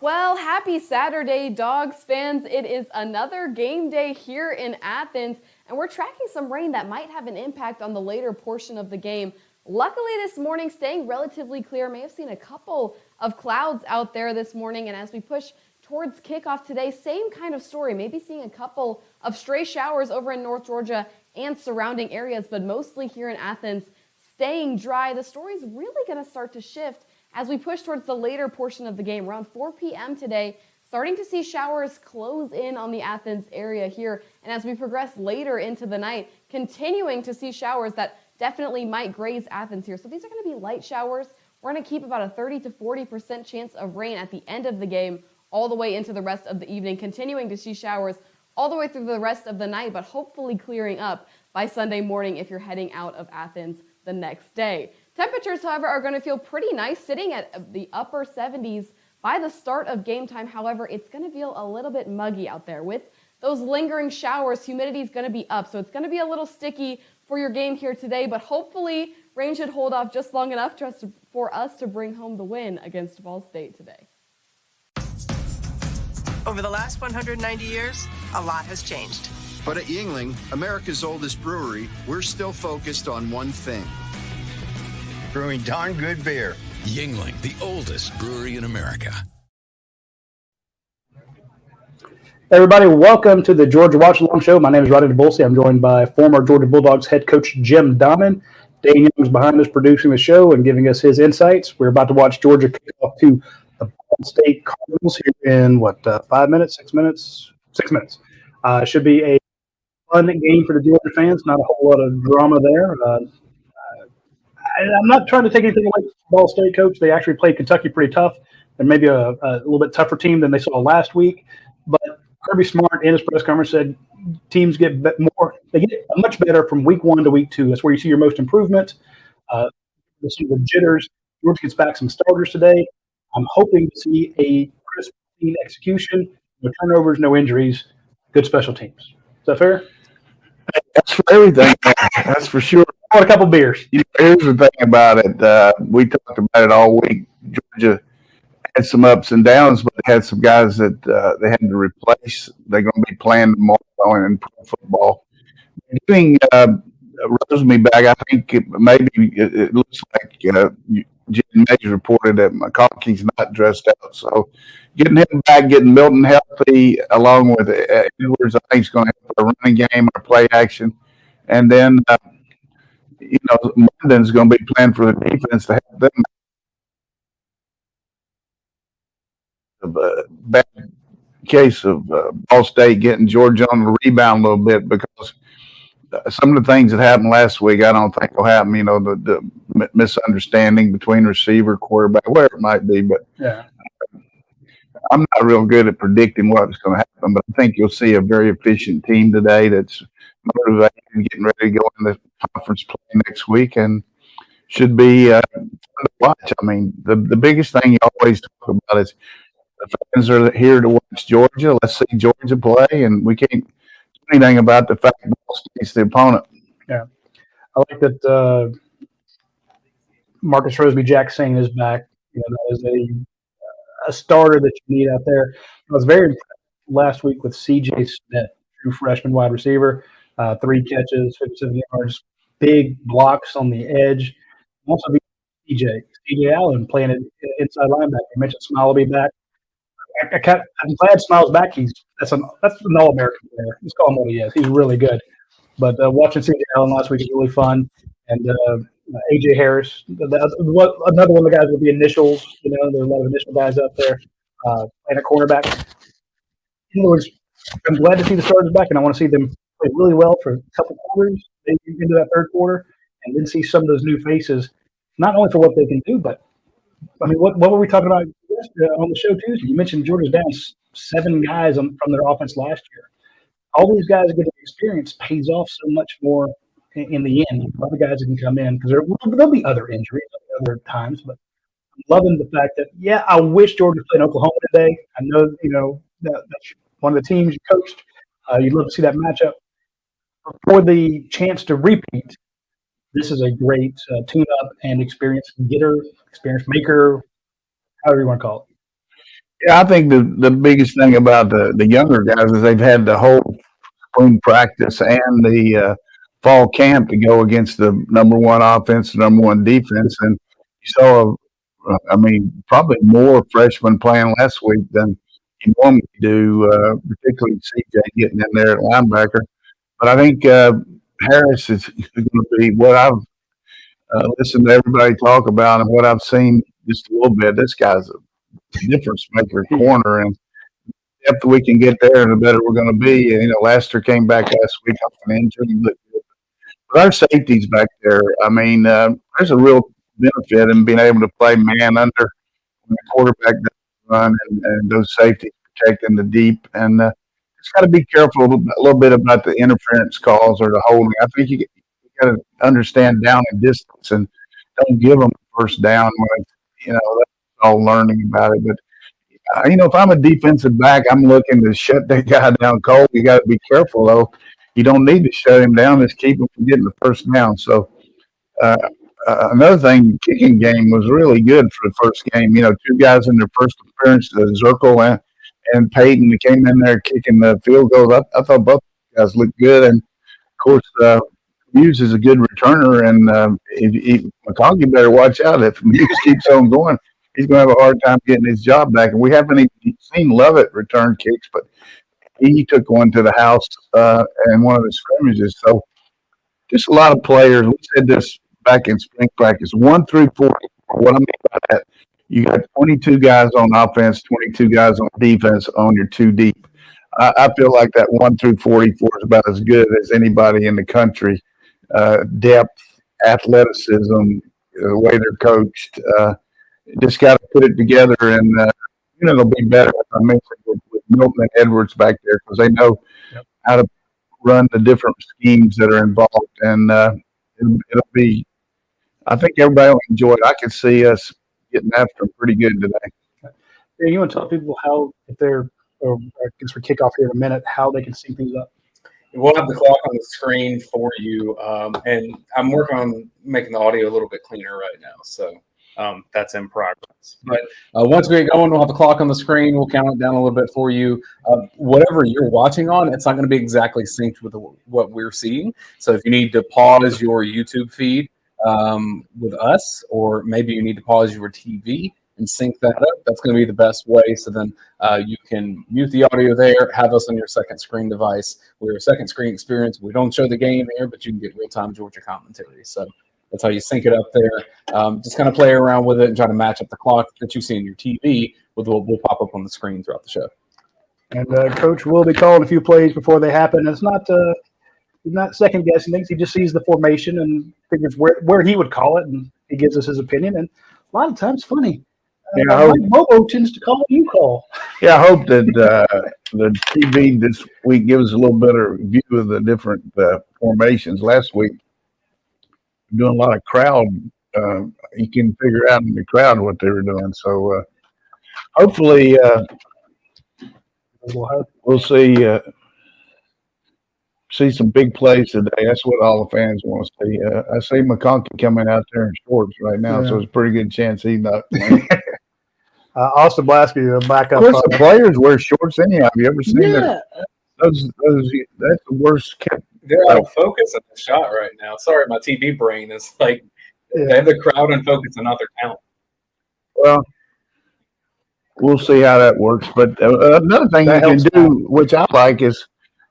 Well, happy Saturday, Dogs fans. It is another game day here in Athens, and we're tracking some rain that might have an impact on the later portion of the game. Luckily this morning, staying relatively clear. May have seen a couple of clouds out there this morning, and as we push towards kickoff today, same kind of story. Maybe seeing a couple of stray showers over in North Georgia and surrounding areas, but mostly here in Athens, staying dry. The story's really going to start to shift as we push towards the later portion of the game. Around 4 p.m. today, starting to see showers close in on the Athens area here. And as we progress later into the night, continuing to see showers that definitely might graze Athens here. So these are going to be light showers. We're going to keep about a 30 to 40% chance of rain at the end of the game, all the way into the rest of the evening, continuing to see showers all the way through the rest of the night, but hopefully clearing up by Sunday morning if you're heading out of Athens the next day. Temperatures, however, are going to feel pretty nice, sitting at the upper 70s by the start of game time. However, it's going to feel a little bit muggy out there with those lingering showers. Humidity is going to be up, so it's going to be a little sticky for your game here today, but hopefully rain should hold off just long enough for us to bring home the win against Ball State today. Over the last 190 years, a lot has changed. But at Yuengling, America's oldest brewery, we're still focused on one thing: brewing darn good beer. Yuengling, the oldest brewery in America. Everybody, welcome to the Georgia Watch Along Show. My name is Radi Nabulsi. I'm joined by former Georgia Bulldogs head coach Jim Donnan. Dayne Young is behind us producing the show and giving us his insights. We're about to watch Georgia kick off to the Ball State Cardinals here in, 5 minutes, 6 minutes? 6 minutes. Should be a fun game for the Georgia fans. Not a whole lot of drama there. I'm not trying to take anything away from Ball State, Coach. They actually played Kentucky pretty tough. They're maybe a little bit tougher team than they saw last week. But Kirby Smart in his press conference said teams get much better from week 1 to week 2. That's where you see your most improvement. Some of the jitters. Georgia gets back some starters today. I'm hoping to see a crisp, clean execution, no turnovers, no injuries, good special teams. Is that fair? That's for everything. That's for sure. I want a couple beers. Here's the thing about it. We talked about it all week. Georgia had some ups and downs, but they had some guys that they had to replace. They're going to be playing tomorrow in pro football. Getting Rosemy back, I think it looks like Jim Mays reported that McConkey's not dressed out. So getting him back, getting Milton healthy, along with Edwards, I think is going to help our running game, our play action. And then, London's going to be playing for the defense to help them. A bad case of Ball State getting Georgia on the rebound a little bit, because some of the things that happened last week, I don't think will happen. The misunderstanding between receiver, quarterback, whatever it might be. But yeah, I'm not real good at predicting what's going to happen. But I think you'll see a very efficient team today that's motivated and getting ready to go in the conference play next week, and should be fun to watch. I mean, the biggest thing you always talk about is the fans are here to watch Georgia. Let's see Georgia play, and we can't anything about the fact that Ball State's the opponent. Yeah. I like that Marcus Roseby-Jackson is back. That is a starter that you need out there. I was very impressed last week with C.J. Smith, true freshman wide receiver. 3 catches, 57 yards, big blocks on the edge. Also, C.J. Allen playing it inside linebacker. You mentioned Smile will be back. I'm glad Smile's back. That's an All-American player. Let's call him what he is. He's really good. But watching C.J. Allen last week is really fun. And A.J. Harris, another one of the guys with the initials. There are a lot of initial guys up there playing a cornerback. In other words, I'm glad to see the starters back, and I want to see them play really well for a couple quarters, maybe into that third quarter, and then see some of those new faces, not only for what they can do, but I mean, what were we talking about on the show Tuesday? You mentioned Georgia's down 7 guys from their offense last year. All these guys getting experience pays off so much more in the end. Other guys that can come in because there'll be other injuries other times, but I'm loving the fact that I wish Georgia played Oklahoma today. I know that's one of the teams you coached. You'd love to see that matchup. For the chance to repeat, this is a great tune-up and experience getter, experience maker, however you want to call it. Yeah, I think the biggest thing about the younger guys is they've had the whole spring practice and the fall camp to go against the number one offense, number one defense, and you saw, probably more freshmen playing last week than you normally do, particularly CJ getting in there at linebacker. But I think Harris is going to be what I've listened to everybody talk about and what I've seen just a little bit. This guy's a difference maker corner, and the depth we can get there, the better we're going to be. And, Laster came back last week off an injury. But our safeties back there, there's a real benefit in being able to play man under when the quarterback doesn't run and those safeties protecting the deep. And just got to be careful a little bit about the interference calls or the holding. I think you got to understand down and distance and don't give them first down when that's all learning about it. But if I'm a defensive back, I'm looking to shut that guy down cold. You got to be careful though. You don't need to shut him down. Just keep him from getting the first down. So another thing, kicking game was really good for the first game. Two guys in their first appearance, Zirkle and Peyton, that came in there kicking the field goals. I thought both guys looked good. And, of course, Muse is a good returner. And McConkey better watch out. If Muse keeps on going, he's going to have a hard time getting his job back. And we haven't even seen Lovett return kicks, but he took one to the house in one of the scrimmages. So just a lot of players. We said this back in spring practice, 1 through 4. What I mean by that, you got 22 guys on offense, 22 guys on defense on your two deep. I feel like that 1 through 44 is about as good as anybody in the country. Depth, athleticism, the way they're coached. Just got to put it together, and it'll be better. I mentioned with Milton and Edwards back there because they know how to run the different schemes that are involved, and it'll be. I think everybody will enjoy it. I can see us getting after them pretty good today. Yeah, you want to tell people how, if they're, or I guess for kickoff here in a minute, how they can sync things up? We'll have the clock on the screen for you, and I'm working on making the audio a little bit cleaner right now, so that's in progress. But once we get going, we'll have the clock on the screen. We'll count it down a little bit for you. Whatever you're watching on, it's not going to be exactly synced with what we're seeing. So if you need to pause your YouTube feed with us, or maybe you need to pause your TV and sync that up, that's going to be the best way. So then you can mute the audio there, have us on your second screen device. We're a second screen experience. We don't show the game here, but you can get real-time Georgia commentary. So that's how you sync it up there. Just kind of play around with it and try to match up the clock that you see on your TV with what will pop up on the screen throughout the show. And Coach will be calling a few plays before they happen. It's not he's not second guessing things. He just sees the formation and figures where he would call it, and he gives us his opinion. And a lot of times, funny. Bobo tends to call what you call. Yeah, I hope that the TV this week gives us a little better view of the different formations. Last week, doing a lot of crowd. You can figure out in the crowd what they were doing. So hopefully we'll see some big plays today. That's what all the fans want to see. I see McConkey coming out there in shorts right now, so it's a pretty good chance he's not playing. Austin Blasky, back up. Of course, the players wear shorts anyhow. Have you ever seen that? Those that's the worst kept. They're out of focus at the shot right now. Sorry, my TV brain is like they have the crowd in focus and not their talent. Well, we'll see how that works. But another thing you can do, which I like, is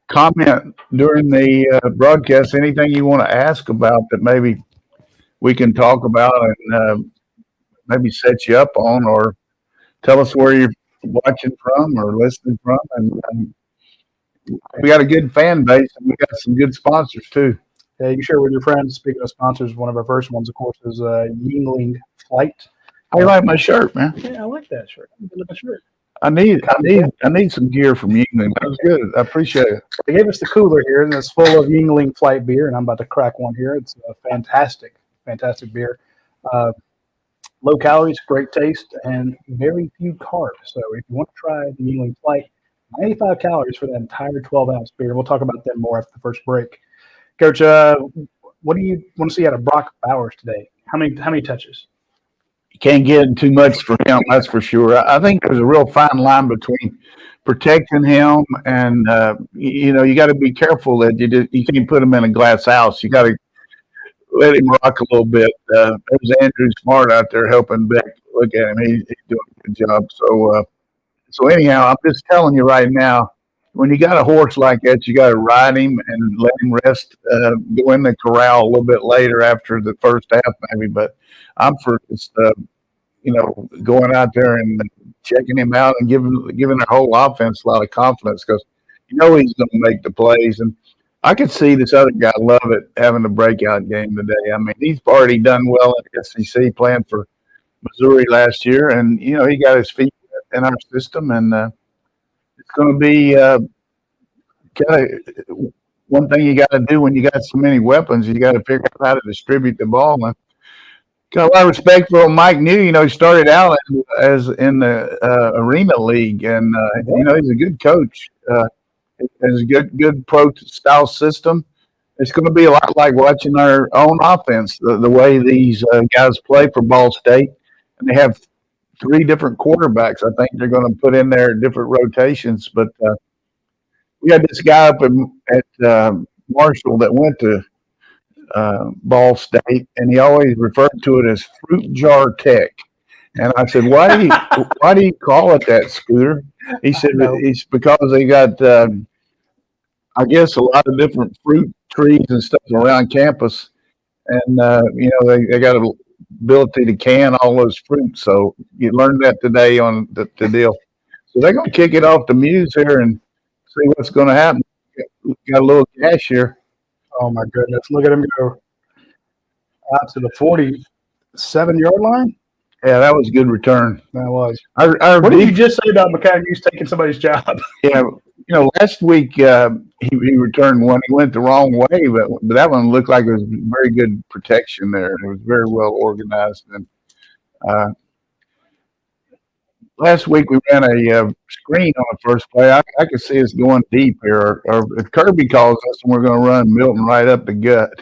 comment during the broadcast. Anything you want to ask about that maybe we can talk about and maybe set you up on, or tell us where you're watching from or listening from. And we got a good fan base, and we got some good sponsors too. Yeah, you can share with your friends. Speaking of sponsors, one of our first ones, of course, is Yingling Flight. I like my shirt, man. Yeah, I like that shirt. Good looking shirt. I need some gear from Yingling. That was good. I appreciate it. They gave us the cooler here, and it's full of Yingling Flight beer, and I'm about to crack one here. It's a fantastic beer. Low calories, great taste, and very few carbs. So if you want to try the Yingling Flight, 95 calories for that entire 12-ounce beer. We'll talk about that more after the first break. Coach, what do you want to see out of Brock Bowers today? How many touches? You can't get too much for him, that's for sure. I think there's a real fine line between protecting him and you got to be careful that you can't put him in a glass house. You got to let him rock a little bit. There's Andrew Smart out there helping Beck. Look at him; he's doing a good job. So anyhow, I'm just telling you right now, when you got a horse like that, you got to ride him and let him rest. Go in the corral a little bit later after the first half, maybe. But I'm for just going out there and checking him out and giving our whole offense a lot of confidence because he's going to make the plays. And I could see this other guy love it having a breakout game today. I mean, he's already done well at the SEC playing for Missouri last year, and he got his feet in our system, and it's going to be one thing you got to do when you got so many weapons. You got to figure out how to distribute the ball. And got a lot of respect for Mike New. He started out as in the Arena League, and he's a good coach. Has a good pro style system. It's going to be a lot like watching our own offense, the way these guys play for Ball State, and they have 3 different quarterbacks. I think they're going to put in there different rotations. But we had this guy up at Marshall that went to Ball State, and he always referred to it as Fruit Jar Tech. And I said, why do you call it that, Scooter? He said it's because they got, I guess, a lot of different fruit trees and stuff around campus, and they got an ability to can all those fruits. So you learned that today on the deal. So they're going to kick it off the Muse here and see what's going to happen. Got a little cash here. Oh my goodness! Look at him go out to the 47-yard line. Yeah, that was a good return. That was. What did you just say about McCagney's taking somebody's job? Yeah, last week he returned one. He went the wrong way, but that one looked like it was very good protection there. It was very well organized. And last week we ran a screen on the first play. I could see us going deep here. Or if Kirby calls us, and we're going to run Milton right up the gut.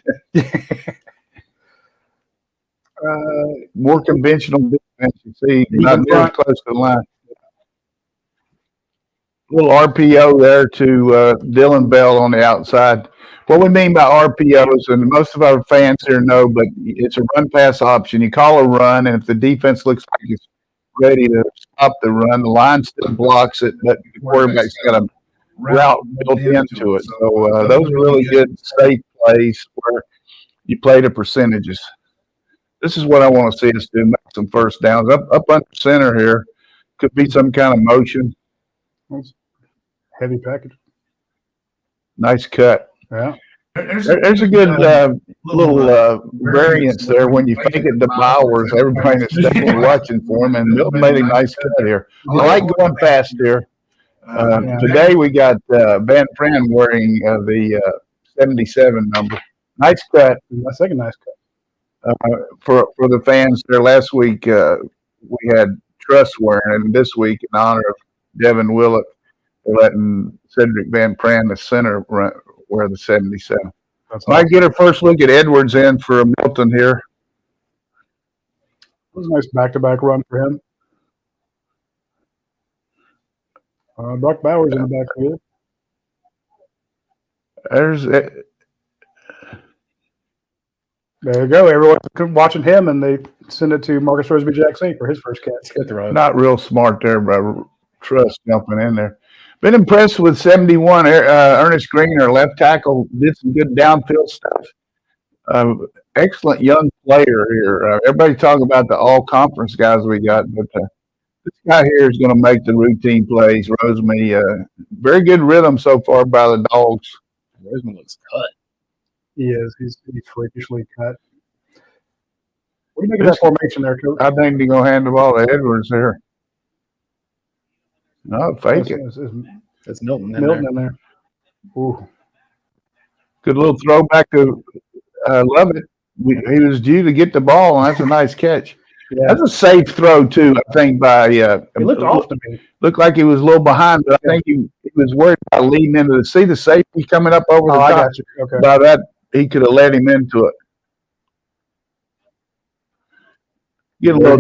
More conventional defense, you see, not near close to the line. Little RPO there to Dylan Bell on the outside. What we mean by RPOs, and most of our fans here know, but it's a run-pass option. You call a run, and if the defense looks like it's ready to stop the run, the line still blocks it, but the quarterback's got a route built into it. So those are really good, safe plays where you play the percentages. This is what I want to see us do, make some first downs. Up under center here. Could be some kind of motion. Heavy package. Nice cut. Yeah. There's a good little variance there when you fake it to Bowers. Everybody that's definitely watching for him, and Milton made a nice cut here. I like going fast here. Today we got Van Pran wearing the 77 number. Nice cut. My second nice cut. For the fans there, last week we had Truss wearing, and this week in honor of Devin Willett, they're letting Cedric Van Pran, the center, wear the 77. Might get our first look at Edwards in for Milton here. It was a nice back-to-back run for him. Brock Bowers in the backfield. There you go. Everyone's watching him, and they send it to Marcus Roseby Jackson for his first catch. Not real smart there by Truss jumping in there. Been impressed with 71. Ernest Green, our left tackle, did some good downfield stuff. Excellent young player here. Everybody talking about the all-conference guys we got, but this guy here is going to make the routine plays. Rosemy, very good rhythm so far by the Dogs. Rosemy looks cut. He is. He's freakishly cut. What do you make of that formation there, Coach? I think they're going to hand the ball to Edwards here. No, fake it. It's Milton In there. Ooh. Good little throwback to love it. He was due to get the ball, and that's a nice catch. Yeah. That's a safe throw too, I think. It looked off to me. Looked like he was a little behind, but I think he was worried about leading into the. See the safety coming up over the top. I got you. Okay. By that, he could have led him into it. Getting a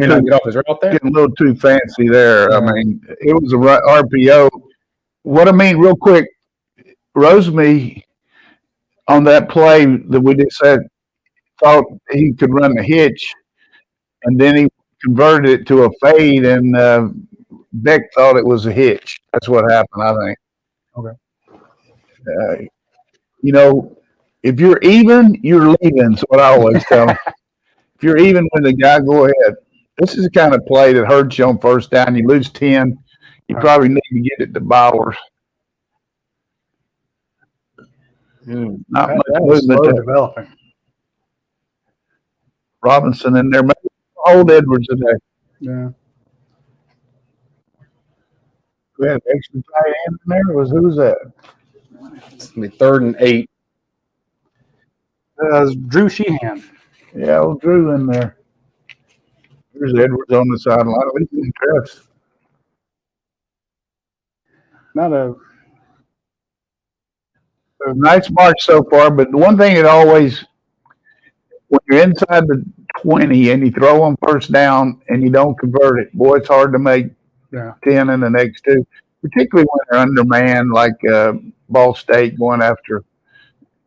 little too fancy there. Yeah. I mean, it was a RPO. What I mean, real quick, Rosemy on that play that we just said thought he could run the hitch, and then he converted it to a fade, and Beck thought it was a hitch. That's what happened, I think. Okay. If you're even, you're leaving. That's what I always tell them. If you're even with the guy, go ahead. This is the kind of play that hurts you on first down. You lose 10. You probably need to get it to Bowers. Not much movement. Developing. Robinson in there. Maybe hold Edwards in there. Yeah. We had extra tight end in there. Who's that? It's going to be 3rd and 8. Drew Sheehan. Yeah, old Drew in there. There's Edwards on the sideline. He's impressed. Not a nice march so far, but the one thing that always, when you're inside the 20 and you throw on first down and you don't convert it, boy, it's hard to make 10 in the next 2, particularly when they're undermanned like Ball State going after.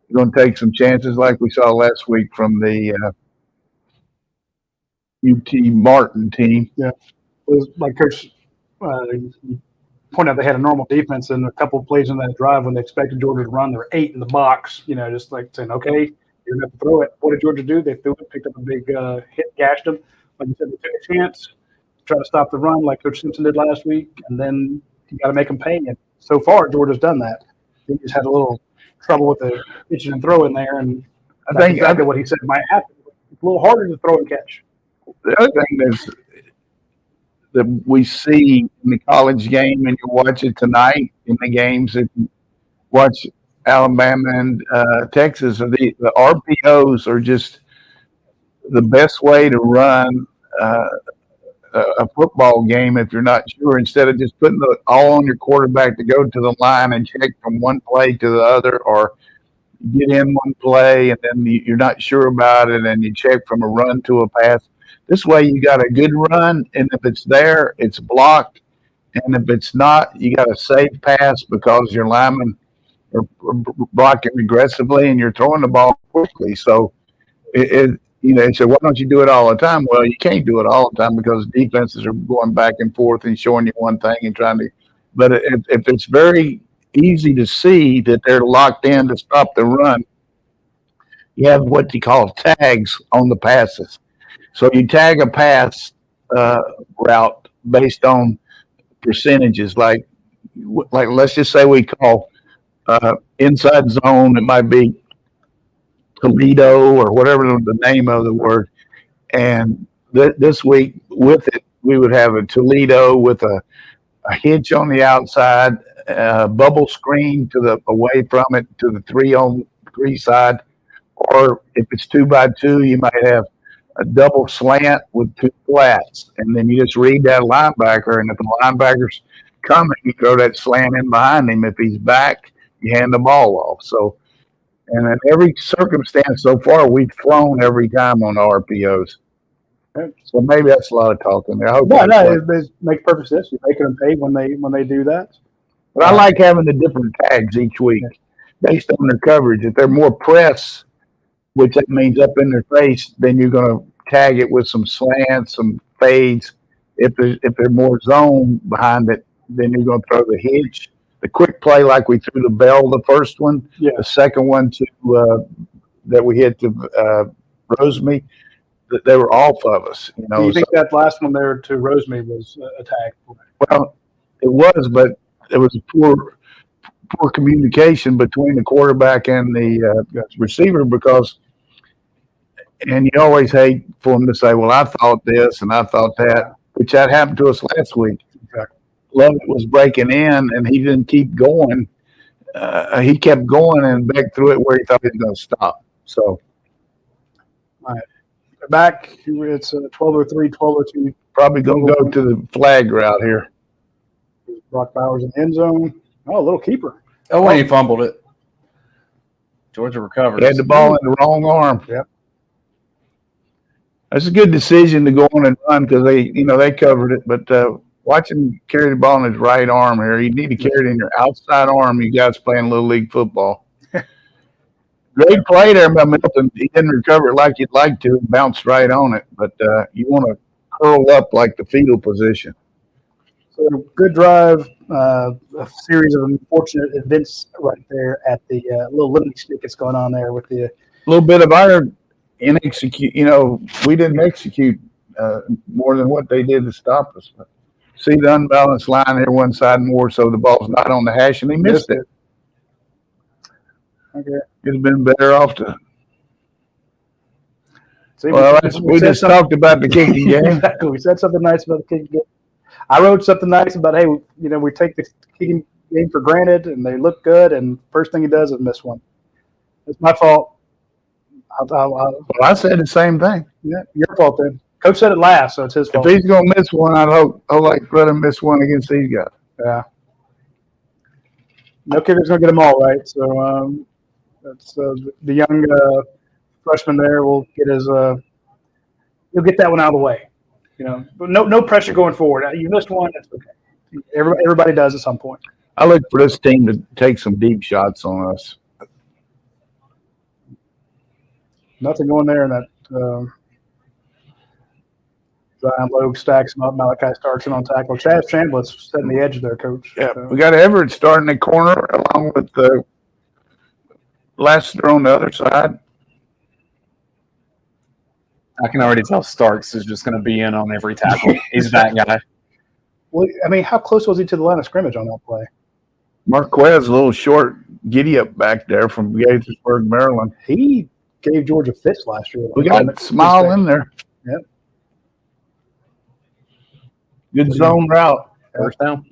You're going to take some chances like we saw last week from the UT Martin team. Yeah. It was like Coach pointed out they had a normal defense, and a couple of plays in that drive when they expected Georgia to run, there were 8 in the box, just like saying, okay, you're going to have to throw it. What did Georgia do? They threw it, picked up a big hit, gashed them. Like you said, they took a chance, try to stop the run like Coach Simpson did last week, and then you got to make them pay. And so far, Georgia's done that. He just had a little trouble with the pitching and throw in there, and I think exactly what he said might happen. It's a little harder to throw and catch. The other thing that we see in the college game, and you watch it tonight in the games, if you watch Alabama and Texas, the RPOs are just the best way to run a football game if you're not sure, instead of just putting it all on your quarterback to go to the line and check from one play to the other, or get in one play and then you're not sure about it and you check from a run to a pass. This way you got a good run, and if it's there, it's blocked. And if it's not, you got a safe pass because your linemen are blocking aggressively and you're throwing the ball quickly. So, they say, why don't you do it all the time? Well, you can't do it all the time because defenses are going back and forth and showing you one thing and trying to. But if it's very easy to see that they're locked in to stop the run, you have what you call tags on the passes. So you tag a pass route based on percentages, like let's just say we call inside zone. It might be Toledo or whatever the name of the word. And this week with it, we would have a Toledo with a hitch on the outside, bubble screen away from it to the 3-on-3 side. Or if it's 2x2, you might have a double slant with 2 flats, and then you just read that linebacker, and if the linebacker's coming, you throw that slant in behind him. If he's back, you hand the ball off. So, and in every circumstance so far, we've thrown every time on the RPOs. So maybe that's a lot of talking there. I hope it makes perfect sense. You're making them pay when they do that. But I like having the different tags each week based on their coverage. If they're more press, which that means up in their face, then you're going to tag it with some slants, some fades. If they're more zone behind it, then you're going to throw the hitch, the quick play like we threw the bell, the first one, the second one that we hit to Rosemy, that they were off of us. Do you think that last one there to Rosemy was a tag? Well, it was, but it was a poor communication between the quarterback and the receiver, because, and you always hate for them to say, well, I thought this and I thought that, which that happened to us last week. Exactly. Lovett was breaking in, and he didn't keep going. He kept going and Beck threw it where he thought he was going to stop. So, all right. Back, it's 12:03, 12:02. probably going to go to the flag route here. Brock Bowers in the end zone. Oh, a little keeper. Oh, and he fumbled it. Georgia recovers. He had the ball in the wrong arm. Yep. That's a good decision to go on and run because they covered it. But watch him carry the ball in his right arm here. You need to carry it in your outside arm. You guys playing little league football. Great play there by Milton. He didn't recover it like you'd like to. Bounced right on it. But you want to curl up like the fetal position. So good drive. A series of unfortunate events right there at the little limit stick that's going on there with the little bit of our inexecute. We didn't execute more than what they did to stop us. But see the unbalanced line here one side more, so the ball's not on the hash, and he missed it. Okay. Could have been better off to. See, Well, we just talked about the kicking game. Exactly. We said something nice about the kicking game. I wrote something nice about, hey, we take the kicking game for granted, and they look good, and first thing he does is miss one. It's my fault. Well, I said the same thing. Yeah, your fault then. Coach said it last, so it's his fault. If he's going to miss one, I'd like let him miss one against these guys. Yeah. No kicker's going to get them all right. So that's the young freshman there will get his he'll get that one out of the way. But no pressure going forward. You missed one, that's okay. Everybody does at some point. I look for this team to take some deep shots on us. Nothing going there in that Zion Logue stacks him up. Malachi Starkson on tackle. Chaz Chambliss setting the edge there, Coach. Yeah, we got Everett starting the corner along with the Lassiter on the other side. I can already tell Starks is just going to be in on every tackle. He's that guy. Well, I mean, how close was he to the line of scrimmage on that play? Marquez, a little short giddy up back there from Gaithersburg, Maryland. He gave Georgia fits last year. We got Smile in there. Yep. Good zone route. First down.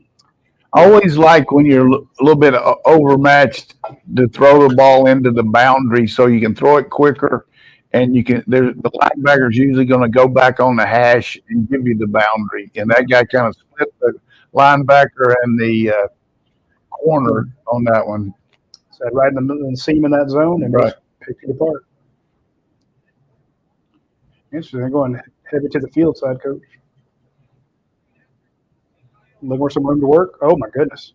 I always like when you're a little bit overmatched to throw the ball into the boundary so you can throw it quicker. And the linebacker's usually going to go back on the hash and give you the boundary. And that guy kind of split the linebacker and the corner on that one. So right in the middle of the seam in that zone and just picked it apart. Interesting. Going heavy to the field side, Coach. Looking for some room to work. Oh, my goodness.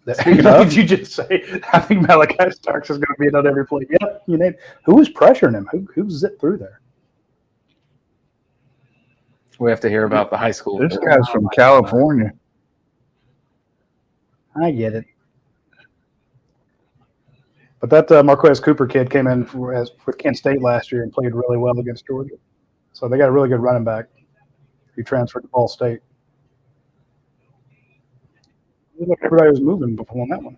What did you just say? I think Malachi Starks is going to be in on every play. Yep. Who was pressuring him? Who zipped through there? We have to hear about the high school. This guy's from California. I get it. But that Marquez Cooper kid came in with Kent State last year and played really well against Georgia. So they got a really good running back. He transferred to Ball State. Look, everybody was moving before on that one.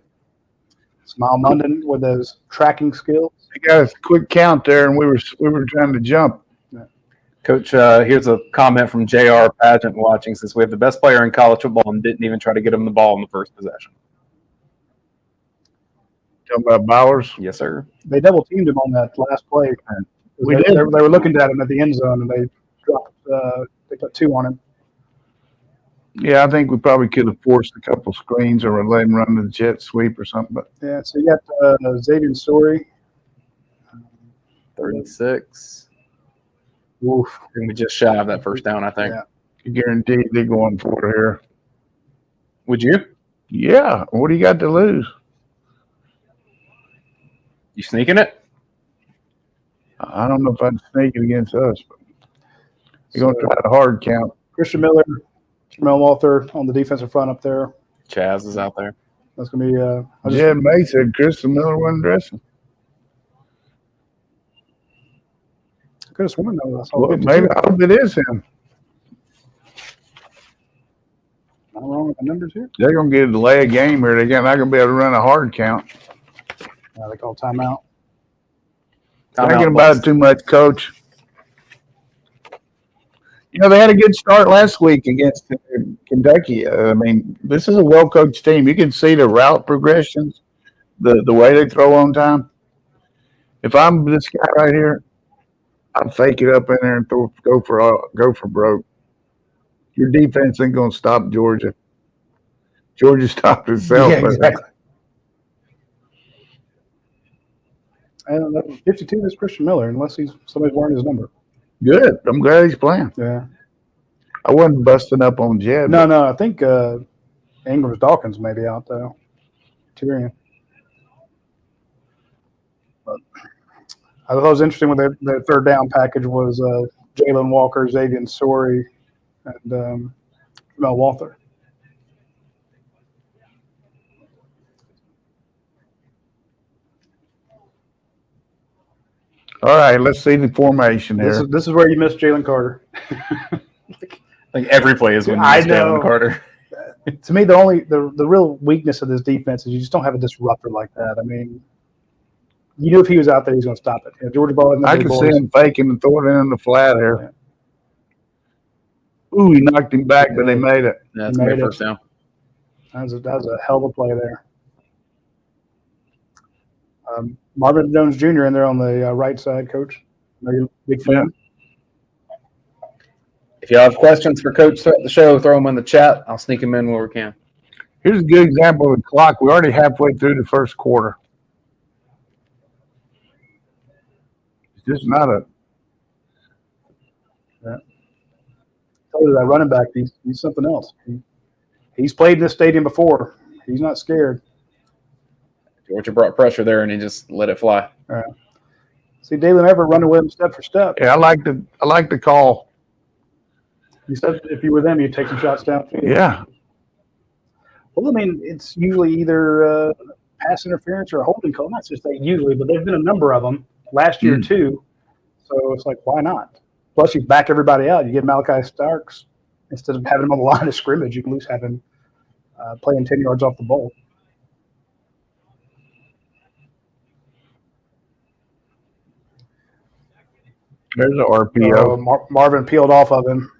Smile Munden with his tracking skills. He got a quick count there, and we were trying to jump. Yeah. Coach, here's a comment from JR Pageant watching. Says we have the best player in college football and didn't even try to get him the ball in the first possession. Talking about Bowers? Yes, sir. They double teamed him on that last play. They were looking at him at the end zone, and they dropped. They put two on him. Yeah, I think we probably could have forced a couple screens or let him run the jet sweep or something. But yeah, so you got Xavier Story. 36. Oof. And we just shy of that first down, I think. Yeah. you guarantee they're going for it here. Would you? Yeah. What do you got to lose? You sneaking it? I don't know if I'd sneak it against us, but you're going to try the hard count. Christian Miller, Jamel Walther on the defensive front up there. Chaz is out there. That's going to be Yeah, May said Christian Miller wasn't dressing. I could have sworn that was Well, maybe I hope it is him. Not wrong with the numbers here. They're going to get a delay a game here. They're not going to be able to run a hard count. They call timeout. Thinking about it too much, Coach. They had a good start last week against Kentucky. I mean, this is a well-coached team. You can see the route progressions, the way they throw on time. If I'm this guy right here, I'd fake it up in there and go for broke. Your defense ain't going to stop Georgia. Georgia stopped itself. Yeah, exactly. And 52 is Christian Miller, unless somebody's wearing his number. Good. I'm glad he's playing. Yeah. I wasn't busting up on Jed. No. I think Ingram's Dawkins may be out though. Tyrion. But I thought it was interesting when their third down package was Jalen Walker, Xavier Sori, and Mel Walther. All right, let's see the formation here. This is where you missed Jalen Carter. Like every play is when you miss Jalen Carter. To me, the real weakness of this defense is you just don't have a disruptor like that. I mean, you knew if he was out there, he's going to stop it. Georgia ball. I can see him faking and throwing it in the flat here. Yeah. Ooh, he knocked him back, but they made it. Yeah, that's a first down. That was a hell of a play there. Marvin Jones Jr. in there on the right side, Coach. Are you a big fan? If you have questions for Coach throughout the show, throw them in the chat. I'll sneak them in where we can. Here's a good example of the clock. We're already halfway through the first quarter. It's just not a. Yeah. I told you that running back, he's something else. He's played in this stadium before. He's not scared. Georgia brought pressure there, and he just let it fly. All right. See Daylen Everett running with him step for step. Yeah, I like the call. You said if you were them, you'd take some shots downfield. Yeah. Well, I mean, it's usually either pass interference or a holding call. Not just that usually, but there's been a number of them last year too. So it's like, why not? Plus, you back everybody out. You get Malachi Starks instead of having him on the line of scrimmage. You can at least have him playing 10 yards off the ball. There's an RPO. Marvin peeled off of him.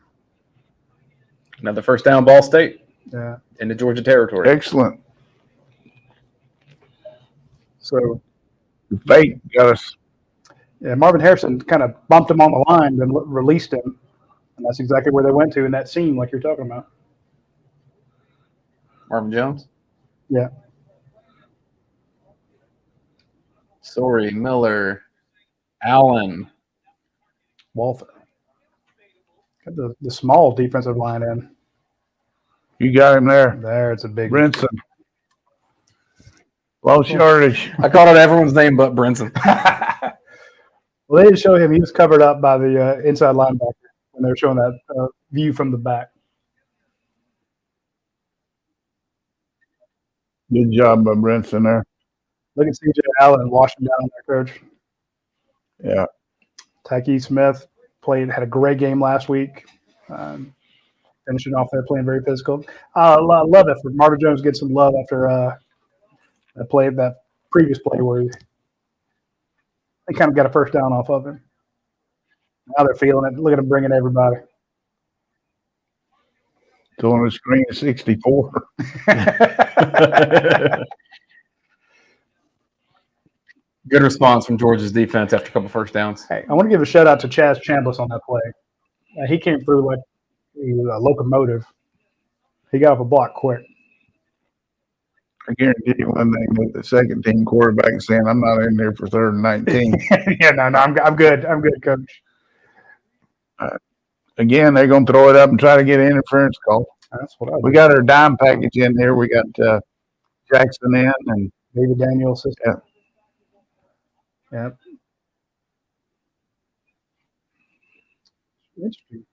Another first down, Ball State. Yeah. Into Georgia territory. Excellent. So the fake got us. Yeah, Marvin Harrison kind of bumped him on the line and released him. And that's exactly where they went to in that scene like you're talking about. Marvin Jones? Yeah. Sori, Miller, Allen. Walther. Got the small defensive line in. You got him there. There, it's a big Brinson. Low yardage. I called out everyone's name but Brinson. Well, they didn't show him. He was covered up by the inside linebacker when they were showing that view from the back. Good job by Brinson there. Look at C.J. Allen washing down there, Coach. Yeah. Tyke Smith had a great game last week. Finishing off there, playing very physical. I love it for Marvin Jones to get some love after that previous play where they kind of got a first down off of him. Now they're feeling it. Look at him bringing everybody. Still on the screen at 64. Good response from Georgia's defense after a couple first downs. Hey, I want to give a shout out to Chaz Chambliss on that play. He came through like he was a locomotive. He got off a block quick. I guarantee you one thing with the second team quarterback saying, I'm not in there for 3rd and 19. Yeah, no, I'm good. I'm good, Coach. Again, they're going to throw it up and try to get an interference call. That's what I do. We got our dime package in here. We got Jackson in and David Daniels. Yeah. Yep. Interesting.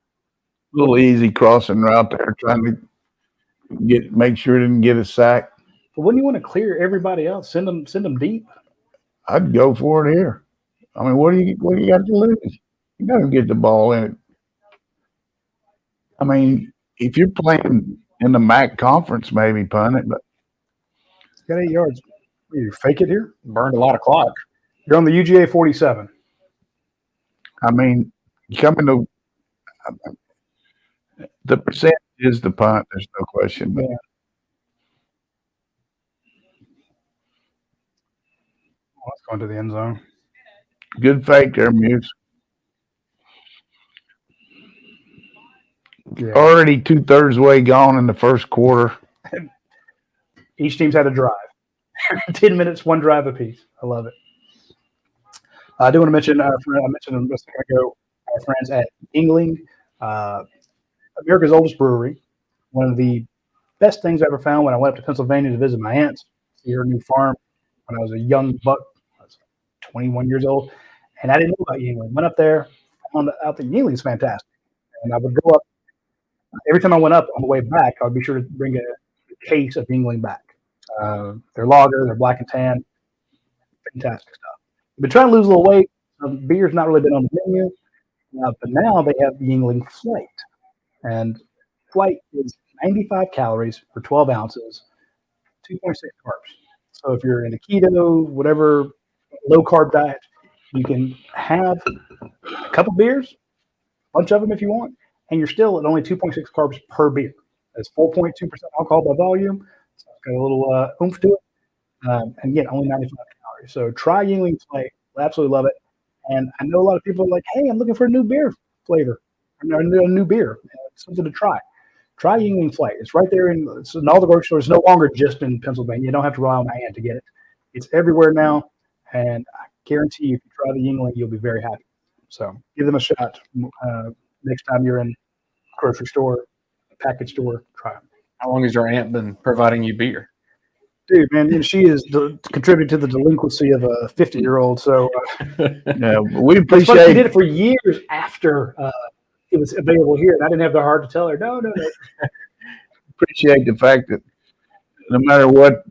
A little easy crossing route there, trying to make sure it didn't get a sack. But wouldn't you want to clear everybody else? Send them deep. I'd go for it here. I mean, what do you got to lose? You got to get the ball in it. I mean, if you're playing in the MAC conference, maybe punt it, but got 8 yards. You fake it here? Burned a lot of clock. You're on the UGA 47. I mean, coming to The percentage is the punt. There's no question. But Yeah. Oh, it's going to the end zone. good fake there, Muse. Yeah. Already 2/3 way gone in the first quarter. Each team's had a drive. 10 minutes, one drive apiece. I love it. I do want to mention, I mentioned them a second ago, our friends at Yingling, America's oldest brewery. One of the best things I ever found when I went up to Pennsylvania to visit my aunts, see her new farm when I was a young buck. I was 21 years old, and I didn't know about Yingling. Went up there, found out that Yingling's fantastic. And I would go up, every time I went up on the way back, I would be sure to bring a case of Yingling back. Their lager, their black and tan, fantastic stuff. I've been trying to lose a little weight. Beer's not really been on the menu, but now they have Yingling Flight. And Flight is 95 calories for 12 ounces, 2.6 carbs. So if you're in a keto, whatever low carb diet, you can have a couple beers, a bunch of them if you want, and you're still at only 2.6 carbs per beer. That's 4.2% alcohol by volume. So it's got a little oomph to it. And again, only 95 calories. So try Yingling Flight. We'll absolutely love it. And I know a lot of people are like, hey, I'm looking for a new beer flavor. A new beer. Something to try. Try Yingling Flight. It's right there in all the grocery stores. It's no longer just in Pennsylvania. You don't have to rely on my aunt to get it. It's everywhere now. And I guarantee you, if you try the Yingling, you'll be very happy. So give them a shot. Next time you're in a grocery store, a package store, try them. How long has your aunt been providing you beer? Dude, man, she is contributing to the delinquency of a 50-year-old. So Yeah, we she appreciate did it for years after it was available here, and I didn't have the heart to tell her, no. appreciate the fact that no matter what,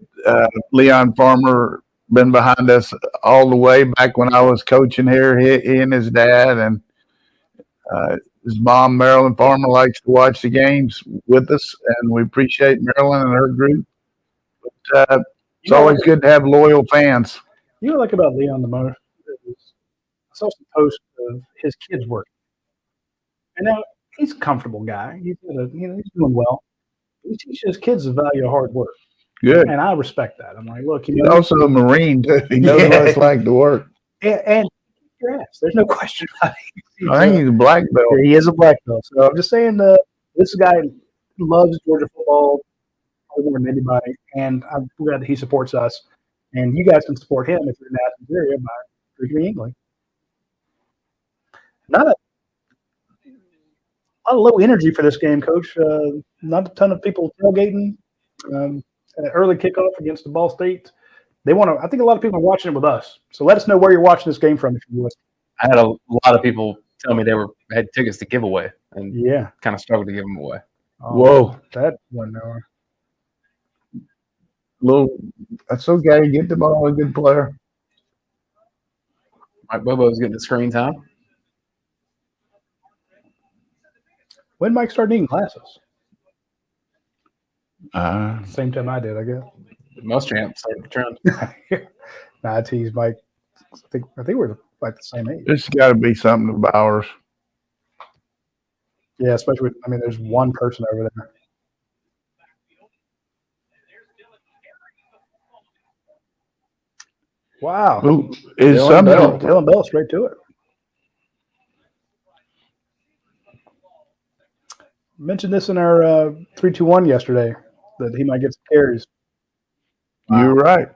Leon Farmer been behind us all the way back when I was coaching here. He and his dad and his mom, Marilyn Farmer, likes to watch the games with us, and we appreciate Marilyn and her group. But it's always good to have loyal fans. You know what I like about Leon the most? I saw some posts of his kids working. And now he's a comfortable guy. He's doing well. He teaches his kids the value of hard work. Good. And I respect that. I'm like, look, He's also a Marine, too. He knows what it's like to work. and your ass. There's no question about it. I think he's a black belt. He is a black belt. So I'm just saying this guy loves Georgia football more than anybody, and I'm glad that he supports us. And you guys can support him if you're in the Athens area by drinking Yingling. Not a lot of low energy for this game, Coach. Not a ton of people tailgating. An early kickoff against the Ball State. They want to. I think a lot of people are watching it with us. So let us know where you're watching this game from, if you would. I had a lot of people tell me they had tickets to give away, and kind of struggled to give them away. Oh, Whoa, that one hour. That's okay. Get the ball, a good player. Mike Bobo's getting the screen time. When Mike started eating glasses? Uh, Same time I did, I guess. Most champs started the trend. Nah, I tease Mike. I think we're like the same age. It's got to be something of ours. Yeah, especially with, there's one person over there. Wow. Ooh, is Dylan Bell straight to it. Mentioned this in our 3-2-1 yesterday that he might get some carries. You're right.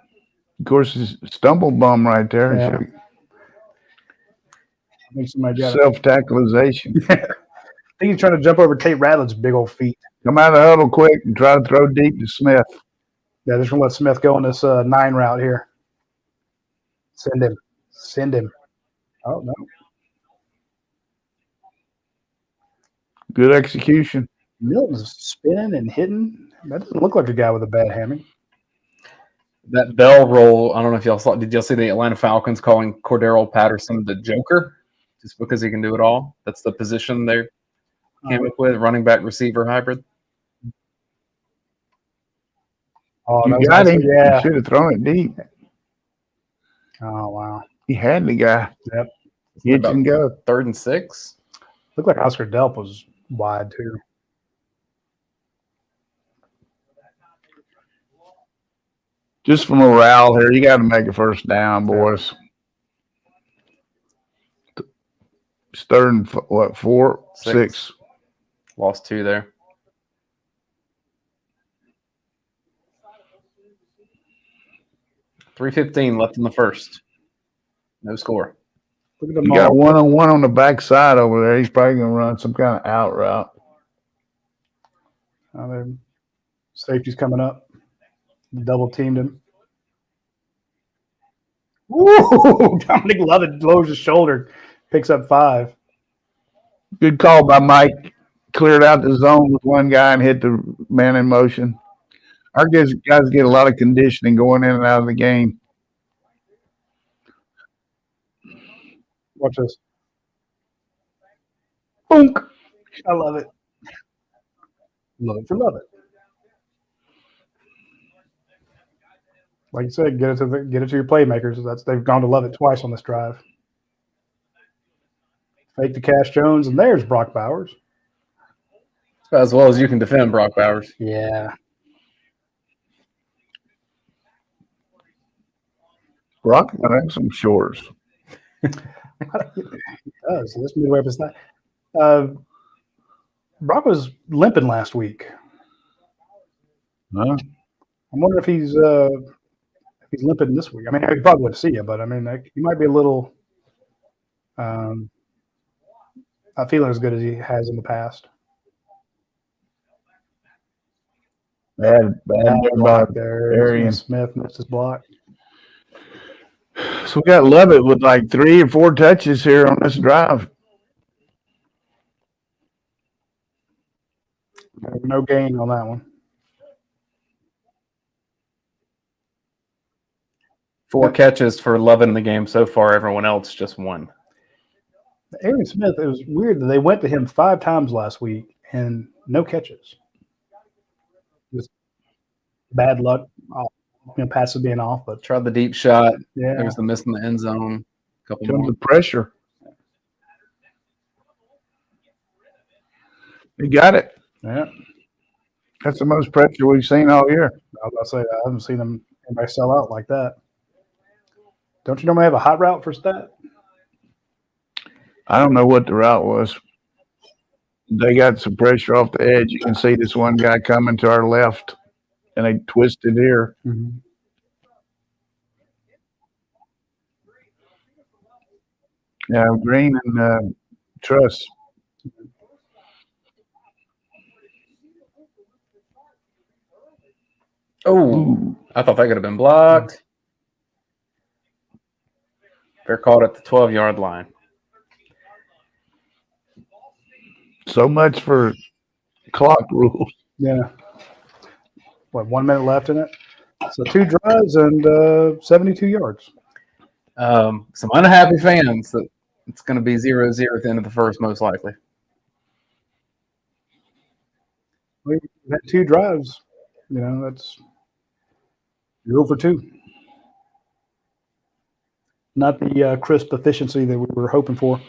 Of course, it's stumble bum right there. Yeah. I think somebody got Self-tactalization. I think he's trying to jump over Tate Radlett's big old feet. Come out of the huddle quick and try to throw deep to Smith. Yeah, just going to let Smith go on this 9 route here. Send him. Oh, no. Good execution. Milton's spinning and hitting. That doesn't look like a guy with a bad hammy. That Bell roll, I don't know if y'all saw. Did y'all see the Atlanta Falcons calling Cordero Patterson the Joker just because he can do it all? That's the position they came up with, running back receiver hybrid. Oh, You got him. Yeah. You should have thrown it deep. Oh, wow. He had the guy. Yep. Hit and go. 3rd and 6. Looked like Oscar Delp was wide, too. Just for morale here, you got to make a first down, boys. It's third and what? 4, 6. Lost 2 there. .315 left in the first. No score. Look at the You got one-on-one on the backside over there. He's probably going to run some kind of out route. Safety's coming up. Double teamed him. Woo! Dominic Lovett lowers his shoulder, picks up 5. Good call by Mike. Cleared out the zone with one guy and hit the man in motion. Our guys get a lot of conditioning going in and out of the game. Watch this. Boonk. I love it. Love it for love it. Like you said, get it to your playmakers. They've gone to love it twice on this drive. Fake to Cash Jones, and there's Brock Bowers. As well as you can defend Brock Bowers. Yeah. Brock have some shorts. He does. This midway up his thigh. Brock was limping last week. Huh? I'm wondering if he's limping this week. I mean, he probably would see you, but I mean, he might be a little not feeling as good as he has in the past. Bad block there. Arian Smith missed his block. So we got Lovett with like 3 or 4 touches here on this drive. No gain on that one. 4 catches for Lovett in the game so far. Everyone else just 1. Arian Smith, it was weird that they went to him 5 times last week and no catches. Just bad luck. Passes being off, but tried the deep shot. Yeah, there was the miss in the end zone. A couple more. The pressure. He got it. Yeah, that's the most pressure we've seen all year. I was about to say I haven't seen anybody sell out like that. Don't you normally have a hot route for stat? I don't know what the route was. They got some pressure off the edge. You can see this one guy coming to our left, and they twisted here. Mm-hmm. Yeah, Green and Truss. Oh, I thought that could have been blocked. They're caught at the 12-yard line. So much for clock rules. Yeah. What, 1 minute left in it? So 2 drives and 72 yards. Some unhappy fans that it's going to be 0-0 at the end of the first, most likely. We had 2 drives. You know, that's 0 for 2. Not the crisp efficiency that we were hoping for.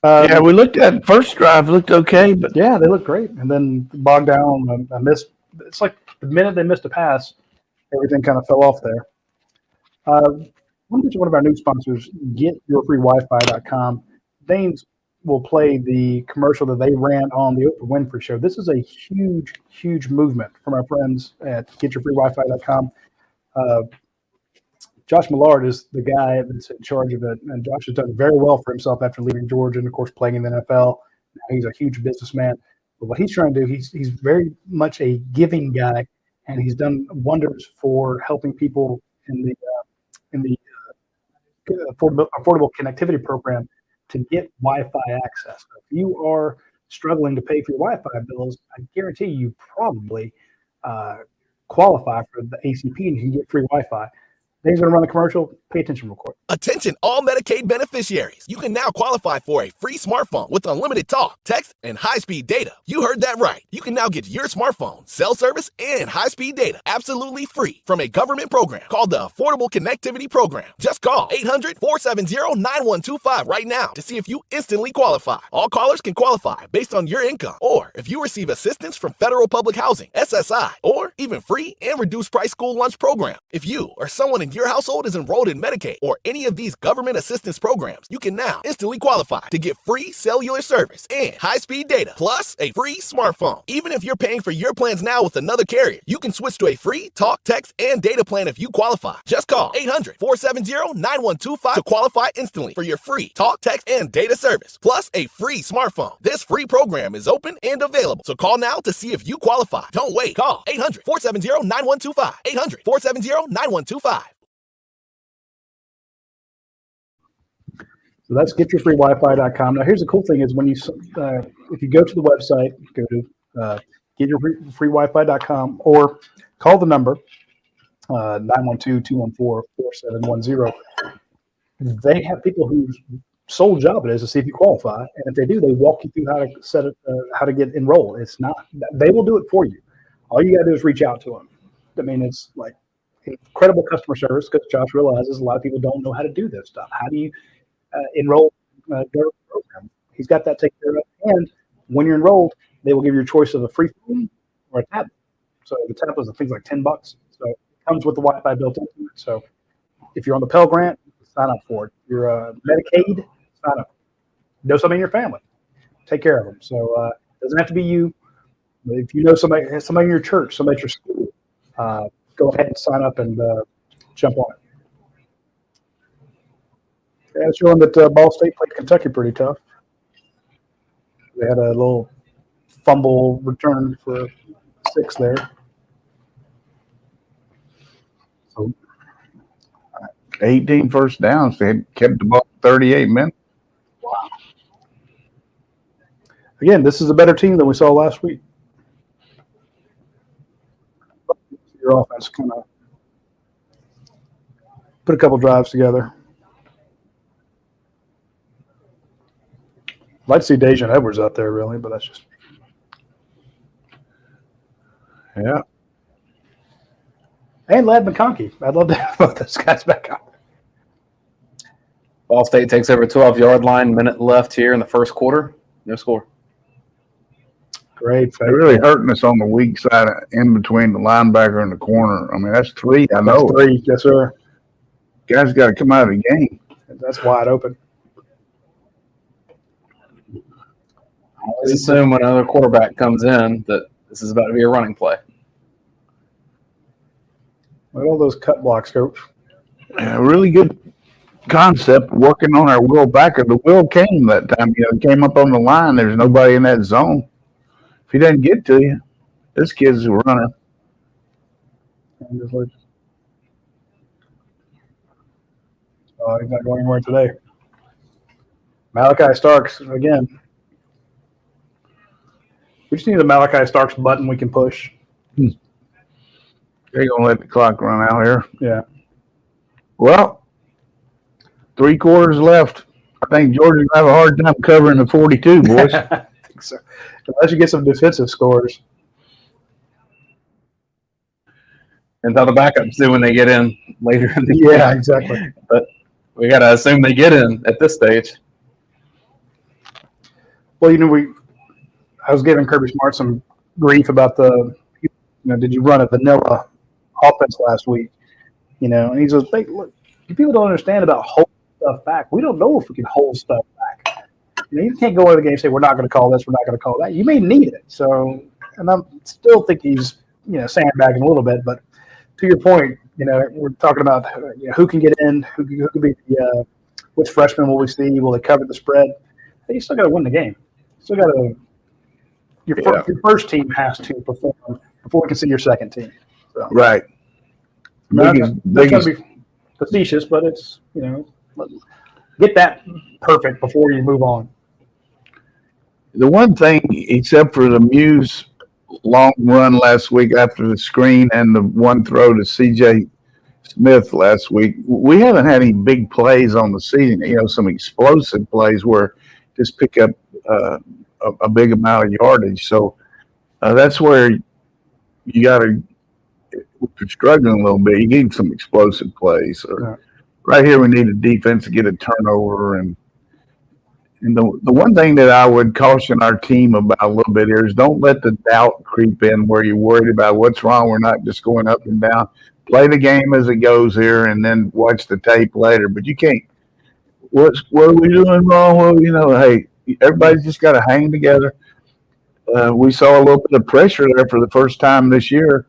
Yeah, we looked at first drive, looked okay, but yeah, they looked great. And then bogged down. I missed. It's like the minute they missed a pass, everything kind of fell off there. One of our new sponsors, GetYourFreeWiFi.com. Danes will play the commercial that they ran on the Oprah Winfrey Show. This is a huge, huge movement from our friends at GetYourFreeWiFi.com. Josh Millard is the guy that's in charge of it, and Josh has done very well for himself after leaving Georgia and, of course, playing in the NFL. Now he's a huge businessman. But what he's trying to do, he's very much a giving guy, and he's done wonders for helping people in the affordable connectivity program to get Wi-Fi access. So if you are struggling to pay for your Wi-Fi bills, I guarantee you probably qualify for the ACP and you can get free Wi-Fi. Dane's going to run the commercial. Pay attention real quick. Attention all Medicaid beneficiaries. You can now qualify for a free smartphone with unlimited talk, text, and high-speed data. You heard that right. You can now get your smartphone, cell service, and high-speed data absolutely free from a government program called the Affordable Connectivity Program. Just call 800-470-9125 right now to see if you instantly qualify. All callers can qualify based on your income or if you receive assistance from Federal Public Housing, SSI, or even free and reduced price school lunch program. If you or someone in your household is enrolled in Medicaid or any of these government assistance programs, you can now instantly qualify to get free cellular service and high-speed data, plus a free smartphone. Even if you're paying for your plans now with another carrier, you can switch to a free talk, text, and data plan if you qualify. Just call 800-470-9125 to qualify instantly for your free talk, text, and data service, plus a free smartphone. This free program is open and available, so call now to see if you qualify. Don't wait. Call 800-470-9125. 800-470-9125. So that's getyourfreewifi.com. Now, here's the cool thing is when you, if you go to the website, go to getyourfreewifi.com or call the number 912-214-4710. They have people whose sole job it is to see if you qualify, and if they do, they walk you through how to set it, how to get enrolled. It's not, they will do it for you. All you got to do is reach out to them. I mean, it's like incredible customer service because Josh realizes a lot of people don't know how to do this stuff. How do you enroll government program? He's got that taken care of. And when you're enrolled, they will give you a choice of a free phone or a tablet. So the tablet is I think like $10. So it comes with the Wi-Fi built into it. So if you're on the Pell Grant, sign up for it. If you're Medicaid, sign up. Know somebody in your family, take care of them. So it doesn't have to be you. But if you know somebody in your church, somebody at your school, go ahead and sign up and jump on it. Yeah, it's showing that Ball State played Kentucky pretty tough. They had a little fumble return for 6 there. So 18 first downs. They had kept the ball 38 minutes. Wow. Again, this is a better team than we saw last week. Your offense kind of put a couple drives together. I'd like to see Dejan Edwards out there, really, but that's just Yeah. And Ladd McConkey. I'd love to have both those guys back out there. Ball State takes over 12-yard line, minute left here in the first quarter. No score. Great. They're really hurting us on the weak side in between the linebacker and the corner. I mean, that's 3. I know. That's 3. Yes, sir. Guys got to come out of the game. That's wide open. I always assume when another quarterback comes in that this is about to be a running play. Look at all those cut blocks, Coach. Yeah, really good concept working on our will backer. The will came that time. You know, came up on the line. There's nobody in that zone. If he doesn't get to you, this kid's a runner. He's not going anywhere today. Malachi Starks, again. We just need a Malachi Starks button we can push. They're going to let the clock run out here. Yeah. Well, 3 quarters left. I think Georgia's going to have a hard time covering the 42, boys. I think so. Unless you get some defensive scores. And how the backups do when they get in later in the game. Yeah, exactly. But we got to assume they get in at this stage. Well, I was giving Kirby Smart some grief about did you run a vanilla offense last week? And he says, hey, look, people don't understand about holding stuff back. We don't know if we can hold stuff back. You can't go into the game and say, we're not going to call this, we're not going to call that. You may need it. So, and I still think he's, sandbagging a little bit. But to your point, we're talking about who can get in, who can be which freshmen will we see? Will they cover the spread? You still got to win the game. Still got to. Your first team has to perform before we can see your second team. So, right. Not trying to be facetious, but it's get that perfect before you move on. The one thing, except for the Muse long run last week after the screen and the one throw to CJ Smith last week. We haven't had any big plays on the season. Some explosive plays where just pick up a big amount of yardage. So that's where you got to. If you're struggling a little bit, you need some explosive plays. Right here, we need a defense to get a turnover. And the one thing that I would caution our team about a little bit here is don't let the doubt creep in where you're worried about what's wrong. We're not just going up and down. Play the game as it goes here and then watch the tape later. But you can't. What are we doing wrong? Well, hey, everybody's just got to hang together. We saw a little bit of pressure there for the first time this year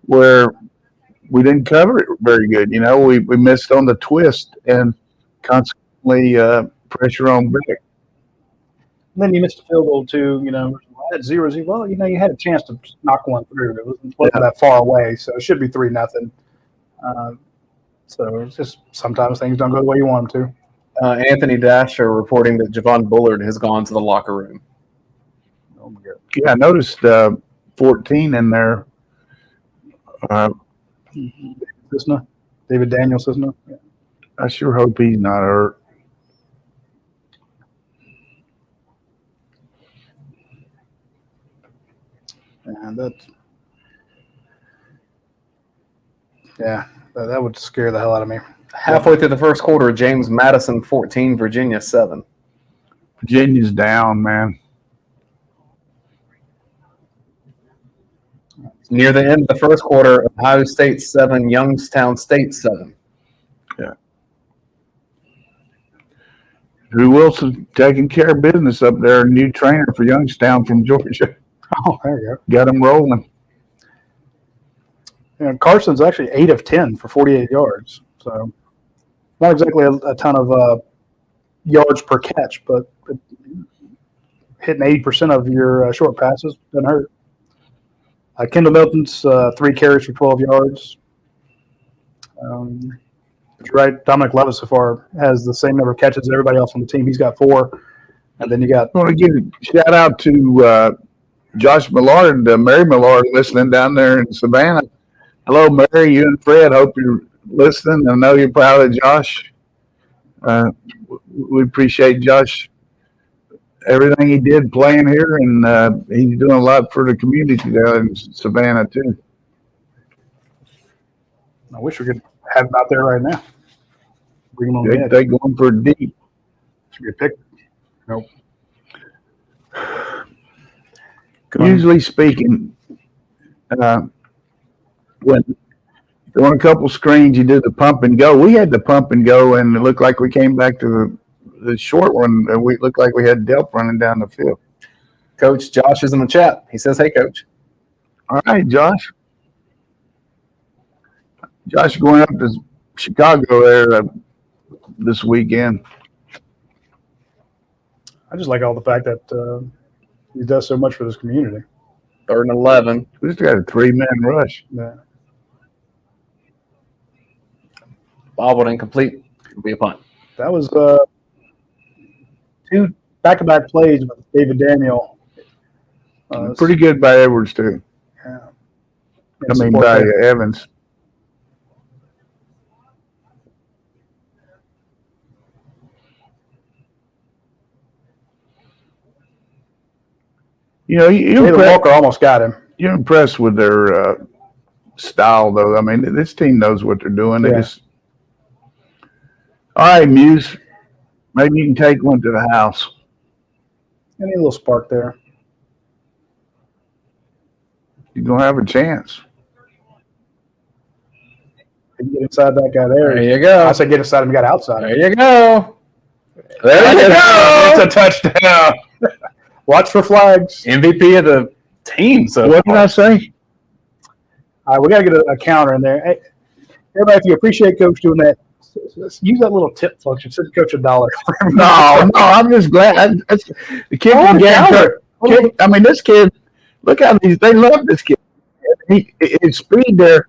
where we didn't cover it very good. We missed on the twist and consequently pressure on Beck. And then you missed a field goal too. At 0-0. Well, you had a chance to knock one through. It wasn't that far away, so it should be 3-0. So it's just sometimes things don't go the way you want them to. Anthony Dasher reporting that Javon Bullard has gone to the locker room. Oh my God. Yeah, I noticed 14 in there. David Daniel Cisna. Yeah. I sure hope he's not hurt. And that would scare the hell out of me. Halfway through the first quarter, James Madison 14, Virginia 7. Virginia's down, man. Near the end of the first quarter, Ohio State 7, Youngstown State 7. Yeah. Drew Wilson taking care of business up there, new trainer for Youngstown from Georgia. Oh, there you go. Got him rolling. Carson's actually 8 of 10 for 48 yards. So not exactly a ton of yards per catch, but hitting 80% of your short passes doesn't hurt. Kendall Milton's 3 carries for 12 yards. But you're right, Dominic Levis so far has the same number of catches as everybody else on the team. He's got 4. And then you got – I want to give a shout out to Josh Millard, Mary Millard, listening down there in Savannah. Hello, Mary, you and Fred. Hope you're listening. I know you're proud of Josh. We appreciate Josh, everything he did playing here, and he's doing a lot for the community down in Savannah, too. I wish we could have him out there right now. Bring him on the edge. They're going for a deep. Should be a pick. Nope. Usually speaking, when on a couple screens you did the pump and go. We had the pump and go, and it looked like we came back to the short one, and we looked like we had Delp running down the field. Coach Josh is in the chat. He says, "Hey, Coach." All right, Josh. Josh going up to Chicago there this weekend. I just like all the fact that he does so much for this community. 3rd and 11. We just got a 3-man rush. Yeah. Bobbled incomplete. It'll be a punt. That was 2 back-to-back plays with David Daniel. Pretty good by Edwards, too. Yeah. I mean, by Evans. Walker almost got him. You're impressed with their style, though. I mean, this team knows what they're doing. They just. All right, Muse. Maybe you can take one to the house. I need a little spark there. You're going to have a chance. Get inside that guy there. There you go. I said get inside him. You got outside. There you go. There you go. It's a touchdown. Watch for flags. MVP of the team. So what did I say? All right, we got to get a counter in there. Hey, everybody, if you appreciate Coach doing that, use that little tip function. Send Coach $1. No, I'm just glad. The kid can get. I mean, this kid. Look how they love this kid. His speed there.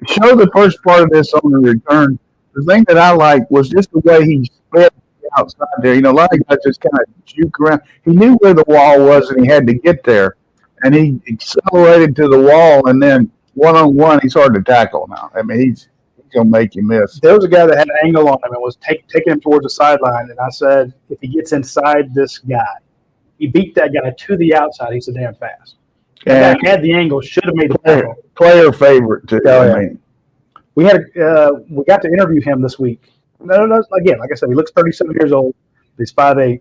Show the first part of this on the return. The thing that I like was just the way he sped outside there. A lot of guys just kind of juke around. He knew where the wall was and he had to get there. And he accelerated to the wall, and then one-on-one, he's hard to tackle now. I mean, he's He'll make you miss. There was a guy that had an angle on him and was taking him towards the sideline, and I said, if he gets inside this guy, he beat that guy to the outside. He's so damn fast. And had the angle, should have made the tackle. Player favorite too. Oh, yeah. I mean, we got to interview him this week. No, again, like I said, he looks 37 years old. He's 5'8".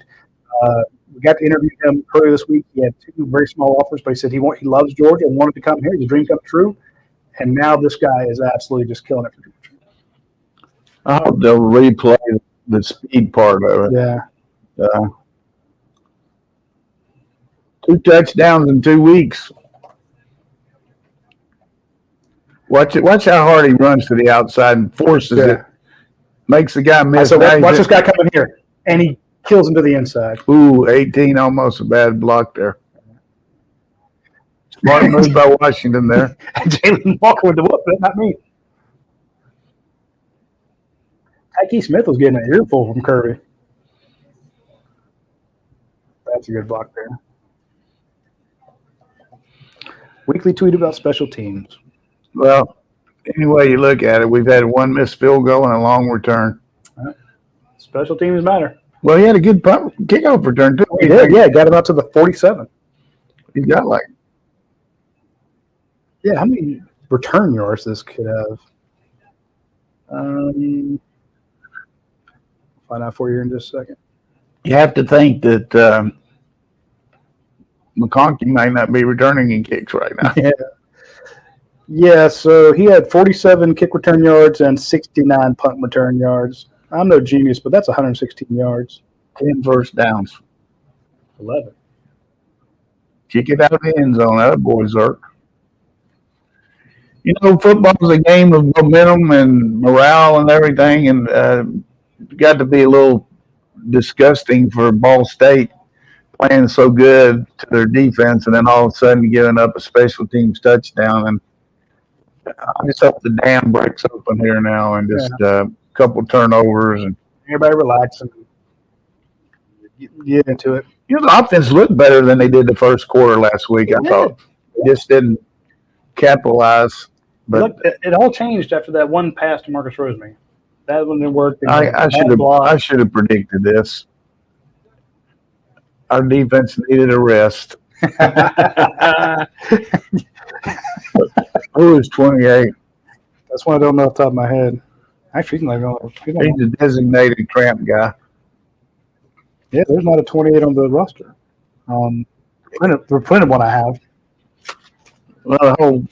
We got to interview him earlier this week. He had 2 very small offers, but he said he loves Georgia and wanted to come here. His dream come true. And now this guy is absolutely just killing it for Georgia. I hope they'll replay the speed part of it. Yeah. 2 touchdowns in 2 weeks. Watch how hard he runs to the outside and forces it. Makes the guy miss. So watch this guy come in here, and he kills him to the inside. Ooh, 18, almost a bad block there. Smart move by Washington there. Jalen Walker with the whoop, but not me. Tyke Smith was getting an earful from Kirby. That's a good block there. Weekly tweet about special teams. Well, any way you look at it, we've had 1 missed field goal and a long return. Special teams matter. Well, he had a good kickoff return, too. He did, yeah. Got him out to the 47. He's got how many return yards this kid have? Find out for you in just a second. You have to think that McConkey might not be returning in kicks right now. Yeah, so he had 47 kick return yards and 69 punt return yards. I'm no genius, but that's 116 yards. 10 first downs. 11. Kick it out of the end zone. That boy, Zerk. You know, football's a game of momentum and morale and everything, and got to be a little disgusting for Ball State playing so good to their defense and then all of a sudden giving up a special teams touchdown. And I just hope the dam breaks open here now and just a couple turnovers and everybody relax and get into it. You know, the offense looked better than they did the first quarter last week. I thought they just didn't capitalize. But look, it all changed after that one pass to Marcus Rosemary. That one didn't work. I should have predicted this. Our defense needed a rest. Who is 28? That's one I don't know off the top of my head. Actually, he's a designated tramp guy. Yeah, there's not a 28 on the roster. The printed one I have. Well,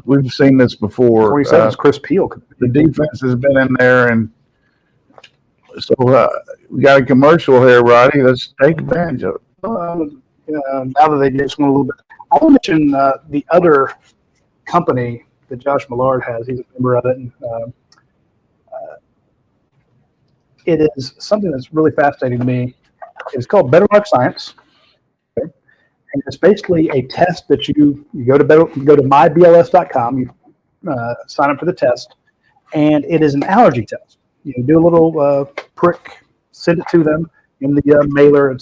we've seen this before. 27 is Chris Peel. The defense has been in there, and so we got a commercial here, Roddy. Let's take advantage of it. Now that they gave someone a little bit, I will mention the other company that Josh Millard has. He's a member of it. And, it is something that's really fascinating to me. It's called Better Life Science. Okay? And it's basically a test that you go to mybls.com, you sign up for the test, and it is an allergy test. You do a little prick, send it to them in the mailer.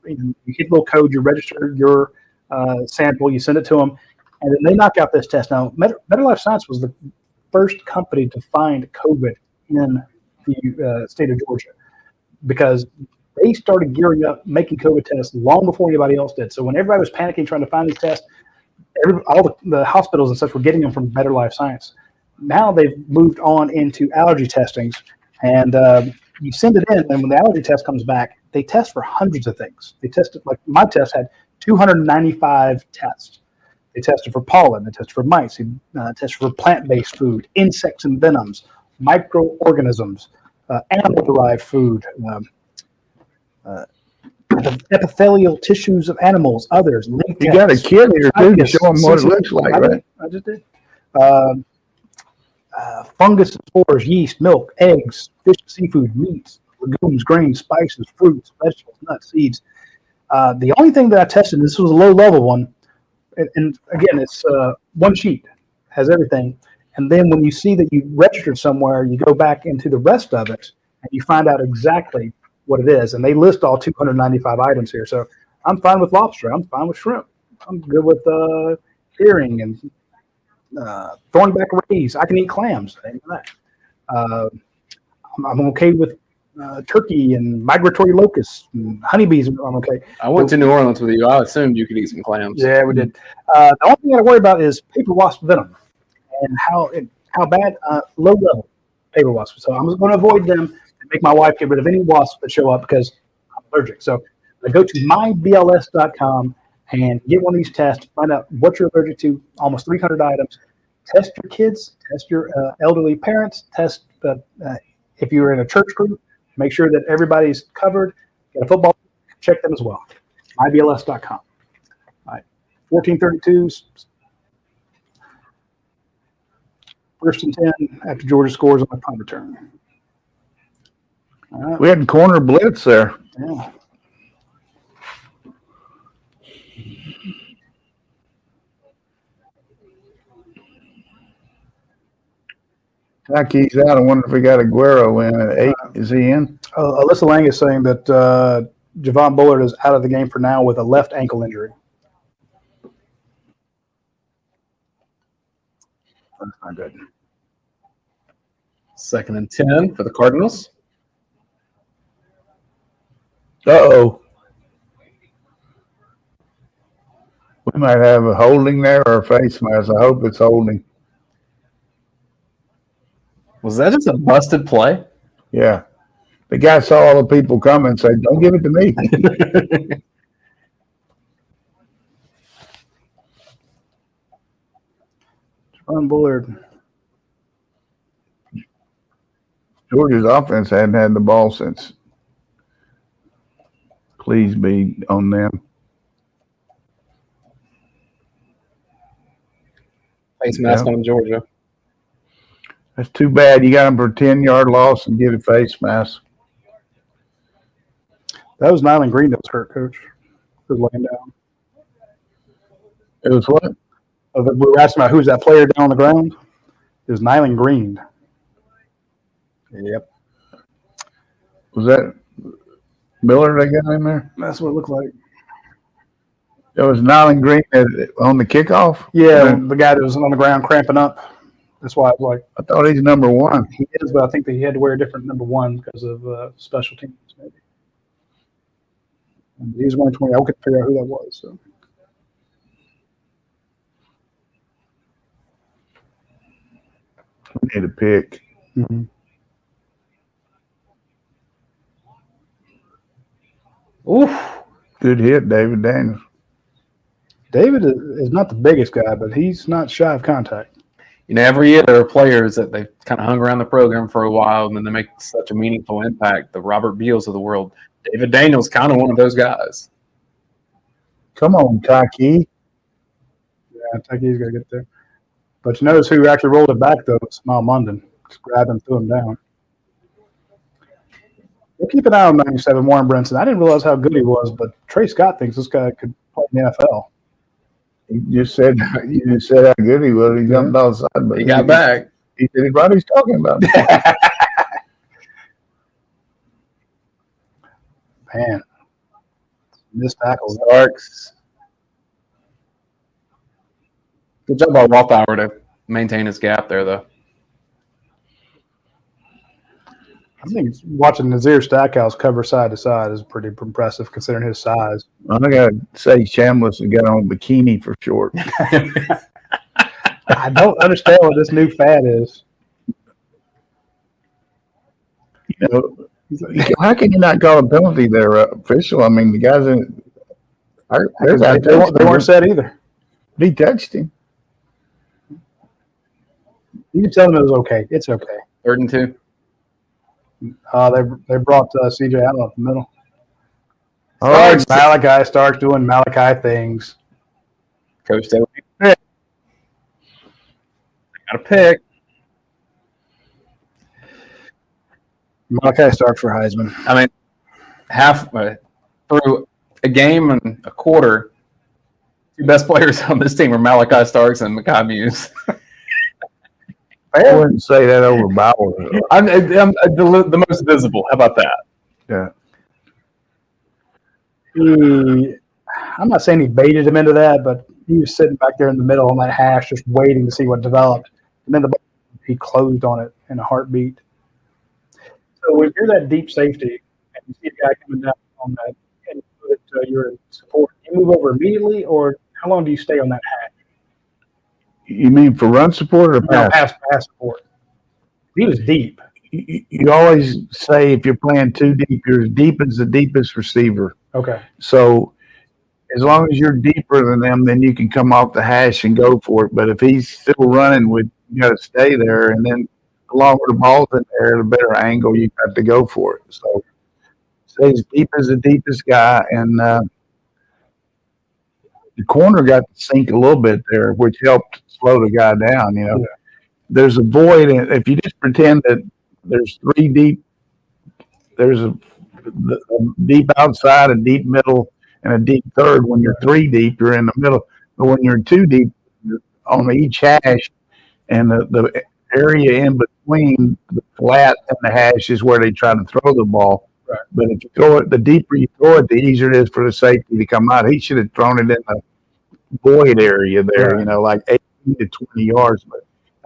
You hit a little code, you register your sample, you send it to them, and then they knock out this test. Now, Better Life Science was the first company to find COVID in the state of Georgia because they started gearing up making COVID tests long before anybody else did. So when everybody was panicking trying to find these tests, all the hospitals and such were getting them from Better Life Science. Now they've moved on into allergy testings, and you send it in, and when the allergy test comes back, they test for hundreds of things. They tested, like my test had 295 tests. They tested for pollen, they tested for mice, they tested for plant-based food, insects and venoms, microorganisms, animal-derived food, the epithelial tissues of animals, others. You got a kid here, too, to show them what it looks like, right? I just did. Fungus, spores, yeast, milk, eggs, fish, seafood, meats, legumes, grains, spices, fruits, vegetables, nuts, seeds. The only thing that I tested, this was a low-level one, and again, it's one sheet, has everything. And then when you see that you registered somewhere, you go back into the rest of it, and you find out exactly what it is. And they list all 295 items here. So I'm fine with lobster. I'm fine with shrimp. I'm good with herring and Thornback rays. I can eat clams. I'm okay with turkey and migratory locusts and honeybees. I'm okay. I went to New Orleans with you. I assumed you could eat some clams. Yeah, we did. The only thing I got to worry about is paper wasp venom and how bad low level paper wasps. So I'm going to avoid them and make my wife get rid of any wasps that show up because I'm allergic. So go to mybls.com and get one of these tests. Find out what you're allergic to. Almost 300 items. Test your kids. Test your elderly parents. Test if you're in a church group. Make sure that everybody's covered. Get a football. Check them as well. mybls.com. All right. 14:32. First and 10 after Georgia scores on the punt return. All right. We had corner blitz there. Yeah. Taki's out. I wonder if we got Aguero in at 8. Is he in? Alyssa Lang is saying that Javon Bullard is out of the game for now with a left ankle injury. That's not good. 2nd and 10 for the Cardinals. Uh-oh. We might have a holding there or a face mask. I hope it's holding. Was that just a busted play? Yeah. The guy saw all the people coming and said, don't give it to me. Javon Bullard. Georgia's offense hadn't had the ball since. Please be on them. Face mask on Georgia. That's too bad. You got them for a 10-yard loss and get a face mask. That was Nyland Green that was hurt, Coach. He was laying down. It was what? We were asking about who's that player down on the ground. It was Nyland Green. Yep. Was that Miller they got in there? That's what it looked like. It was Nyland Green on the kickoff? Yeah, the guy that was on the ground cramping up. That's why I was like, I thought he's number 1. He is, but I think that he had to wear a different number 1 because of special teams, maybe. And he was 120. I couldn't figure out who that was. So. We need a pick. Mm-hmm. Oof. Good hit, David Daniels. David is not the biggest guy, but he's not shy of contact. You know, every year there are players that they've kind of hung around the program for a while and then they make such a meaningful impact. The Robert Beals of the world. David Daniels kind of one of those guys. Come on, Taki. Yeah, Taki's got to get there. But you notice who actually rolled it back, though? Smile Munden. Just grabbed him, threw him down. We'll keep an eye on 97, Warren Brinson. I didn't realize how good he was, but Trey Scott thinks this guy could play in the NFL. You just said how good he was. He jumped outside, but He got back. He said what he's talking about. Man, missed tackles. Starks. Good job by Rothbauer to maintain his gap there, though. I think watching Nazir Stackhouse cover side to side is pretty impressive considering his size. I got to say, Chambliss has got on a bikini for short. I don't understand what this new fad is. You know, how can you not call a penalty there, official? I mean, the guys in they weren't set either. He touched him. You can tell them it was okay. It's okay. 3rd and 2. They brought CJ out up the middle. All right, Malachi starts doing Malachi things. Coach said, got a pick. Malachi Starks for Heisman. I mean, through a game and a quarter, 2 best players on this team are Malachi Starks and Mekhi Muse. I wouldn't say that over Bauer. I'm the most visible. How about that? Yeah. I'm not saying he baited him into that, but he was sitting back there in the middle on that hash, just waiting to see what developed. And then he closed on it in a heartbeat. So if you're that deep safety and you see a guy coming down on that and you're in support, you move over immediately, or how long do you stay on that hash? You mean for run support or pass? No, pass support. He was deep. You always say if you're playing too deep, you're as deep as the deepest receiver. Okay. So as long as you're deeper than them, then you can come off the hash and go for it. But if he's still running, you got to stay there. And then the longer the ball's in there, the better angle you got to go for it. So stay as deep as the deepest guy. And the corner got to sink a little bit there, which helped slow the guy down. You know, there's a void. And if you just pretend that there's three deep, there's a deep outside, a deep middle, and a deep third. When you're three deep, you're in the middle. But when you're two deep, you're on each hash, and the area in between the flat and the hash is where they try to throw the ball. Right. But if you throw it, the deeper you throw it, the easier it is for the safety to come out. He should have thrown it in the void area there, Right. like 18 to 20 yards. But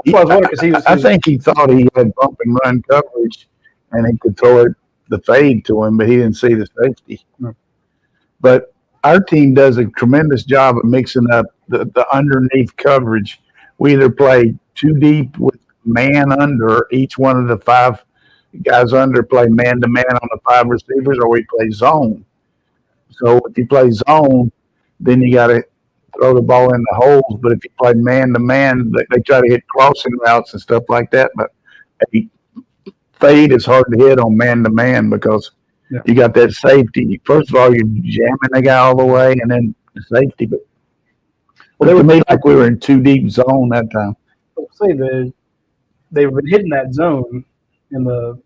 I think he thought he had bump and run coverage, and he could throw it the fade to him, but he didn't see the safety. No. But our team does a tremendous job of mixing up the underneath coverage. We either play too deep with man under, each one of the five guys under play man-to-man on the five receivers, or we play zone. So if you play zone, then you got to throw the ball in the holes. But if you play man-to-man, they try to hit crossing routes and stuff like that. But a fade is hard to hit on man-to-man because you got that safety. First of all, you're jamming the guy all the way, and then the safety. But they were made like we were in too deep zone that time. I'll say they were hitting that zone in the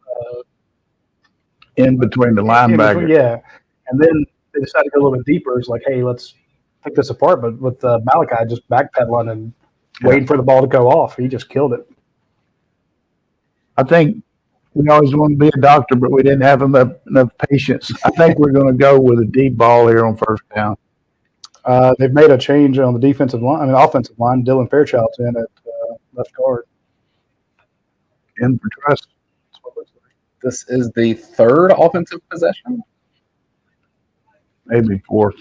in between the linebackers. And then they decided to go a little bit deeper. It's like, hey, let's pick this apart. But with Malachi just backpedaling and waiting for the ball to go off, he just killed it. I think we always wanted to be a doctor, but we didn't have enough patience. I think we're going to go with a deep ball here on first down. They've made a change on the offensive line. Dylan Fairchild's in at left guard. In for trust. This is the third offensive possession? Maybe fourth.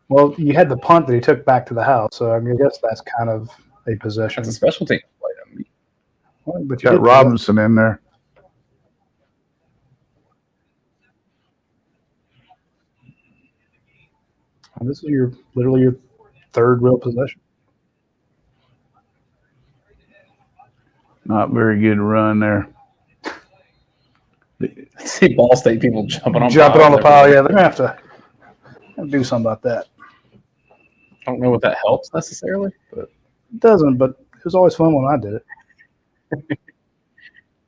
Well, you had the punt that he took back to the house, so I guess that's kind of a possession. It's a special team play. Well, but you got Robinson in there. And this is literally your third real possession. Not very good run there. See Ball State people jumping on the pile. Yeah, they're gonna have to do something about that. I don't know what that helps necessarily, but it doesn't. But it was always fun when I did it.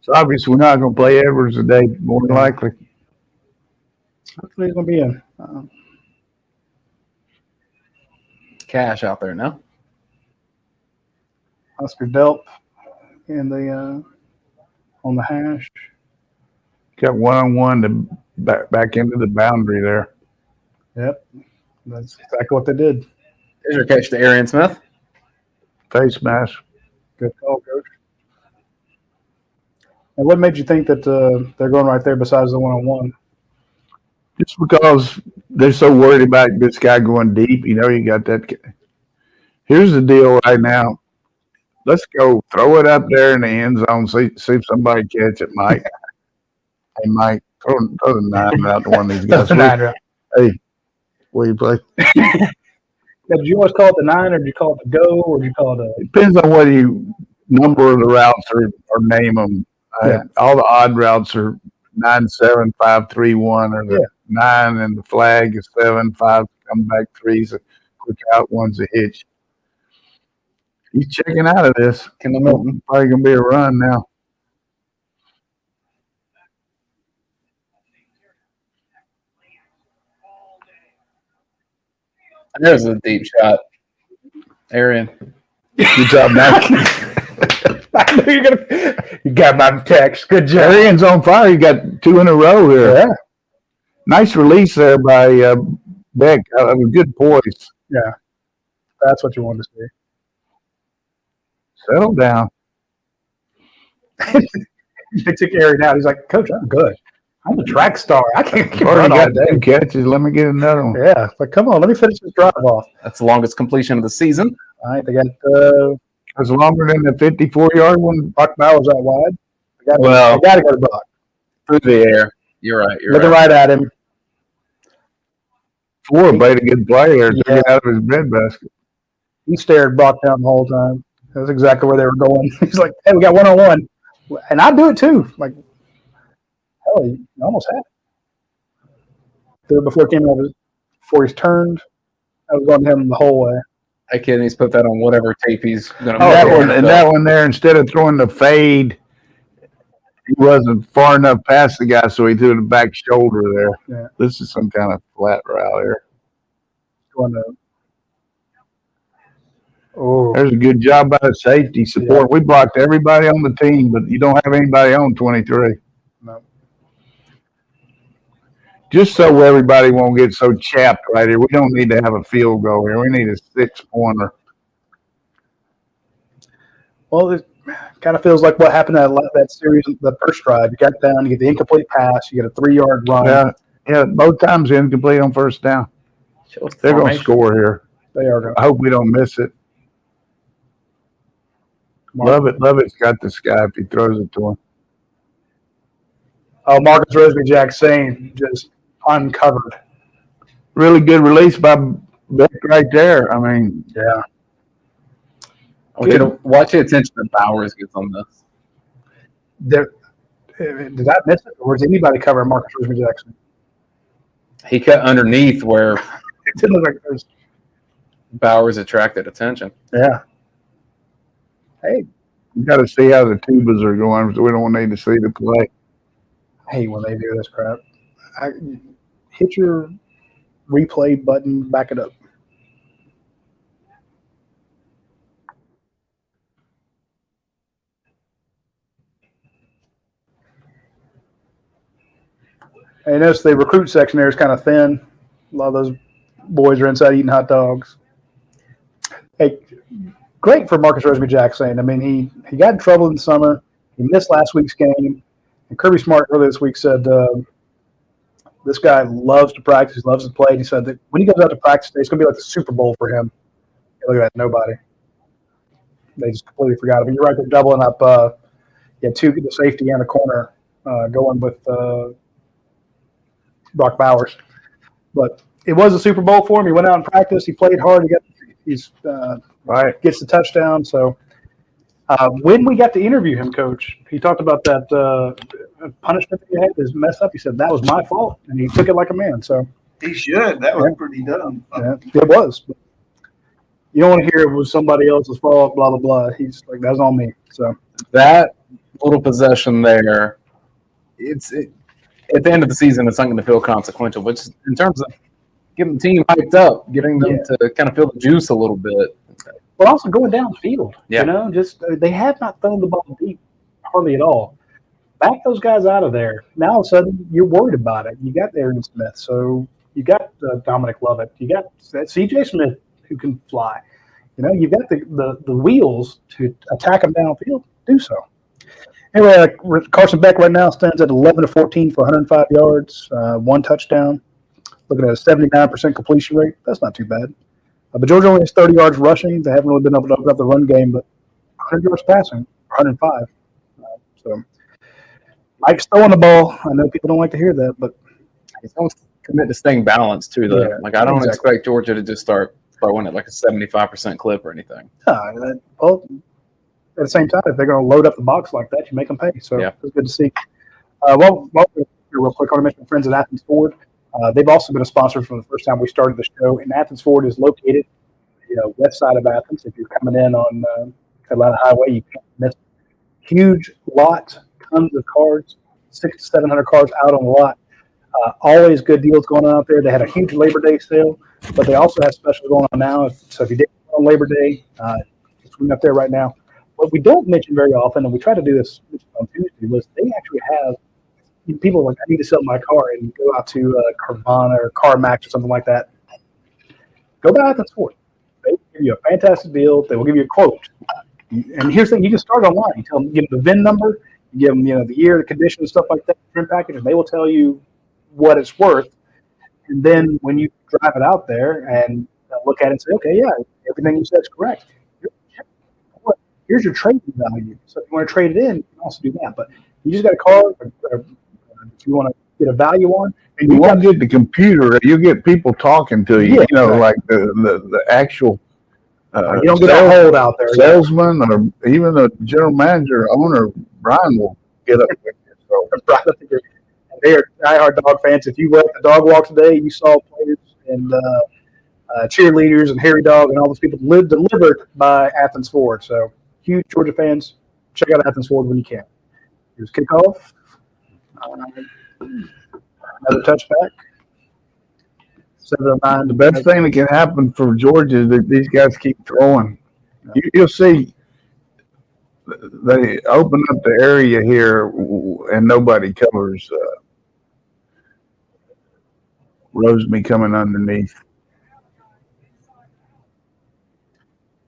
So obviously we're not going to play Edwards today, more than likely. Hopefully he's going to be in. Cash out there now. Oscar Delp in the on the hash. Got one-on-one to back into the boundary there. Yep, that's exactly what they did. Here's your catch to Arian Smith. Face mask. Good call, Coach. And what made you think that they're going right there besides the one-on-one? Just because they're so worried about this guy going deep. You got that. Here's the deal right now. Let's go throw it up there in the end zone. See if somebody catch it, Mike. Hey, Mike, throw the 9 out to one of these guys. Hey, where you play? Did you always call it the 9, or did you call it the go, or did you call it a? Depends on whether you number the routes or name them. All the odd routes are 9, 7, 5, 3, 1, or the 9 and the flag is 7, 5 come back 3 's a quick out, 1's a hitch. He's checking out of this. Probably gonna be a run now. There's a deep shot. Arian. Good job, Matt. I knew you got my text. Good job. Arian's on fire. You got 2 in a row here. Yeah. Nice release there by Beck. Good poise. Yeah. That's what you wanted to see. Settle down. They took Aaron out. He's like, Coach, I'm good. I'm a track star. I can't keep Already running all got day. 2 catches. Let me get another one. Yeah, but come on, let me finish this drive off. That's the longest completion of the season. All right, they got It's longer than the 54-yard one. Brock Bowers out wide. They Well- got to go to Brock. Through the air. You're right. You're Looking right. right at him. Ford made a good play there. Took Yeah. it out of his breadbasket. He stared Brock down the whole time. That's exactly where they were going. He's like, hey, we got 1-on-1. And I do it too. Like, hell, you almost had it. Before he's turned, I was on him the whole way. I kid. He's put that on whatever tape he's going to That one there, instead of throwing the fade, he wasn't far enough past the guy, so he threw the back shoulder there. Yeah. This is some kind of flat route here. Going to. Oh, There's a good job by the safety support. Yeah. We blocked everybody on the team, but you don't have anybody on 23. no. Just so everybody won't get so chapped right here. We don't need to have a field goal here. We need a 6-pointer. Well, it kind of feels like what happened that series, the first drive. You got down, you get the incomplete pass, you get a 3-yard run. Yeah, both times incomplete on first down. They're going to score here. They are going. I hope we don't miss it. Lovett's got this guy if he throws it to him. Oh, Marcus Roseby-Jack saying just uncovered. Really good release by Beck right there. I mean, Yeah. Okay, watch the attention that Bowers gets on this. Did I miss it, or was anybody covering Marcus Roseby-Jackson? He cut underneath where It didn't look like there's. Bowers attracted attention. Yeah. Hey, we got to see how the tubas are going. So we don't need to see the play. I hate when they do this crap. Hit your replay button, back it up. And notice the recruit section there is kind of thin. A lot of those boys are inside eating hot dogs. Hey, great for Marcus Roseby-Jackson. I mean, he got in trouble in the summer. He missed last week's game. And Kirby Smart earlier this week said this guy loves to practice. He loves to play. And he said that when he goes out to practice day, it's going to be like the Super Bowl for him. Look at that, nobody. They just completely forgot it. But you're right, they're doubling up. You had the safety and the corner going with Brock Bowers. But it was a Super Bowl for him. He went out and practiced. He played hard. Gets the touchdown. So when we got to interview him, Coach, he talked about that punishment that he had, his mess up. He said, that was my fault, and he took it like a man. So he should. That was pretty dumb. Yeah, it was. But you don't want to hear it was somebody else's fault, blah, blah, blah. He's like, that's on me. So that little possession there, at the end of the season, it's not going to feel consequential. But just in terms of getting the team hyped up, getting them to kind of feel the juice a little bit. But also going downfield, Yeah. just they have not thrown the ball deep hardly at all. Back those guys out of there. Now all of a sudden you're worried about it. You got Aaron Smith, so you got Dominic Lovett, you got C.J. Smith who can fly. You've got the wheels to attack them downfield. Do so. Anyway, Carson Beck right now stands at 11-14 for 105 yards, 1 touchdown. Looking at a 79% completion rate. That's not too bad. But Georgia only has 30 yards rushing. They haven't really been able to open up the run game, but 100 yards passing, 105. So Mike's throwing the ball. I know people don't like to hear that, but he's going to commit to staying balanced too. Though, I don't expect Georgia to just start throwing at like a 75% clip or anything. Well, at the same time, if they're going to load up the box like that, you make them pay. So it's good to see. Well, real quick, I want to mention my friends at Athens Ford. They've also been a sponsor from the first time we started the show. And Athens Ford is located, west side of Athens. If you're coming in on Atlanta Highway, you can't miss. Huge lot, tons of cars, 600 to 700 cars out on the lot. Always good deals going on out there. They had a huge Labor Day sale, but they also have specials going on now. So if you did on Labor Day, it's up there right now. What we don't mention very often, and we try to do this on Tuesday, was they actually have people are like, I need to sell my car and go out to Carvana or CarMax or something like that. Go by Athens Ford. give you a fantastic deal. They will give you a quote. And here's the thing: you can start online. You tell them, give them the VIN number, you give them the year, the condition, and stuff like that. Trim package, and they will tell you what it's worth. And then when you drive it out there and look at it and say, okay, yeah, everything you said is correct. Here's your trading value. So if you want to trade it in, you can also do that. But you just got a car, if you want to get a value on. And you won't get the computer. You get people talking to you. Yeah, like the actual. You don't get a hold out there. Salesman or even the general manager, owner, Brian will get up with you. So. They are diehard dog fans. If you went the dog walk today, you saw players and cheerleaders and Harry Dog and all those people delivered by Athens Ford. So huge Georgia fans. Check out Athens Ford when you can. Here's kickoff. Another touchback. 7-9. The best thing that can happen for Georgia is that these guys keep throwing. You'll see they open up the area here and nobody covers Roseby coming underneath.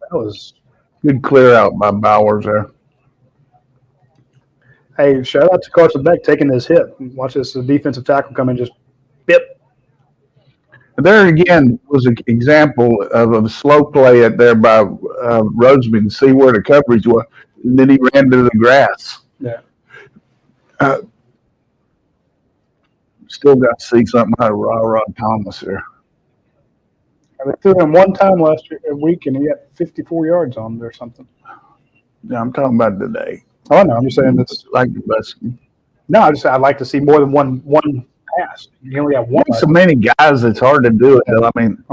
That was good clear out by Bowers there. Hey, shout out to Carson Beck taking his hit. Watch this defensive tackle come in, just bip. There again was an example of a slow play at there by Roseby to see where the coverage was. And then he ran to the grass. Yeah. Still got to see something out of Rod Thomas here. They threw him one time last week, and he had 54 yards on there or something. Yeah, I'm talking about today. Oh, no, I'm just saying that's like the best. No, I'd like to see more than one pass. You only have one. There's so many guys, it's hard to do it. Though. I mean,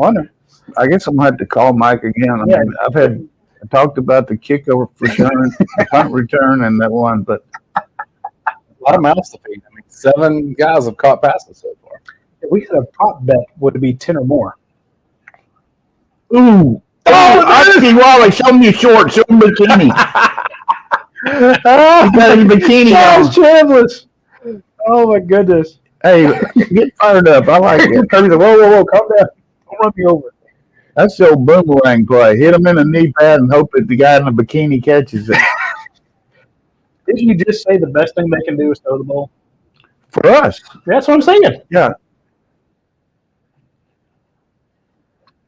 I guess I'm going to have to call Mike again. I mean, I talked about the kickoff return, the punt return, and that one, but a lot of mouths to feed. I mean, 7 guys have caught passes so far. If we had a prop bet, would it be 10 or more? Ooh. Oski Wally, show me your shorts, show me bikini. You got his bikini on. Chambliss. Oh, my goodness. Hey, get fired up. I like it. Kirby's like, whoa, calm down. Don't run me over. That's the old boomerang play. Hit him in the knee pad and hope that the guy in the bikini catches it. Didn't you just say the best thing they can do is throw the ball? For us. That's what I'm saying. Yeah.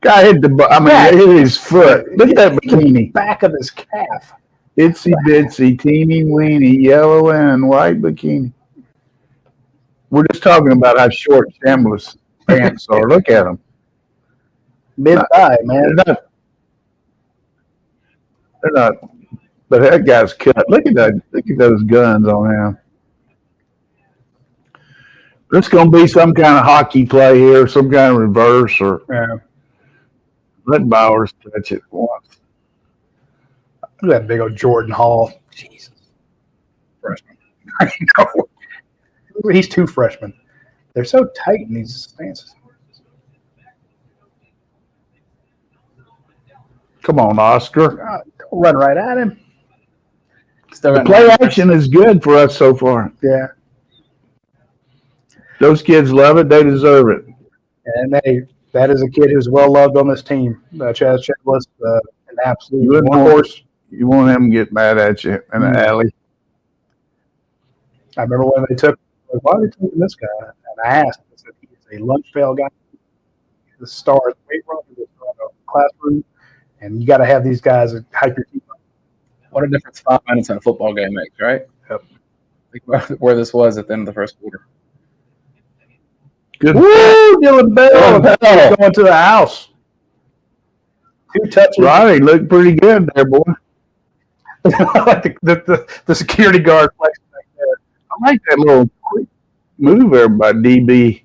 Guy hit hit his foot. Look at that bikini. Back of his calf. Itsy bitsy, teeny weeny, yellow and white bikini. We're just talking about how short Chambliss pants are. Look at them. Mid-thigh, man. They're not. But that guy's cut. Look at that. Look at those guns on him. There's going to be some kind of hockey play here, some kind of reverse, or let Bowers touch it once. Look at that big old Jordan Hall. Jesus. Freshman. I know. He's 2 freshmen. They're so tight in these stances. Come on, Oscar. Don't run right at him. The play action is good for us so far. Yeah. Those kids love it. They deserve it. And that is a kid who's well loved on this team. Chaz Chambliss, an absolute workhorse. You want him to get mad at you in the alley. I remember when they took, why are they taking this guy? And I asked, I said, he's a lunch pail guy. The star of the weight room, the classroom, and you got to have these guys that hype your team up. What a difference 5 minutes in a football game makes, right? Yep. Think about where this was at the end of the first quarter. Good. Woo, Dylan Bell going to the house. 2 touches. Roddy looked pretty good there, boy. Like the security guard flexing back there. I like that little quick move there by DB.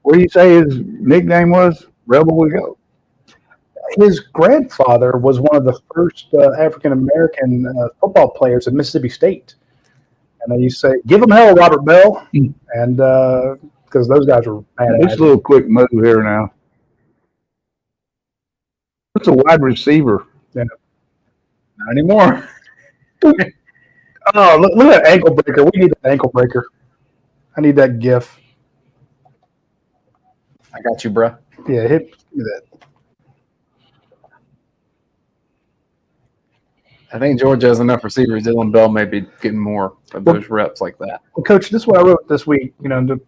What do you say his nickname was? Rebel We Go. His grandfather was one of the first African-American football players at Mississippi State. And they used to say, give him hell, Robert Bell. And because those guys were bad. This little quick move here now. What's a wide receiver? Yeah. Not anymore. Oh, look at that ankle breaker. We need an ankle breaker. I need that GIF. I got you, bro. Yeah, give me that. I think Georgia has enough receivers. Dylan Bell may be getting more of those reps like that. Well, Coach, this is what I wrote this week, to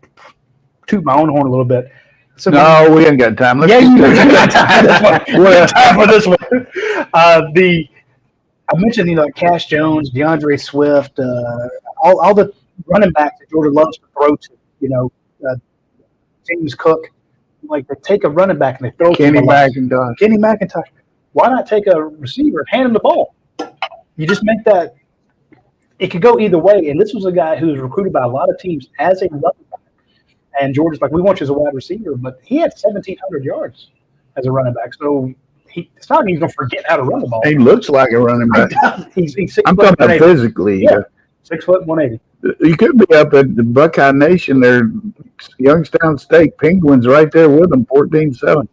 toot my own horn a little bit. So No, we ain't got time. Let's yeah, get you to it. got time. We got time for this one. I mentioned, like Cash Jones, DeAndre Swift, all the running backs that Georgia loves to throw to, James Cook. Like, they take a running back and they throw Kenny him a lot. McIntosh. Kenny McIntosh. Why not take a receiver and hand him the ball? You just make that – it could go either way. And this was a guy who was recruited by a lot of teams as a running back. And Georgia's like, we want you as a wide receiver. But he had 1,700 yards as a running back. So it's not like he's going to forget how to run the ball. He looks like a running back. He's 6 I'm foot talking about 180. physically. Yeah, 6 foot 180. You could be up at the Buckeye Nation there, Youngstown State. Penguins right there with them, 14-7.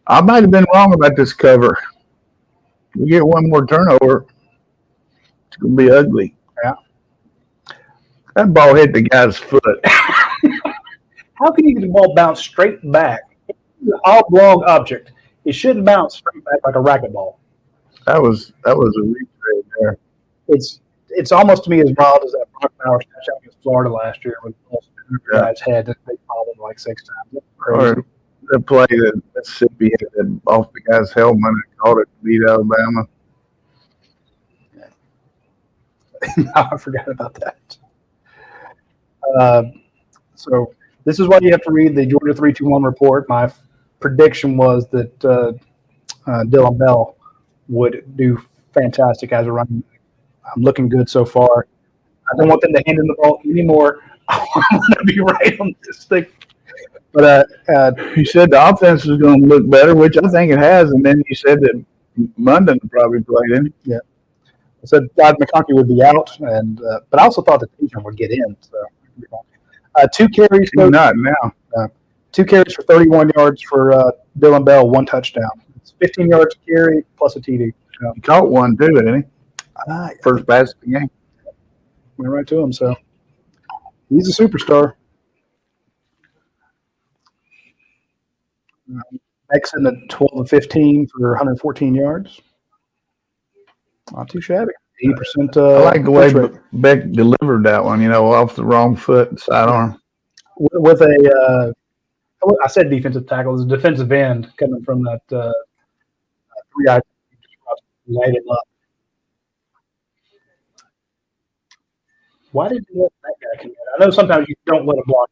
I might have been wrong about this cover. We get one more turnover, it's going to be ugly. Yeah. That ball hit the guy's foot. How can you get the ball bounce straight back? It's an oblong object. It shouldn't bounce straight back like a racquetball. That was a reach right there. It's almost to me as wild as that Brock Bowers touchdown against Florida last year when the guy's head that they fouled him like 6 times. Or the play that Mississippi had off the guy's helmet and called it to beat Alabama. I forgot about that. So this is why you have to read the Georgia 3-2-1 report. My prediction was that Dylan Bell would do fantastic as a running back. I'm looking good so far. I don't want them to hand him the ball anymore. I want to be right on this thing. But you said the offense was going to look better, which I think it has, and then you said that Munden probably played in. Yeah. I said God McConkey would be out, and but I also thought that Tejan would get in. So 2 carries. He's not now. 2 carries for 31 yards for Dylan Bell, 1 touchdown. It's 15 yards to carry plus a TD. He caught one too, didn't he? First pass of the game. Went right to him. So he's a superstar. Next in the 12 and 15 for 114 yards. Not too shabby. 80%. I like the way Beck delivered that one, off the wrong foot, sidearm. With a, I said defensive tackle. It's a defensive end coming from that 3-eye. Light him up. Why did you let that guy come in? I know sometimes you don't let a blocker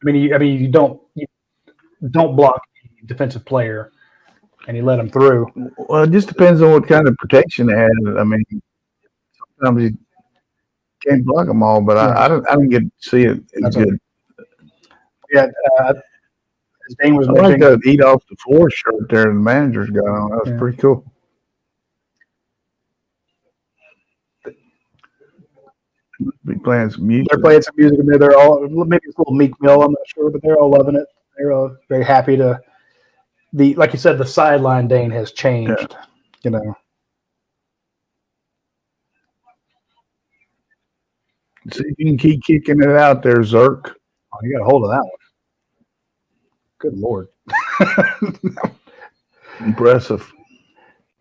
in. You don't block the defensive player, and you let him through. Well, it just depends on what kind of protection they had. Sometimes you can't block them all, but I don't get to see it as good. Yeah, as Dayne was I like that eat off the floor shirt there the manager's got on. That was pretty cool. Be playing some music. They're playing some music, and they're all maybe it's a little Meek Mill. I'm not sure, but they're all loving it. They're all very happy to. Like you said, the sideline Dayne has changed. See if you can keep kicking it out there, Zerk. Oh, you got a hold of that one. Good Lord. Impressive.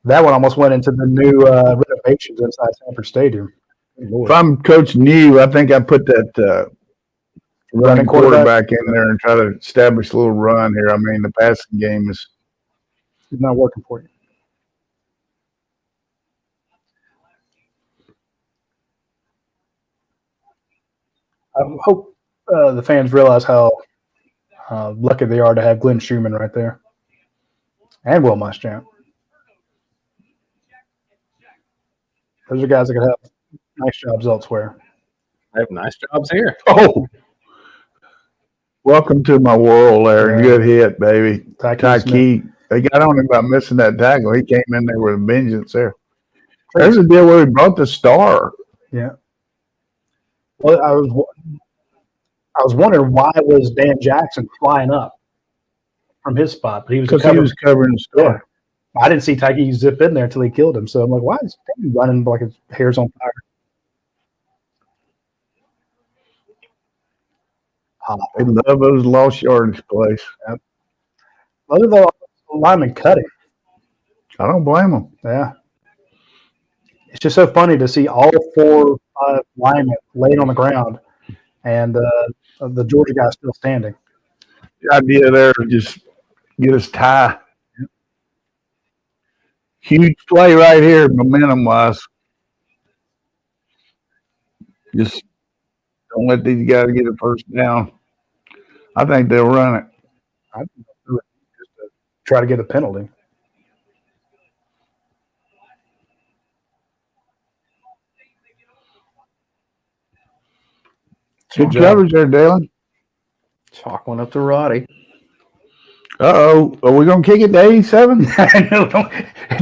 That one almost went into the new renovations inside Sanford Stadium. If I'm coaching you, I think I put that running quarterback in there and try to establish a little run here. The passing game is not working for you. I hope the fans realize how lucky they are to have Glenn Schumann right there and Will Muschamp. Those are guys that could have nice jobs elsewhere. I have nice jobs here. Oh, welcome to my world there. Good hit, baby. Tyke. They got on him about missing that tackle. He came in there with a vengeance there. There's a deal where he brought the star. Yeah. Well, I was wondering why was Dan Jackson flying up from his spot, but he was covering the star. Yeah. I didn't see Tyke zip in there until he killed him. So I'm like, why is Dan running like his hair's on fire? They love those lost yardage plays. Yep. Other than lineman cutting. I don't blame them. Yeah. It's just so funny to see all 4 or 5 linemen laid on the ground and the Georgia guy still standing. The idea there to just get us tie. Huge play right here, momentum-wise. Just don't let these guys get a first down. I think they'll run it. I think they'll do it just to try to get a penalty. Good coverage there, Dalen. Chalk one up to Radi. Uh-oh. Are we going to kick it to 87? No,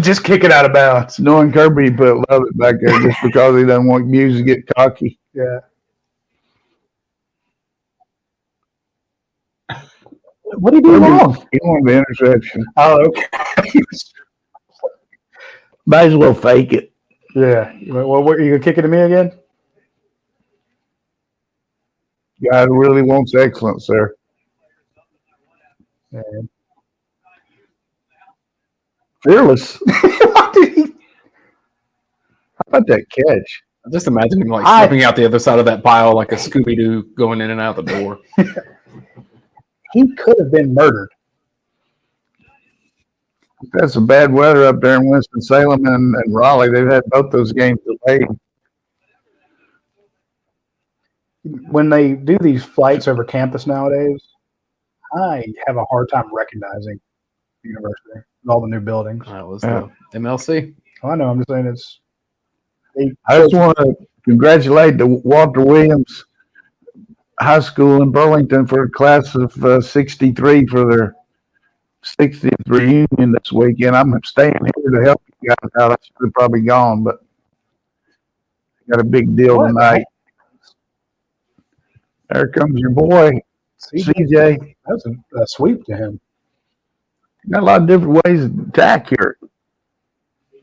just kick it out of bounds. Knowing Kirby put Lovett back there just because he doesn't want Muse to get cocky. Yeah. What did he do wrong? He wanted the interception. Oh, okay. Might as well fake it. Yeah. Well, what, you going to kick it to me again? Guy really wants excellence there. Yeah. Fearless. How about that catch? I just imagine him like slipping out the other side of that pile like a Scooby-Doo going in and out the door. He could have been murdered. That's some bad weather up there in Winston-Salem and Raleigh. They've had both those games delayed. When they do these flights over campus nowadays, I have a hard time recognizing the university with all the new buildings. That was the MLC. Oh, I know. I'm just saying it's. I just want to congratulate the Walter Williams High School in Burlington for a class of 63 for their 60th reunion this weekend. I'm staying here to help you guys out. I should have probably gone, but got a big deal tonight. There comes your boy, CJ. That's a sweep to him. Got a lot of different ways to attack here.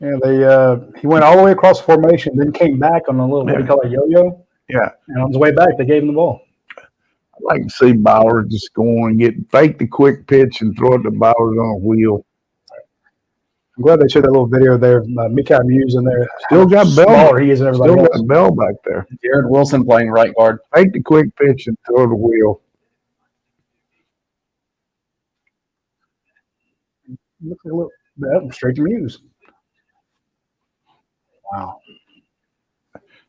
Yeah, he went all the way across the formation, then came back on a little, what do you call it, yo-yo? Yeah. And on his way back, they gave him the ball. I like to see Bowers just go and fake the quick pitch and throw it to Bowers on a wheel. I'm glad they showed that little video there. Mekhi Muse in there. Still got Bell. Smaller he is than everybody Still else. got Bell back there. Jared Wilson playing right guard. Fake the quick pitch and throw the wheel. Looks like a little straight to Muse. Wow.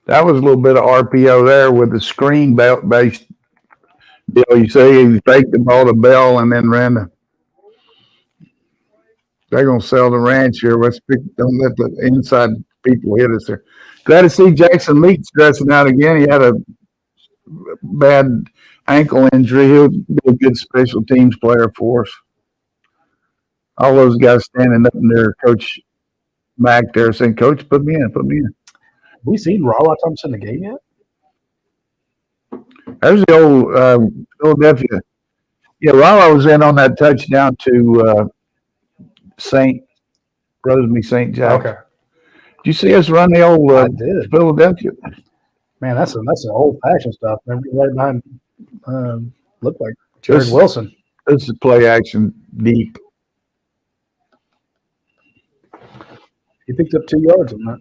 That was a little bit of RPO there with the screen based deal. You see, he faked the ball to Bell and then ran the. They're going to sell the ranch here. Don't let the inside people hit us there. Glad to see Jackson Leach dressing out again. He had a bad ankle injury. He'll be a good special teams player for us. All those guys standing up in there, Coach Mack there saying, Coach, put me in. Have we seen Rala Thompson in the game yet? There's the old Philadelphia. Yeah, Rala was in on that touchdown to Rosemary St. Jack. Okay. Did you see us run the old Philadelphia? Man, that's some old fashioned stuff. Remember right behind looked like Jared Wilson. This is play action deep. He picked up 2 yards on that.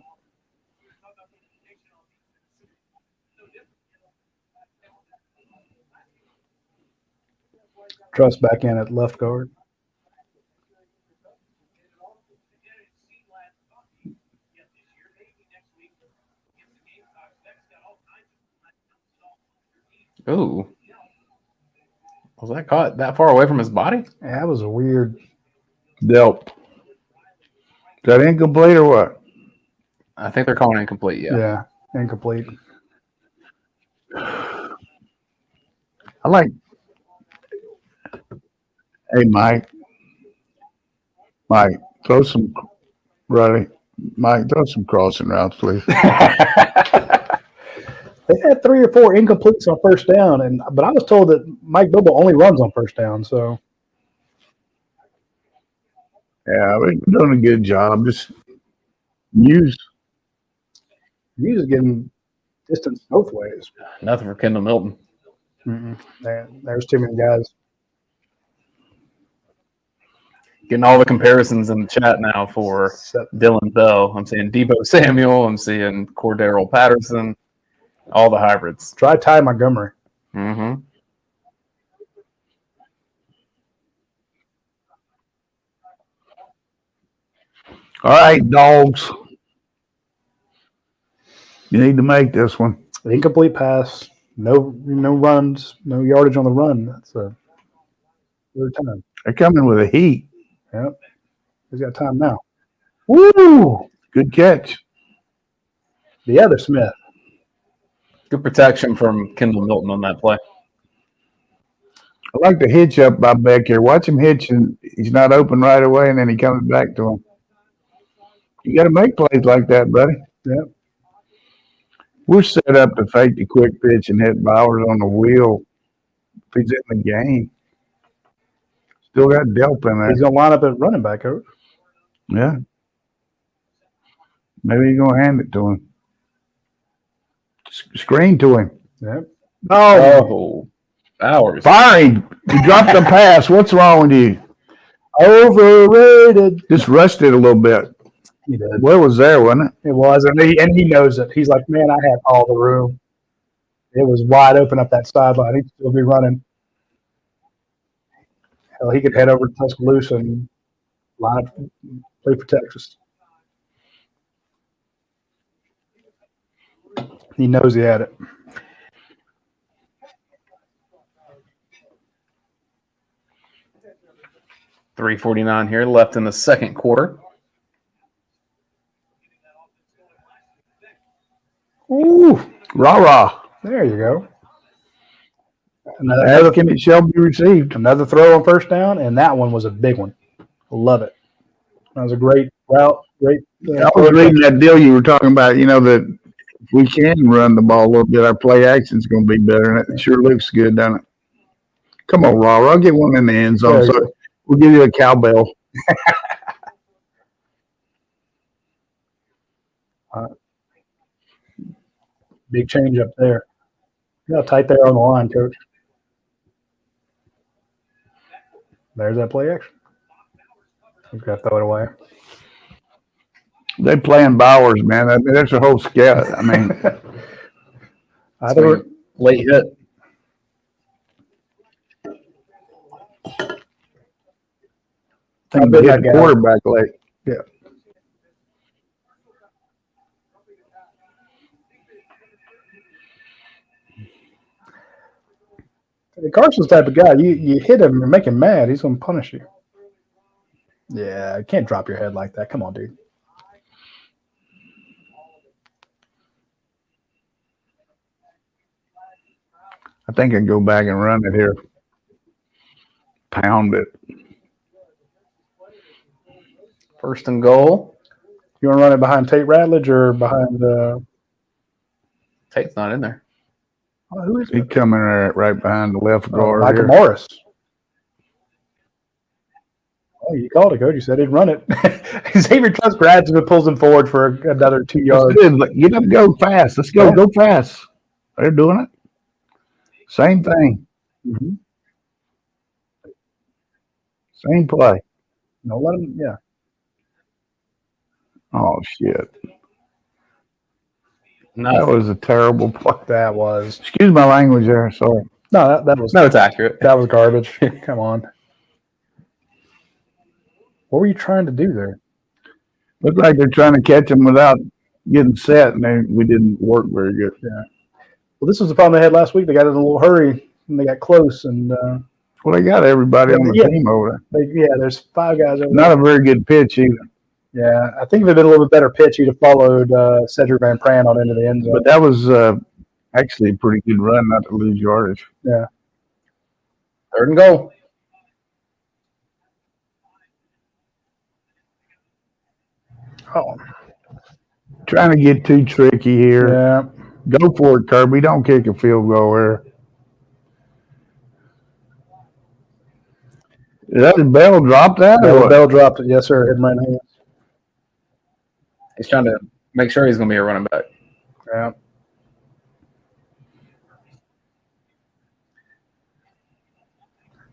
Truss back in at left guard. Ooh. Was that caught that far away from his body? Yeah, that was a weird. Delp. Is that incomplete or what? I think they're calling incomplete, Yeah, incomplete. I like. Hey, Mike, throw some. Ruddy. Mike, throw some crossing routes, please. They had 3 or 4 incompletes on first down, but I was told that Mike Bilbo only runs on first down. So, yeah, we're doing a good job. Just Muse is getting distance both ways. Nothing for Kendall Milton. There's too many guys. Getting all the comparisons in the chat now for Dylan Bell. I'm seeing Debo Samuel. I'm seeing Cordero Patterson. All the hybrids. Try Ty Montgomery. Mm-hmm. All right, dogs. You need to make this one. Incomplete pass. No runs. No yardage on the run. That's a third time. They're coming with a heat. Yep. He's got time now. Woo! Good catch. The other Smith. Good protection from Kendall Milton on that play. I like the hitch up by back here. Watch him hitch, and he's not open right away, and then he comes back to him. You got to make plays like that, buddy. Yep. We're set up to fake the quick pitch and hit Bowers on the wheel if he's in the game. Still got Delp in there. He's going to line up at running back, coach. Yeah. Maybe he's going to hand it to him. Screen to him. Yep. Oh, Bowers. Firing. You dropped the pass. What's wrong with you? Overrated. Just rushed it a little bit. He did. Well, it was there, wasn't it? It was, and he knows it. He's like, man, I had all the room. It was wide open up that sideline. He'd still be running. Hell, he could head over to Tuscaloosa and line up, play for Texas. He knows he had it. $3:49 here left in the second quarter. Ooh, rah-rah. There you go. Everything it shall be received. Another throw on first down, and that one was a big one. Love it. That was a great route. Great. I was reading that deal you were talking about, that if we can run the ball a little bit, our play action is going to be better, and it sure looks good, doesn't it? Come on, rah-rah. Get one in the end zone. So we'll give you a cowbell. Big change up there. You got tight there on the line, coach. There's that play action. He's got to throw it away. They playing Bowers, man. I mean, that's a whole scout. I mean, I think late hit. they hit the quarterback late. Yeah. Carson's the type of guy, you hit him and make him mad, he's going to punish you. Yeah, you can't drop your head like that. Come on, dude. I think I can go back and run it here. Pound it. First and goal. You want to run it behind Tate Ratledge or behind Tate's not in there. who is He it? coming right behind the left guard Michael here. Morris. Oh, you called it, coach. You said he'd run it. Xavier Trust grabs him and pulls him forward for another 2 yards. Get up, go fast. Let's go. Yeah. Go fast. They're doing it. Same thing. Mm-hmm. Same play. No, let him. Yeah. Oh, shit. No, That was a terrible play. That was Excuse my language there. Sorry. no. That was no, it's accurate. that was garbage. Come on. What were you trying to do there? Looked like they're trying to catch him without getting set, and we didn't work very good. Yeah. Well, this was the problem they had last week. They got in a little hurry and they got close, and Well, they got everybody on the Yeah. team over there. there's 5 guys over there. Not a very good pitch either. Yeah, I think if it had been a little bit better pitch, he'd have followed Cedric Van Pran on into the end zone. But that was actually a pretty good run not to lose yardage. Yeah. Third and goal. Oh. Trying to get too tricky here. Yeah. Go for it, Kirby. Don't kick a field goal here. Did Bell drop that? or what? Bell dropped it. Yes, sir. Hit him right in the hands. He's trying to make sure he's going to be a running back. Yeah.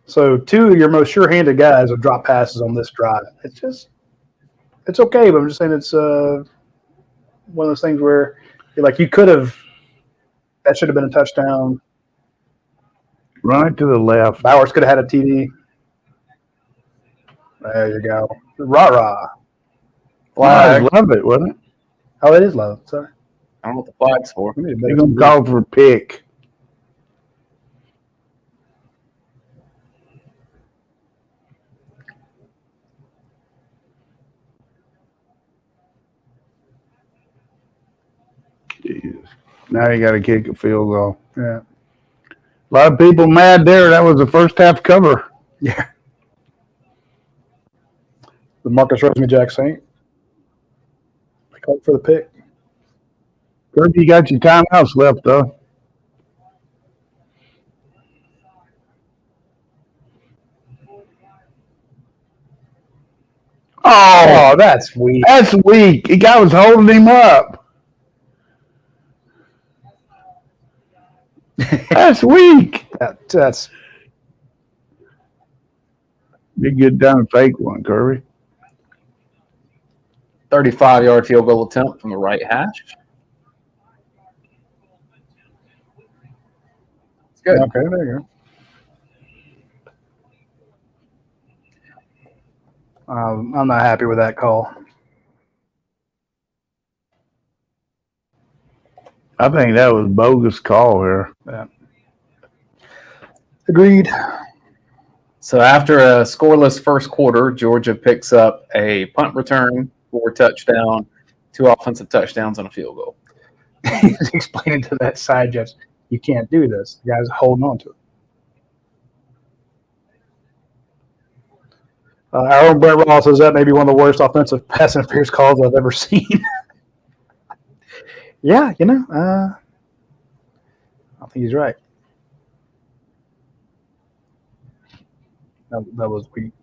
So 2 of your most sure-handed guys have dropped passes on this drive. It's okay, but I'm just saying it's one of those things where you're like, you could have – that should have been a touchdown. Right to the left. Bowers could have had a TD. There you go. Rah-rah. Flag. Love it, wasn't it? Oh, it is low. Sorry. I don't know what the flag's for. They're going to call for a pick. Jesus. Now you got to kick a field goal. Yeah. A lot of people mad there. That was the first half cover. Yeah. The Marcus Rosemary-Jack Saint. They called for the pick. Kirk, you got your timeouts left, though. Oh, that's weak. That's weak. The guy was holding him up. That's weak. That's be good down and fake one, Kirby. 35-yard field goal attempt from the right hash. It's good. Okay, there you go. I'm not happy with that call. I think that was a bogus call here. Yeah. Agreed. So after a scoreless first quarter, Georgia picks up a punt return, 4 touchdown, 2 offensive touchdowns, and a field goal. He's explaining to that side judge, you can't do this. The guy's holding on to it. Our own Brett Ross says that may be one of the worst offensive pass interference calls I've ever seen. Yeah, I think he's right. That was weak.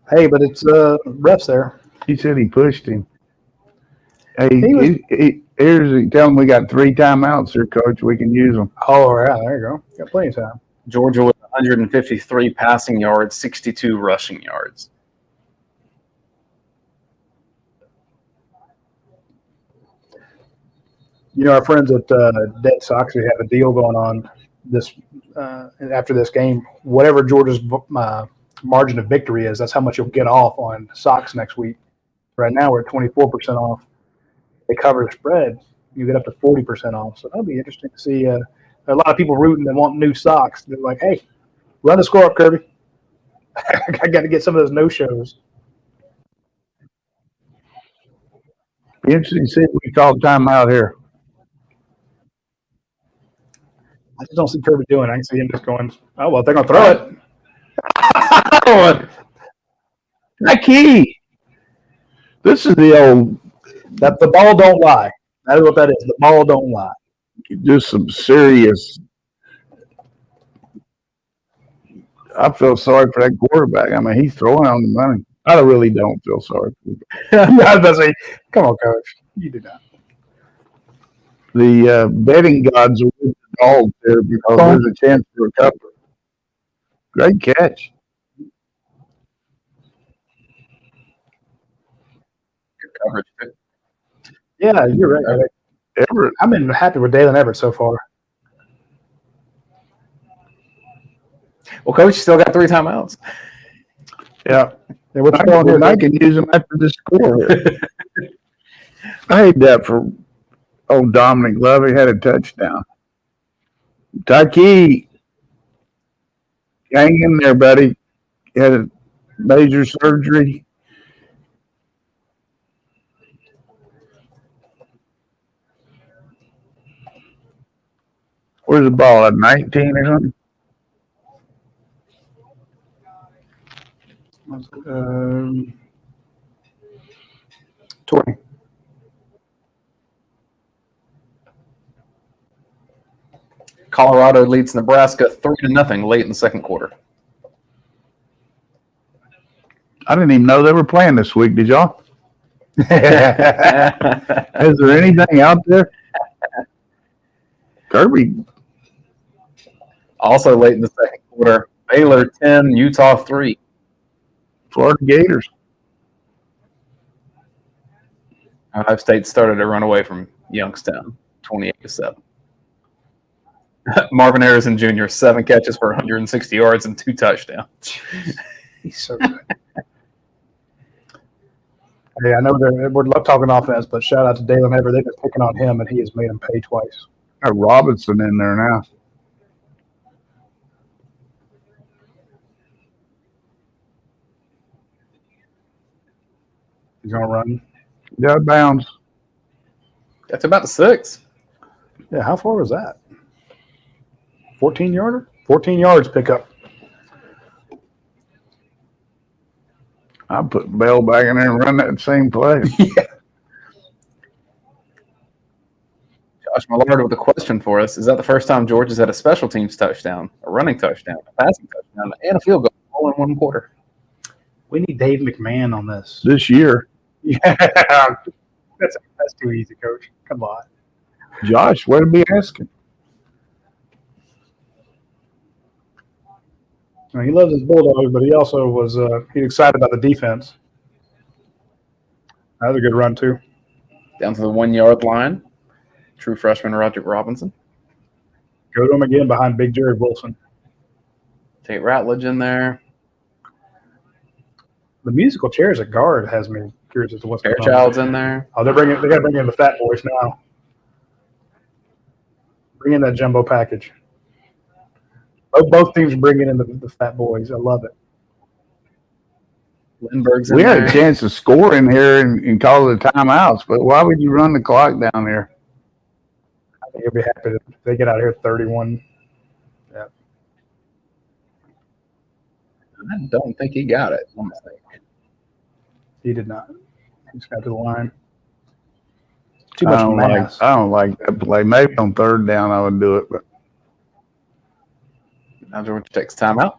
Hey, but it's refs there. He said he pushed him. Hey, tell him we got 3 timeouts here, Coach. We can use them. Oh, yeah, there you go. Got plenty of time. Georgia with 153 passing yards, 62 rushing yards. Our friends at Dead Sox, we have a deal going on this after this game. Whatever Georgia's margin of victory is, that's how much you'll get off on Sox next week. Right now, we're at 24% off. They cover the spread, you get up to 40% off. So that'll be interesting to see. A lot of people rooting and want new socks. They're like, hey, run the score up, Kirby. I got to get some of those no-shows. Be interesting to see if we call timeout here. I just don't see Kirby doing it. I can see him just going, oh, well, they're going to throw it. That key. This is the old. That the ball don't lie. That is what that is. The ball don't lie. Just some serious. I feel sorry for that quarterback. I mean, he's throwing on the money. I really don't feel sorry for him. I was about to say, come on, Coach. You do not. The betting gods are with the dogs there because there's a chance to recover. Great catch. Good coverage. Yeah, you're right. Everett. I've been happy with Dayne Everett so far. Well, Coach, you still got 3 timeouts. Yeah. What's going on here? I can use them after the score. I hate that for old Dominic Love. He had a touchdown. Taki, hang in there, buddy. He had a major surgery. Where's the ball? At 19 or something? 20. Colorado leads Nebraska 3-0 late in the second quarter. I didn't even know they were playing this week. Did y'all? Is there anything out there? Kirby. Also late in the second quarter. Baylor 10, Utah 3. Florida Gators. Ohio State started to run away from Youngstown, 28-7. Marvin Harrison Jr., 7 catches for 160 yards and 2 touchdowns. He's so good. Hey, I know we're love talking offense, but shout out to Dayne Young. They've been picking on him, and he has made him pay twice. Got Robinson in there now. He's going to run. He's out of bounds. That's about the 6. Yeah, how far was that? 14-yarder? 14 yards pickup. I'll put Bell back in there and run that same play. Yeah. Josh Millard with a question for us. Is that the first time Georgia's had a special teams touchdown, a running touchdown, a passing touchdown, and a field goal all in one quarter? We need Dave McMahon on this. This year. Yeah. That's too easy, Coach. Come on. Josh, what did he asking? He loves his Bulldogs, but he also was he's excited about the defense. That was a good run, too. Down to the 1-yard line. True freshman Roderick Robinson. Go to him again behind Big Jerry Wilson. Tate Ratledge in there. The musical chairs at guard has me curious as to what's going on. Fairchild's in there. Oh, they got to bring in the fat boys now. Bring in that jumbo package. Both teams bringing in the fat boys. I love it. Lindbergh's in We there. had a chance to score in here and call the timeouts, but why would you run the clock down there? I think he'll be happy if they get out of here 31. Yeah. I don't think he got it. I'm mistaken. He did not. He just got to the line. I don't like that play. Maybe on 3rd down I would do it, but Now Georgia takes timeout.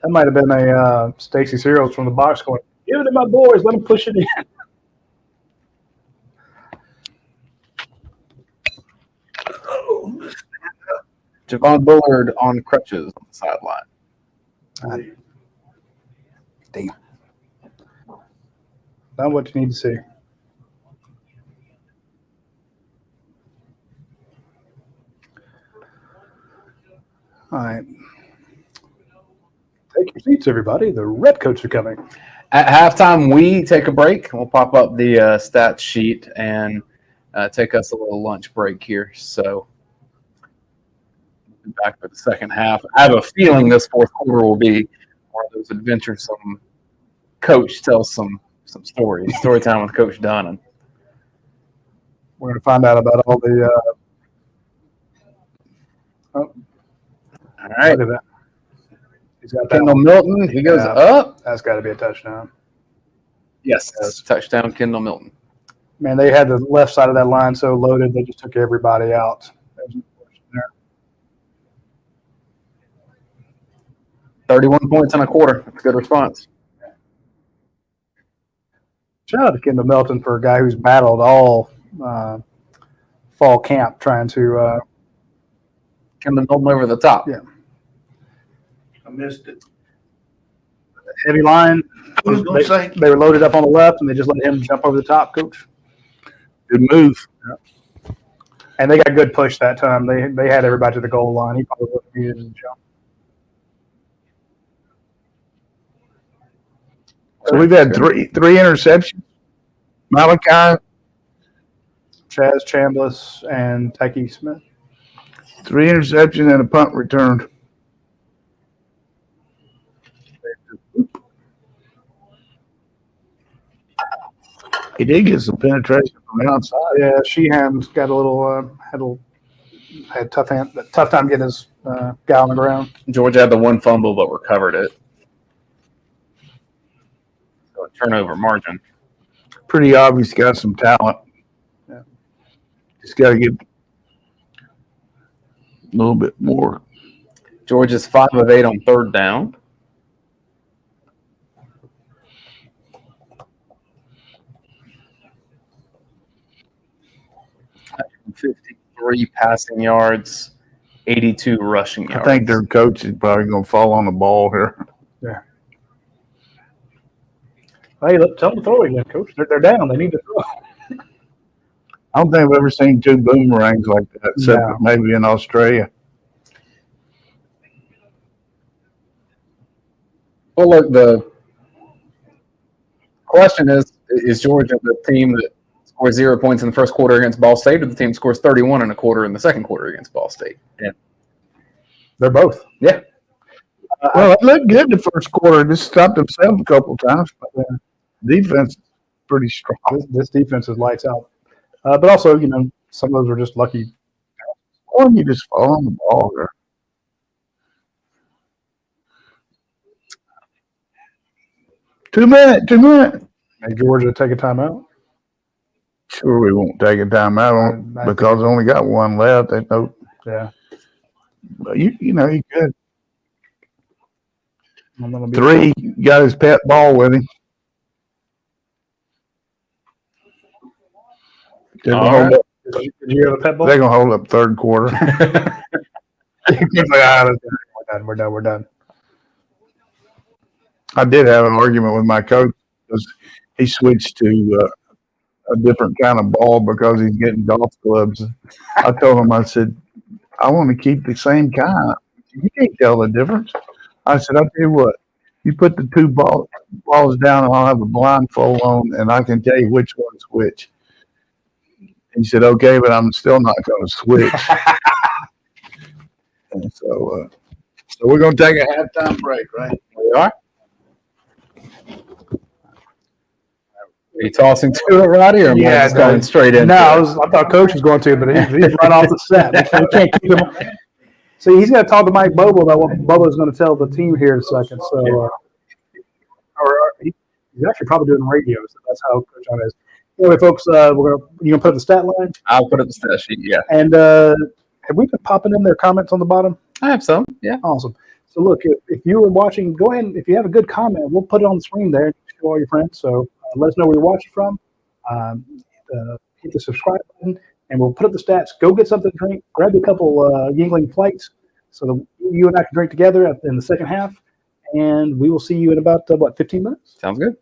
That might have been a Stacy Cereals from the box going, give it to my boys, let them push it in. Javon Bullard on crutches on the sideline. Damn. Not what you need to see. All right. Take your seats, everybody. The Redcoats are coming. At halftime, we take a break. We'll pop up the stats sheet and take us a little lunch break here. So we'll be back for the second half. I have a feeling this fourth quarter will be one of those adventuresome coach tells some stories. Story time with Coach Donnan. We're going to find out about all the All right. look at that. He's got that Kendall one. Milton, he goes Yeah. up. That's got to be a touchdown. Yes, touchdown, Kendall Milton. Man, they had the left side of that line so loaded, they just took everybody out. There's no question there. 31 points in a quarter. That's a good response. Shout out to Kendall Milton for a guy who's battled all fall camp trying to Kendall Milton over the top. Yeah. I missed it. heavy line. I was going to say. They were loaded up on the left, and they just let him jump over the top, Coach. Good move. Yeah. And they got good push that time. They had everybody to the goal line. He probably would have needed to jump. So we've had three interceptions. Malachi, Chaz Chambliss, and Tyke Smith. 3 interceptions and a punt returned. He did get some penetration from the outside. Yeah, Sheehan's got a little had tough time getting his guy on the ground. Georgia had the one fumble but recovered it. So a turnover margin. Pretty obvious got some talent. Yeah. Just got to get a little bit more. Georgia's 5 of 8 on third down. 53 passing yards, 82 rushing yards. I think their coach is probably going to fall on the ball here. Yeah. Hey, tell them to throw again, Coach. They're down. They need to throw. I don't think I've ever seen 2 boomerangs like that, except No. maybe in Australia. Well, look, the question is Georgia the team that scores 0 points in the first quarter against Ball State, or the team that scores 31 in a quarter in the second quarter against Ball State? Yeah. They're both. Yeah. Well, it looked good the first quarter. Just stopped themselves a couple of times. But defense is pretty strong. This defense is lights out. But also, some of those were just lucky. Or you just fall on the ball there. Two minute. Hey, Georgia, take a timeout. Sure, we won't take a timeout because they only got one left. They know. Yeah. But you could. 3 got his pet ball with him. They're Did you have a pet ball? They're gonna hold up third quarter. We're done. I did have an argument with my coach because he switched to a different kind of ball because he's getting golf clubs. I told him, I said, I want to keep the same kind. You can't tell the difference. I said, I'll tell you what, you put the 2 balls down and I'll have a blindfold on and I can tell you which one's which. He said, okay, but I'm still not going to switch. And so we're going to take a halftime break, right? We are. Are you tossing to it, Roddy, or am I just going straight in? No, I thought Coach was going to, but he's right off the set. We can't keep him. See, he's got to talk to Mike Bobo about what Bobo's going to tell the team here in a second. So, he's actually probably doing radio, so that's how Coach John is. Anyway, folks, you gonna put up the stat line? I'll put up the stat sheet. Yeah. And have we been popping in their comments on the bottom? I have some. Yeah. Awesome. So look, if you were watching, go ahead and if you have a good comment, we'll put it on the screen there and show all your friends. So let us know where you're watching from. Hit the subscribe button, and we'll put up the stats. Go get something to drink. Grab a couple Yingling flights so that you and I can drink together in the second half. And we will see you in about 15 minutes. Sounds good.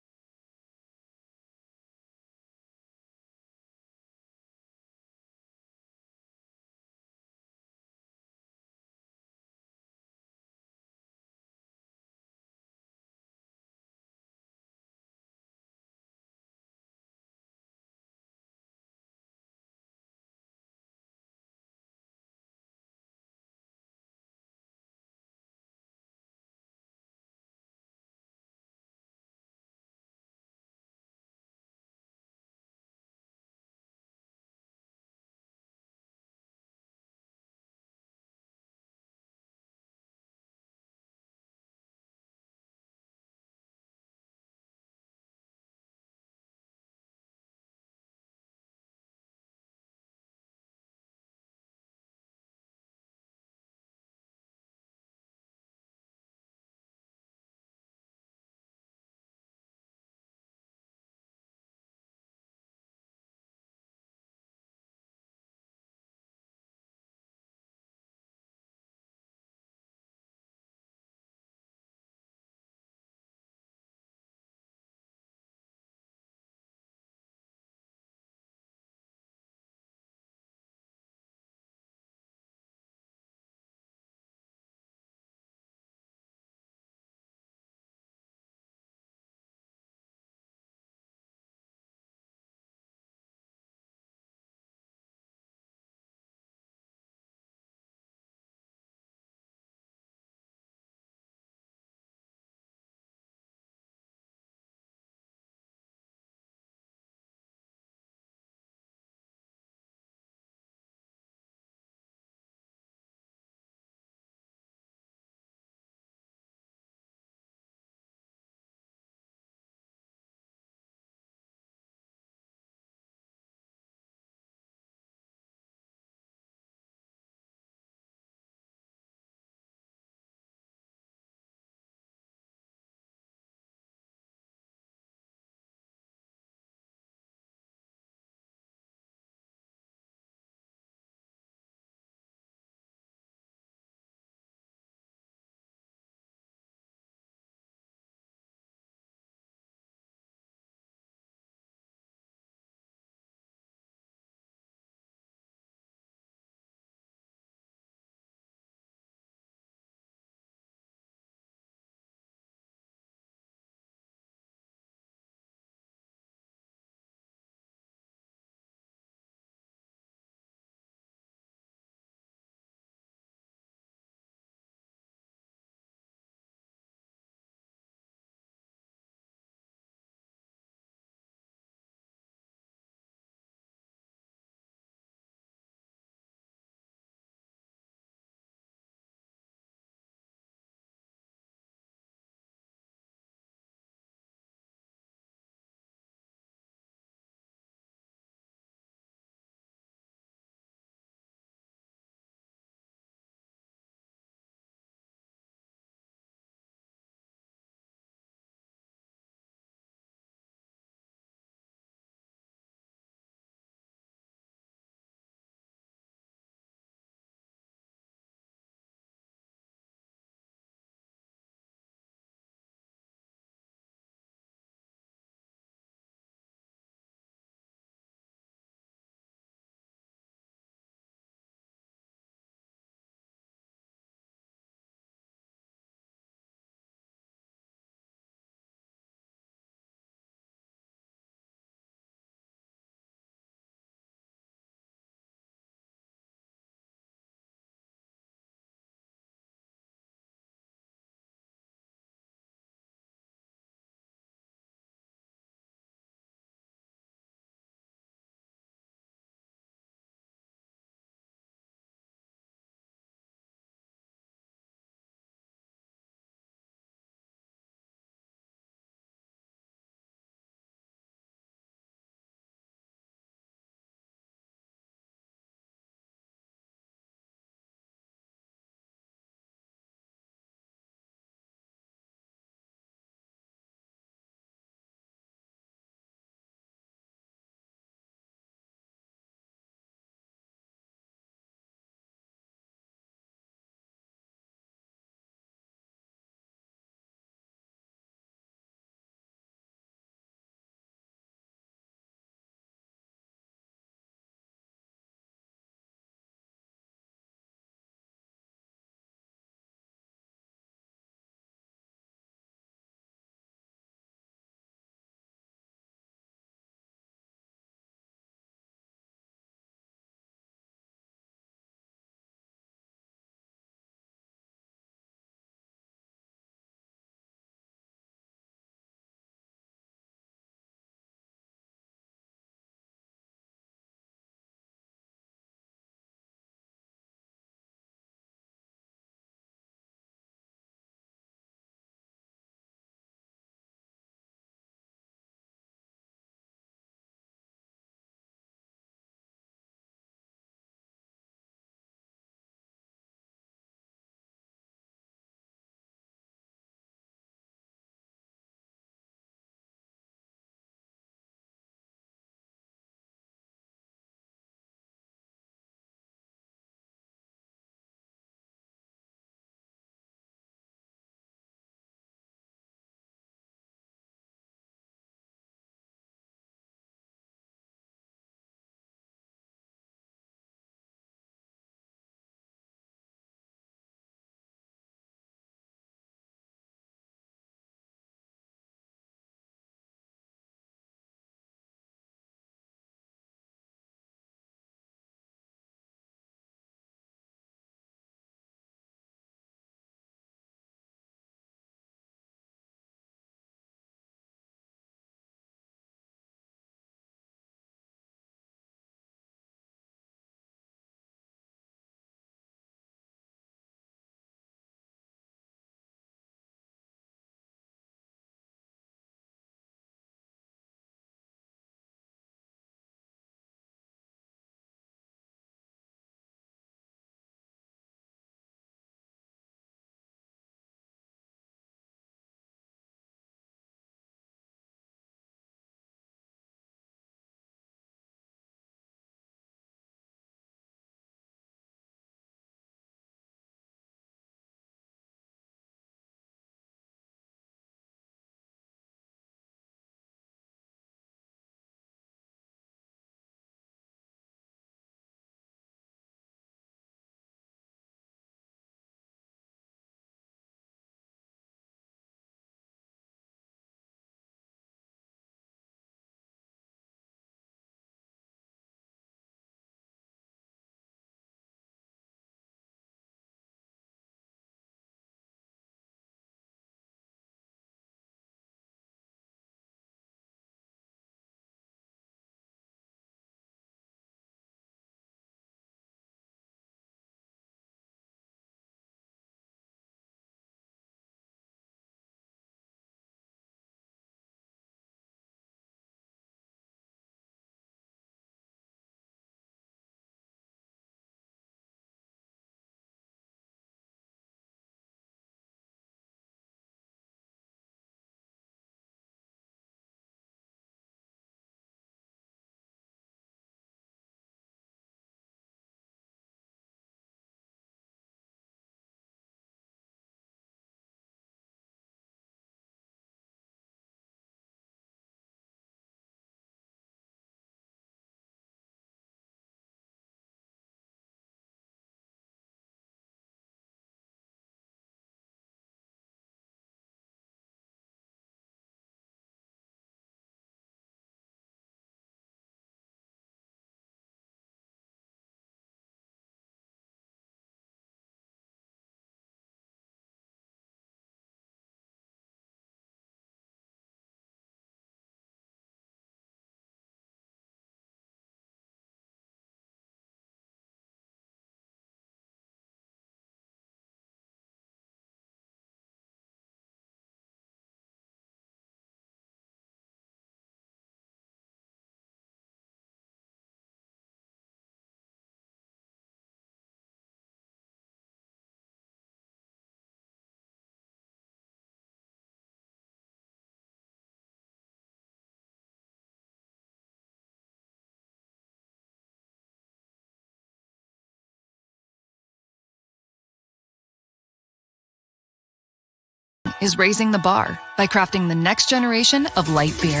is raising the bar by crafting the next generation of light beer.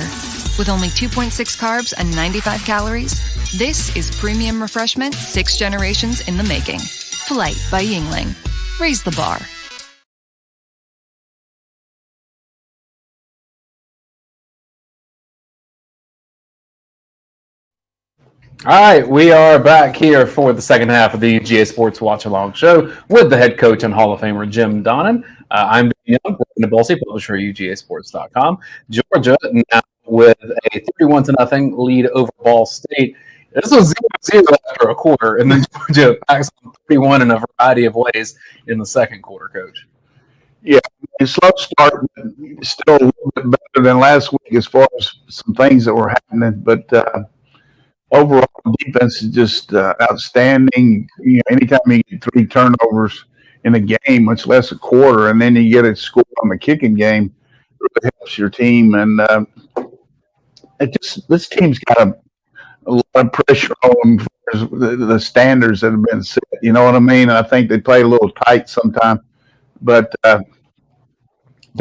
With only 2.6 carbs and 95 calories, this is premium refreshment 6 generations in the making. Flight by Yingling. Raise the bar. All right, we are back here for the second half of the UGA Sports Watch Along show with the head coach and Hall of Famer Jim Donnan. I'm Dayne Young, Radi Nabulsi, publisher of UGAsports.com. Georgia now with a 31-0 lead over Ball State. This was 0-0 after a quarter, and then Georgia packs on 31 in a variety of ways in the second quarter, Coach. Yeah, a slow start, but still a little bit better than last week as far as some things that were happening. But overall, defense is just outstanding. You know, anytime you get 3 turnovers in a game, much less a quarter, and then you get a score on the kicking game, it really helps your team. And this team's got a lot of pressure on the standards that have been set. You know what I mean? I think they play a little tight sometimes. But the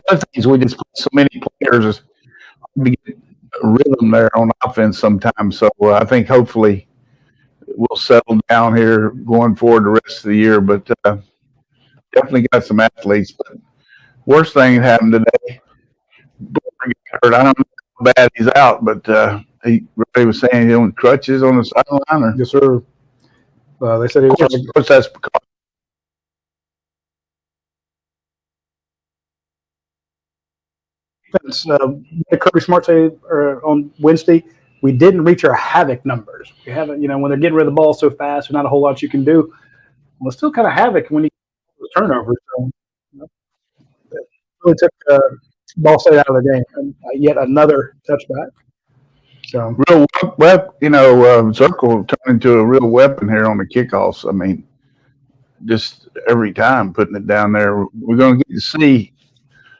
other thing is we just put so many players to get a rhythm there on offense sometimes. So I think hopefully we'll settle down here going forward the rest of the year. But definitely got some athletes. But worst thing that happened today, Booker got hurt. I don't know how bad he's out, but he was saying he's on crutches on the sideline. Or Yes, sir. They said he was. Of course, that's because. Kirby Smart say on Wednesday, we didn't reach our havoc numbers. We haven't, when they're getting rid of the ball so fast, there's not a whole lot you can do. Well, it's still kind of havoc when you get turnovers. So, it really took Ball State out of the game. And yet another touchback. So real Circle turned into a real weapon here on the kickoffs. I mean, just every time putting it down there. We're going to get to see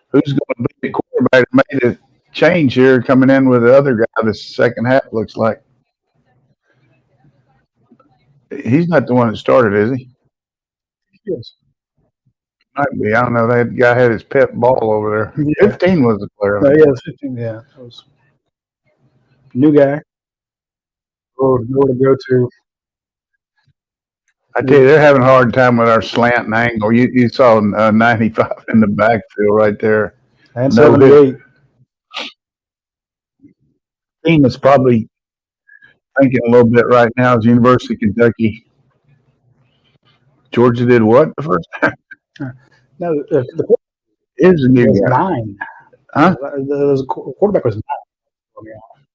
who's going to be the quarterback that made a change here coming in with the other guy this second half, looks like. He's not the one that started, is he? Yes. Might be. I don't know. That guy had his pet ball over there. Yeah. 15 was the player. Yeah, it was 15. Yeah. That was new guy. Where to go to. I tell you, they're having a hard time with our slant and angle. You saw 95 in the backfield right there. And 78. Team is probably thinking a little bit right now is University of Kentucky. Georgia did what the first time? No, the is a new guy. 9. Huh? The quarterback was 9.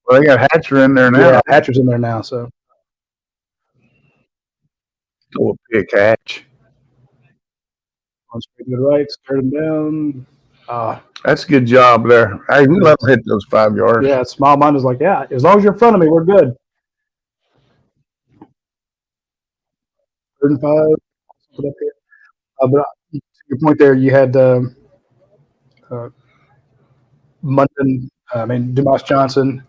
Well, they got Hatcher in there now. Yeah, Hatcher's in there now, so. Go a pick hatch. On straight to the right, start him down. That's a good job there. Hey, we let him hit those 5 yards. Yeah, small mind is like, yeah, as long as you're in front of me, we're good. 3rd and 5. Put up here. But to your point there, you had Munden, Dumas Johnson,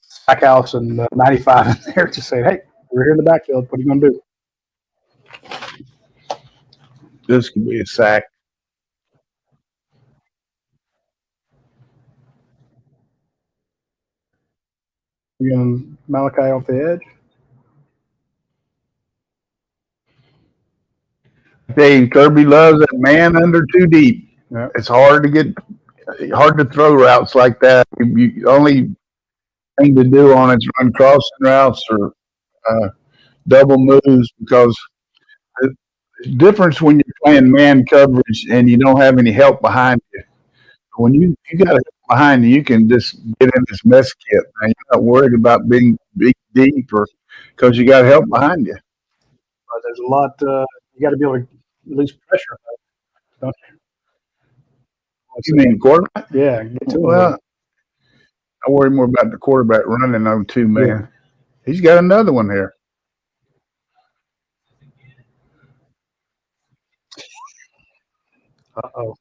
Stackhouse, and 95 in there just saying, hey, we're here in the backfield. What are you going to do? This could be a sack. You going Malachi off the edge? Dave Kirby loves that man under 2 deep. Yeah. It's hard to throw routes like that. The only thing to do on it's run crossing routes or double moves, because the difference when you're playing man coverage and you don't have any help behind you. When you got help behind you, you can just get in this mess kit. Now, you're not worried about being big deep or because you got help behind you. But there's a lot you got to be able to release pressure, don't you? You mean quarterback? Yeah, get to well, I worry more about the quarterback running on 2 man. Yeah. He's got another one here. Uh-oh.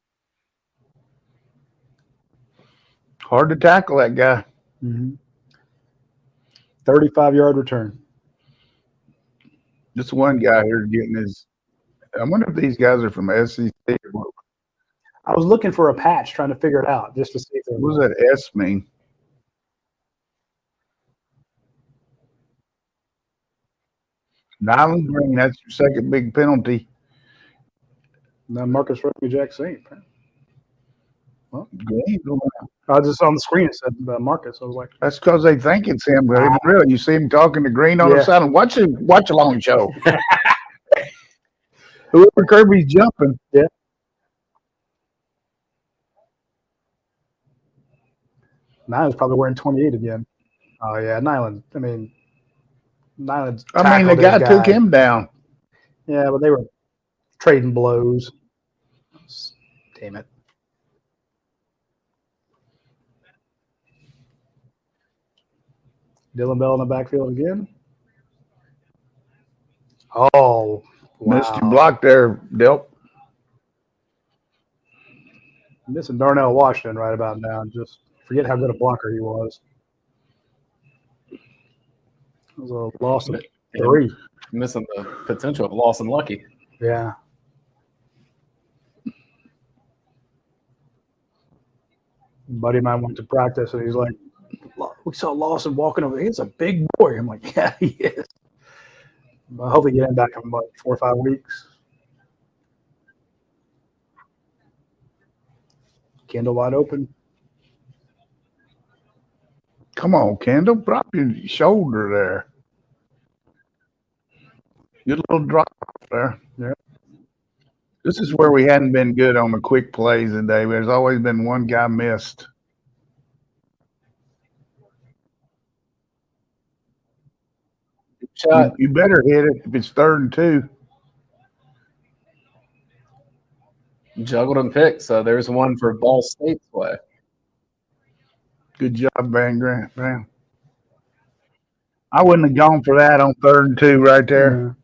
Hard to tackle that guy. Mm-hmm. 35-yard return. Just one guy here getting his. I wonder if these guys are from SEC or what. I was looking for a patch, trying to figure it out, just to see if there What does that S mean? Nyland Green, that's your second big penalty. No, Marcus Rosemy-Jack Saint. Well, Green. I was just on the screen. It said Marcus. I was like, That's because they think it's him. But really, you see him talking to Green on the side. Watch along show. Whoever Kirby's jumping. Yeah. Nyland's probably wearing 28 again. Oh yeah, Nyland. Nyland's. The guy took him down. Yeah, but they were trading blows. Damn it. Dylan Bell in the backfield again. Oh, wow. Missed your block there, Delp. Missing Darnell Washington right about now. Just forget how good a blocker he was. It was a loss of 3. Missing the potential of Lawson Lucky. Yeah. Buddy of mine went to practice, and he's like, we saw Lawson walking over there. He's a big boy. I'm like, yeah, he is. But hopefully get him back in, 4 or 5 weeks. Kendall wide open. Come on, Kendall. Drop your shoulder there. Good little drop there. Yeah. This is where we hadn't been good on the quick plays today. There's always been one guy missed. Shot. You better hit it if it's 3rd and 2. Juggled and picked, so there's one for Ball State's way. Good job, Van Grant. Man. I wouldn't have gone for that on 3rd and 2 right there.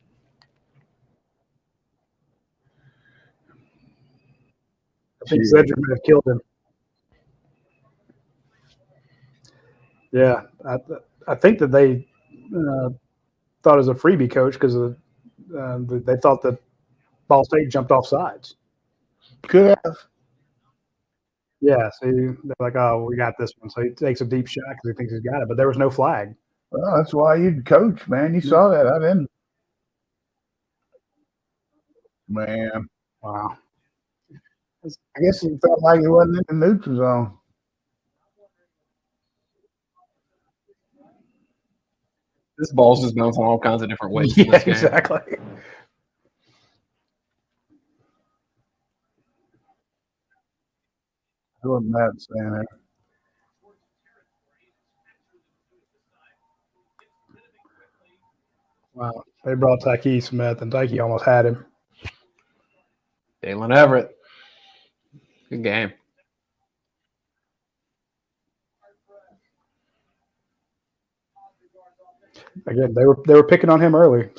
I think Cedric may have killed him. Yeah, I think that they thought it was a freebie coach because they thought that Ball State jumped off sides. Could have. Yeah, see, they're like, oh, we got this one. So he takes a deep shot because he thinks he's got it, but there was no flag. Well, that's why you coach, man. You saw that. I didn't. Man. Wow. I guess he felt like he wasn't in the neutral zone. This ball's just bouncing all kinds of different ways. Yeah, exactly. Who was Matt saying there? Wow. They brought Tyke Smith, and Tyke almost had him. Dalen Everett. Good game. Again, they were picking on him early,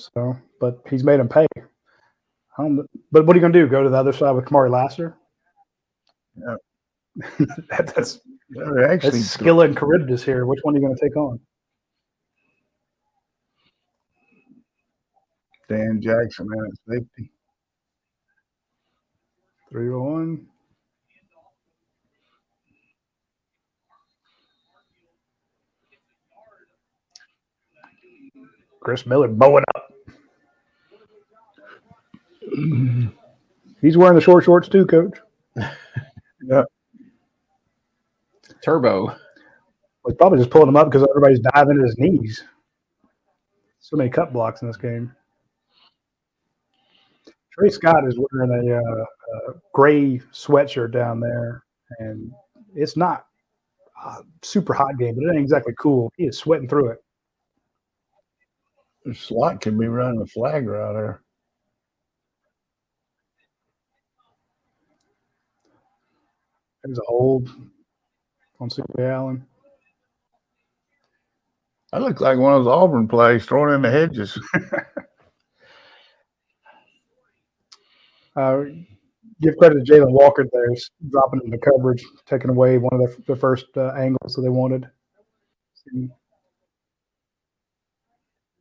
but he's made him pay. But what are you going to do? Go to the other side with Kamari Lassiter? Yeah. that's actually Skilla and Caritas here. Which one are you going to take on? Dan Jackson, man, at safety. 3-1. Chris Miller bowing up. He's wearing the short shorts too, Coach. Yeah. Turbo. Well, he's probably just pulling him up because everybody's diving at his knees. So many cut blocks in this game. Trey Scott is wearing a gray sweatshirt down there, and it's not a super hot game, but it ain't exactly cool. He is sweating through it. The slot could be running a flag right there. There's a hold on C.J. Allen. That looked like one of those Auburn plays thrown in the hedges. Give credit to Jalen Walker there, dropping into coverage, taking away one of the first angles that they wanted.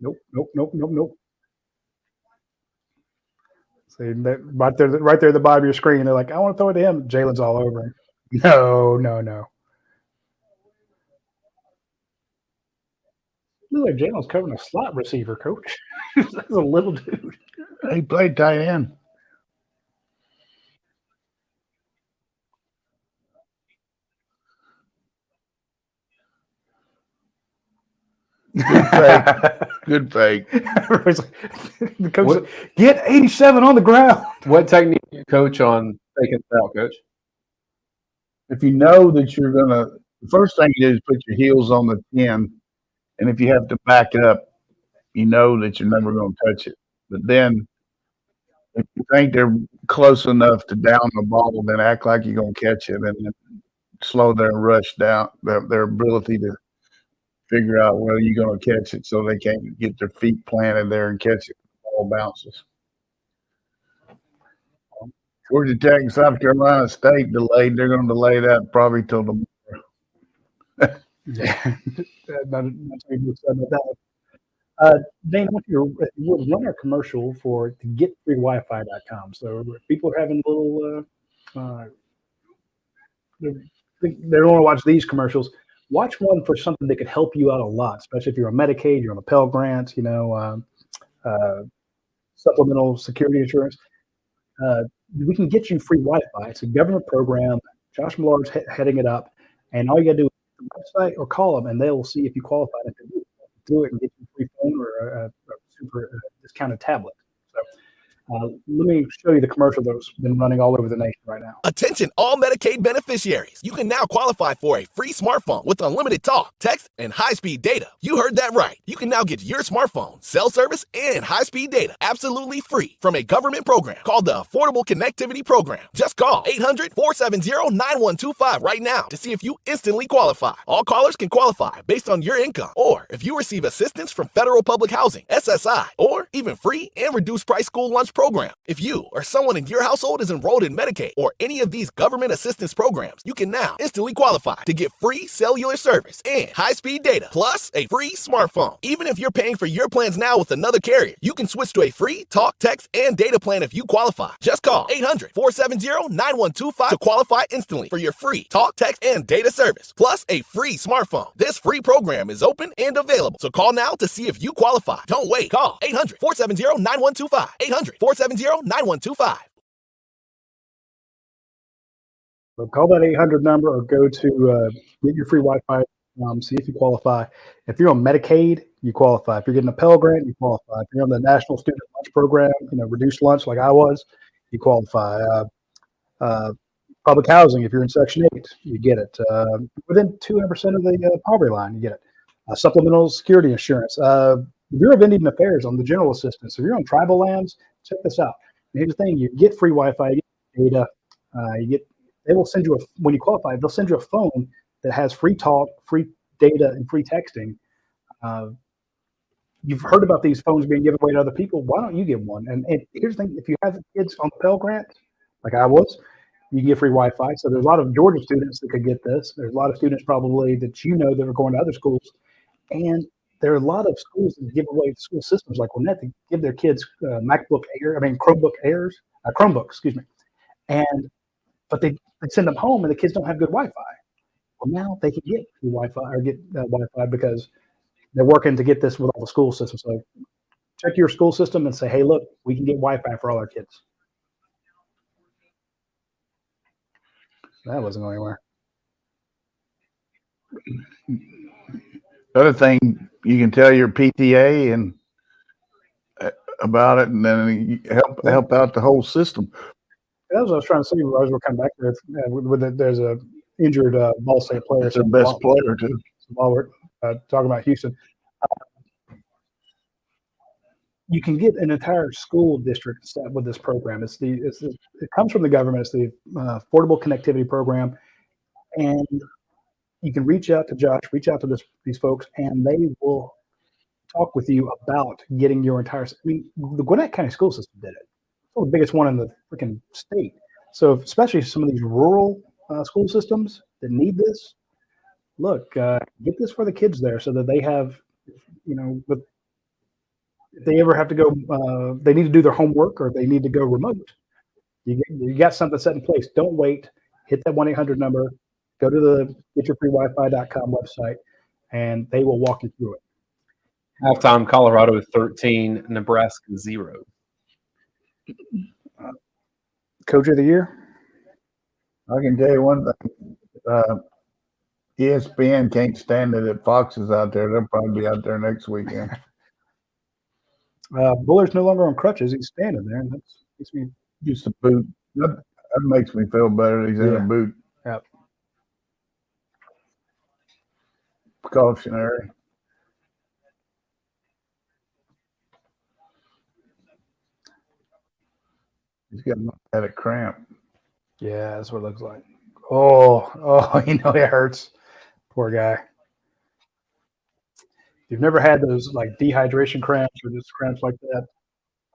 Nope. See, right there at the bottom of your screen. They're like, I want to throw it to him. Jalen's all over him. No. Look like Jalen's covering a slot receiver, coach. That's a little dude. He played tight end. Good fake. The coach said, get 87 on the ground. What technique do you coach on taking it out, Coach? If you know that you're gonna, the first thing you do is put your heels on the 10, and if you have to back up, you know that you're never going to touch it. But then, if you think they're close enough to down the ball, then act like you're going to catch it, and then slow their rush down, their ability to figure out whether you're going to catch it, so they can't get their feet planted there and catch it. The ball bounces. Georgia Tech and South Carolina State delayed. They're going to delay that probably till tomorrow. Yeah, not too excited about that. Dayne, if you would run our commercial for to getfreewifi.com. So if people are having a little, they don't want to watch these commercials. Watch one for something that could help you out a lot, especially if you're on Medicaid, you're on a Pell Grant, supplemental security insurance. We can get you free Wi-Fi. It's a government program. Josh Millard's heading it up, and all you got to do is go to the website or call them, and they will see if you qualify to do it and get you a free phone or a super discounted tablet. So let me show you the commercial that's been running all over the nation right now. Attention all Medicaid beneficiaries. You can now qualify for a free smartphone with unlimited talk, text, and high-speed data. You heard that right. You can now get your smartphone, cell service, and high-speed data absolutely free from a government program called the Affordable Connectivity Program. Just call 800-470-9125 right now to see if you instantly qualify. All callers can qualify based on your income, or if you receive assistance from federal public housing, SSI, or even free and reduced price school lunch program. If you or someone in your household is enrolled in Medicaid or any of these government assistance programs, you can now instantly qualify to get free cellular service and high-speed data, plus a free smartphone. Even if you're paying for your plans now with another carrier, you can switch to a free talk, text, and data plan if you qualify. Just call 800-470-9125 to qualify instantly for your free talk, text, and data service, plus a free smartphone. This free program is open and available, so call now to see if you qualify. Don't wait. Call 800-470-9125. 800-470-9125. So call that 800 number or go to get your free Wi-Fi. See if you qualify. If you're on Medicaid, you qualify. If you're getting a Pell Grant, you qualify. If you're on the National Student Lunch Program, reduced lunch like I was, you qualify. Public housing, if you're in Section 8, you get it. Within 200% of the poverty line, you get it. Supplemental security insurance. Bureau of Indian Affairs on the general assistance. If you're on tribal lands, check this out. And here's the thing: you get free Wi-Fi, you get data. They will send you when you qualify, they'll send you a phone that has free talk, free data, and free texting. You've heard about these phones being given away to other people. Why don't you get one? And here's the thing: if you have kids on the Pell Grant, like I was, you can get free Wi-Fi. So there's a lot of Georgia students that could get this. There's a lot of students probably that that are going to other schools, and there are a lot of schools that give away school systems like Lynette to give their kids Chromebook Airs, excuse me. But they send them home and the kids don't have good Wi-Fi. Well, now they can get free Wi-Fi or get Wi-Fi because they're working to get this with all the school systems. So check your school system and say, hey, look, we can get Wi-Fi for all our kids. That wasn't going anywhere. The other thing, you can tell your PTA and about it, and then help out the whole system. That's what I was trying to say. As we're coming back there, there's a injured Ball State player. It's the best player too. While we're talking about Houston, you can get an entire school district set with this program. It comes from the government. It's the Affordable Connectivity Program, and you can reach out to Josh, reach out to these folks, and they will talk with you about getting your entire. The Gwinnett County School System did it. It's the biggest one in the freaking state. So especially some of these rural school systems that need this, look, get this for the kids there so that they have, if they ever have to go, they need to do their homework or they need to go remote. You got something set in place. Don't wait. Hit that 1-800 number. Go to the getyourfreewifi.com website, and they will walk you through it. Halftime, Colorado 13, Nebraska 0. Coach of the year? I can tell you one thing. ESPN can't stand it that Fox is out there. They'll probably be out there next weekend. Buller's no longer on crutches. He's standing there. And that makes me Just a boot. That makes me feel better. He's in a boot. Yep. Precautionary. He's got a cramp. Yeah, that's what it looks like. Oh, it hurts. Poor guy. If you've never had those like dehydration cramps or just cramps like that,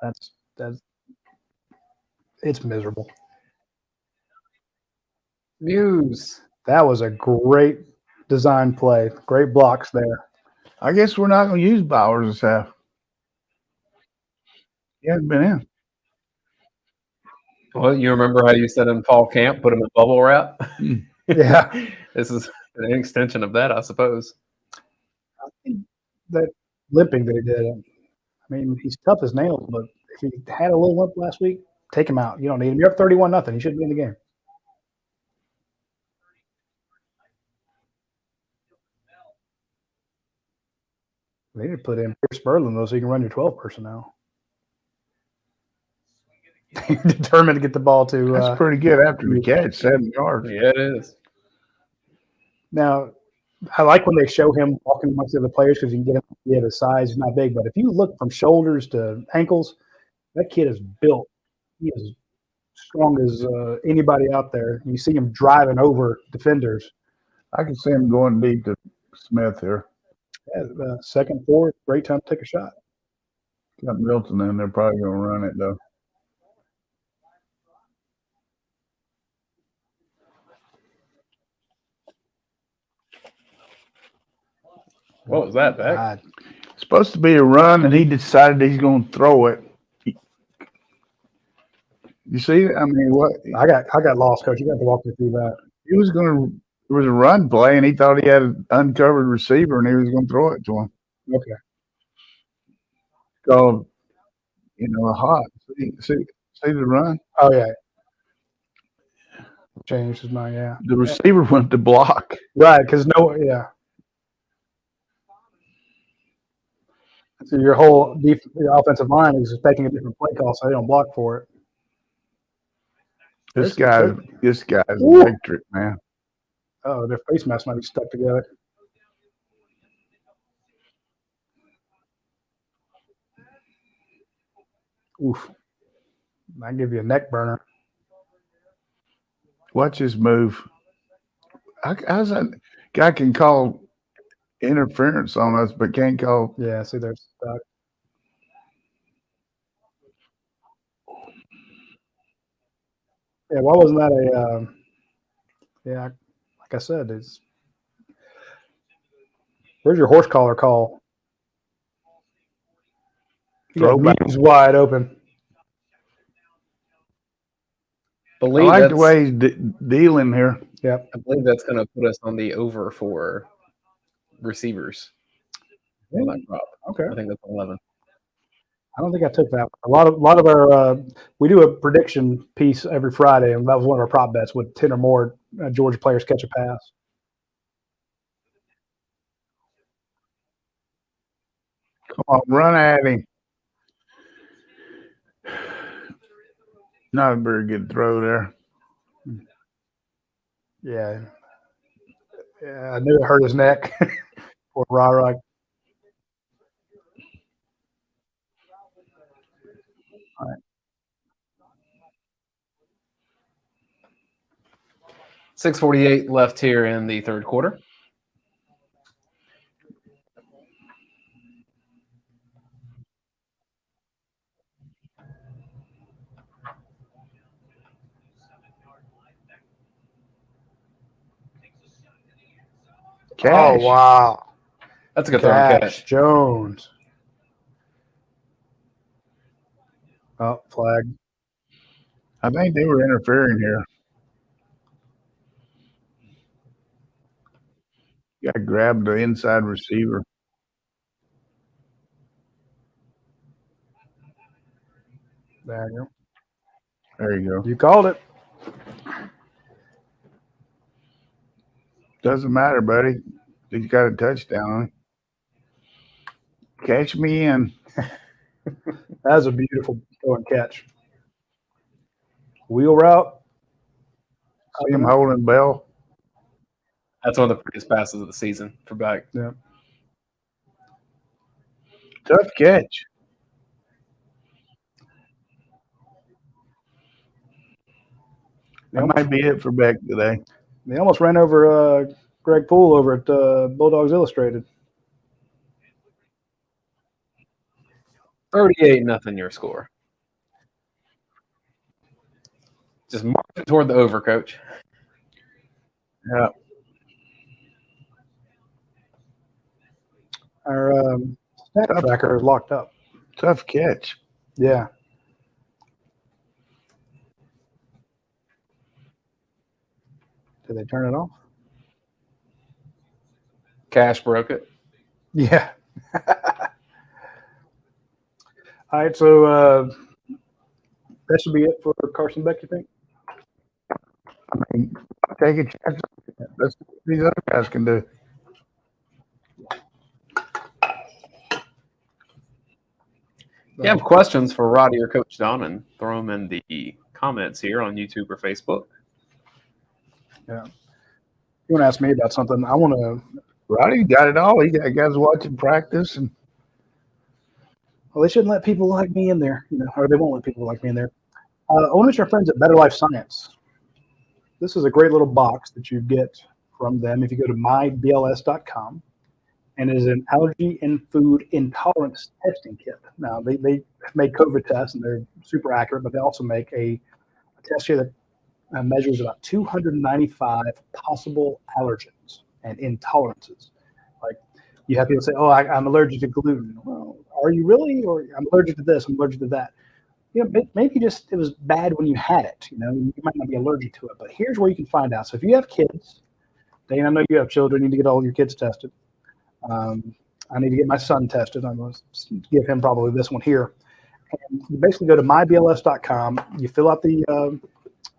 that's it's miserable. Muse. That was a great design play. Great blocks there. I guess we're not going to use Bowers this half. He hasn't been in. Well, you remember how you said in fall camp, put him in bubble wrap? Yeah. This is an extension of that, I suppose. I think that limping that he did, I mean, he's tough as nails, but if he had a little limp last week, take him out. You don't need him. You're up 31-0. He shouldn't be in the game. They need to put in Pierce Berlin, though, so you can run your 12 personnel. You're determined to get the ball to. That's pretty good after the catch, 7 yards. Yeah, it is. Now, I like when they show him walking amongst the other players because you can get him. Yeah, the size is not big, but if you look from shoulders to ankles, that kid is built. He is strong as anybody out there. You see him driving over defenders. I can see him going deep to Smith here. Yeah, second, fourth, great time to take a shot. Got Milton in there, probably going to run it, though. What was that, Beck? It's supposed to be a run, and he decided he's going to throw it. You see? I mean, what? I got lost, Coach. You got to walk me through that. He was going to. There was a run play, and he thought he had an uncovered receiver, and he was going to throw it to him. Okay. Called, a hot. See the run? Oh yeah. Changed his mind. Yeah. The receiver went to block. Right, because yeah. So your whole your offensive line is expecting a different play call, so they don't block for it. This guy's electric, man. Oh, their face masks might be stuck together. Oof. Might give you a neck burner. Watch his move. How's that? Guy can call interference on us, but can't call. Yeah, see, they're stuck. Yeah, why wasn't that a yeah, like I said, it's where's your horse collar call? He's wide open. I like the way he's dealing here. Yep. I believe that's going to put us on the over for receivers. Okay. I think that's 11. I don't think I took that. A lot of our we do a prediction piece every Friday, and that was one of our prop bets with 10 or more Georgia players catch a pass. Come on, run at him. Not a very good throw there. Yeah. I knew it hurt his neck. Poor Radi. All right. 6:48 left here in the third quarter. Cash. Oh, wow. That's a good throw and catch. Jones. Oh, flag. I think they were interfering here. Got to grab the inside receiver. There you go. There you go. You called it. Doesn't matter, buddy. He's got a touchdown on him. Catch me in. That was a beautiful throw and catch. Wheel route. See him holding Bell. That's one of the prettiest passes of the season for back. Yeah. Tough catch. That might be it for Beck today. They almost ran over Greg Poole over at Bulldogs Illustrated. 38-0 your score. Just march it toward the over, Coach. Yeah. Our stat tracker is locked up. Tough catch. Yeah. Did they turn it off? Cash broke it. Yeah. All right, so that should be it for Carson Beck, you think? I mean, take a chance. That's what these other guys can do. If you have questions for Radi or Coach Donnan, throw them in the comments here on YouTube or Facebook. Yeah. You want to ask me about something? I want to. Roddy got it all. He got guys watching practice, and Well, they shouldn't let people like me in there, or they won't let people like me in there. I want to mention our friends at Better Life Science. This is a great little box that you get from them if you go to mybls.com, and it is an allergy and food intolerance testing kit. Now, they make COVID tests, and they're super accurate, but they also make a test here that measures about 295 possible allergens and intolerances. Like, you have people say, "Oh, I'm allergic to gluten." Well, are you really? Or I'm allergic to this, I'm allergic to that. Maybe just it was bad when you had it. You might not be allergic to it. But here's where you can find out. So if you have kids, Dayne, I know you have children, you need to get all your kids tested. I need to get my son tested. I'm going to give him probably this one here. And you basically go to mybls.com, you fill out the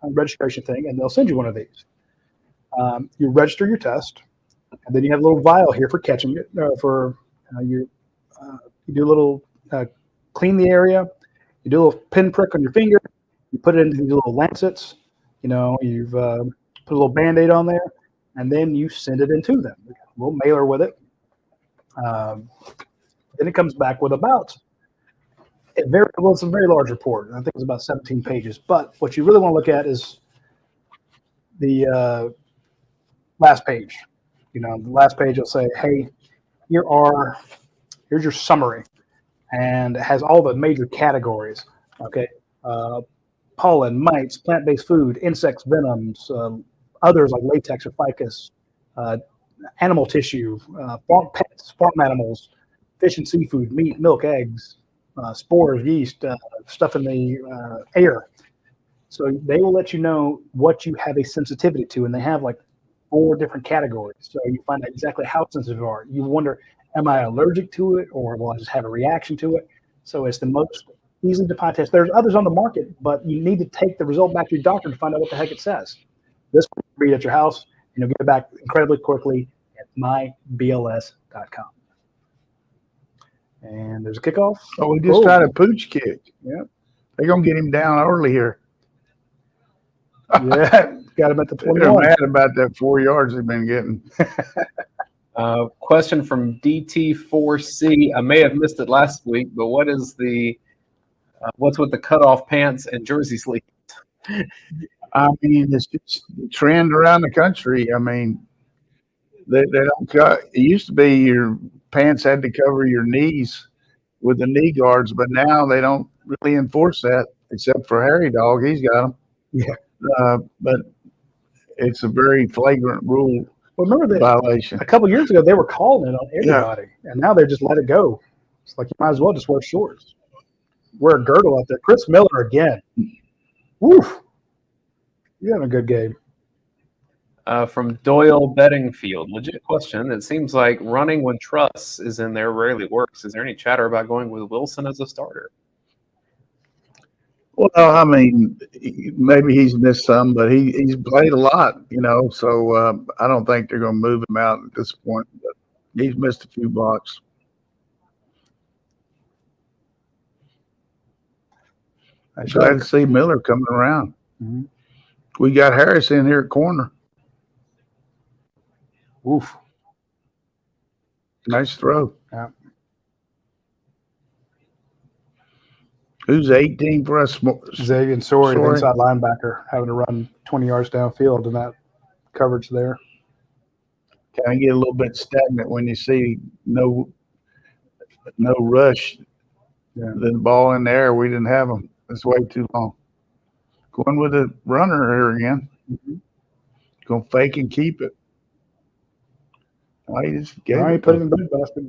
registration thing, and they'll send you one of these. You register your test, and then you have a little vial here for catching it. You do a little clean the area. You do a little pinprick on your finger. You put it into these little lancets. You've put a little Band-Aid on there, and then you send it into them. A little mailer with it. Then it comes back with it's a very large report. I think it's about 17 pages. But what you really want to look at is the last page. The last page will say, "Hey, here's your summary," and it has all the major categories. Okay, pollen, mites, plant-based food, insects, venoms, others like latex or ficus, animal tissue, farm pets, farm animals, fish and seafood, meat, milk, eggs, spores, yeast, stuff in the air. So they will let you know what you have a sensitivity to, and they have like 4 different categories. So you find out exactly how sensitive you are. You wonder, am I allergic to it, or will I just have a reaction to it? So it's the most easily defined test. There's others on the market, but you need to take the result back to your doctor to find out what the heck it says. This will be at your house, and you'll get it back incredibly quickly at mybls.com. And there's a kickoff. Oh, we just tried a pooch kick. Yeah. They're going to get him down early here. Yeah, got him at the 21. They're mad about that 4 yards they've been getting. Question from DT4C. I may have missed it last week, but what's with the cutoff pants and jersey sleeves? I mean, it's just the trend around the country. I mean, they don't cut. It used to be your pants had to cover your knees with the knee guards, but now they don't really enforce that except for Harry Dog. He's got them. Yeah. But it's a very flagrant rule. Well, remember that violation. A couple years ago, they were calling it on everybody, and now they just let it go. It's like you might as well just wear shorts. wear a girdle out there. Chris Miller again. Woof. You having a good game. From Doyle Beddingfield, legit question. It seems like running when Truss is in there rarely works. Is there any chatter about going with Wilson as a starter? Well, I mean, maybe he's missed some, but he's played a lot, so I don't think they're going to move him out at this point. But he's missed a few blocks. I'm glad to see Miller coming around. Mm-hmm. We got Harris in here at corner. Oof. Nice throw. Yeah. Who's 18 for us? Xavier Sorey, the inside linebacker, having to run 20 yards downfield in that coverage there. Kind of get a little bit stagnant when you see no rush. Yeah. The ball in the air, we didn't have them. It's way too long. Going with a runner here again. Mm-hmm. Going to fake and keep it. He just gave he put it in the big basket.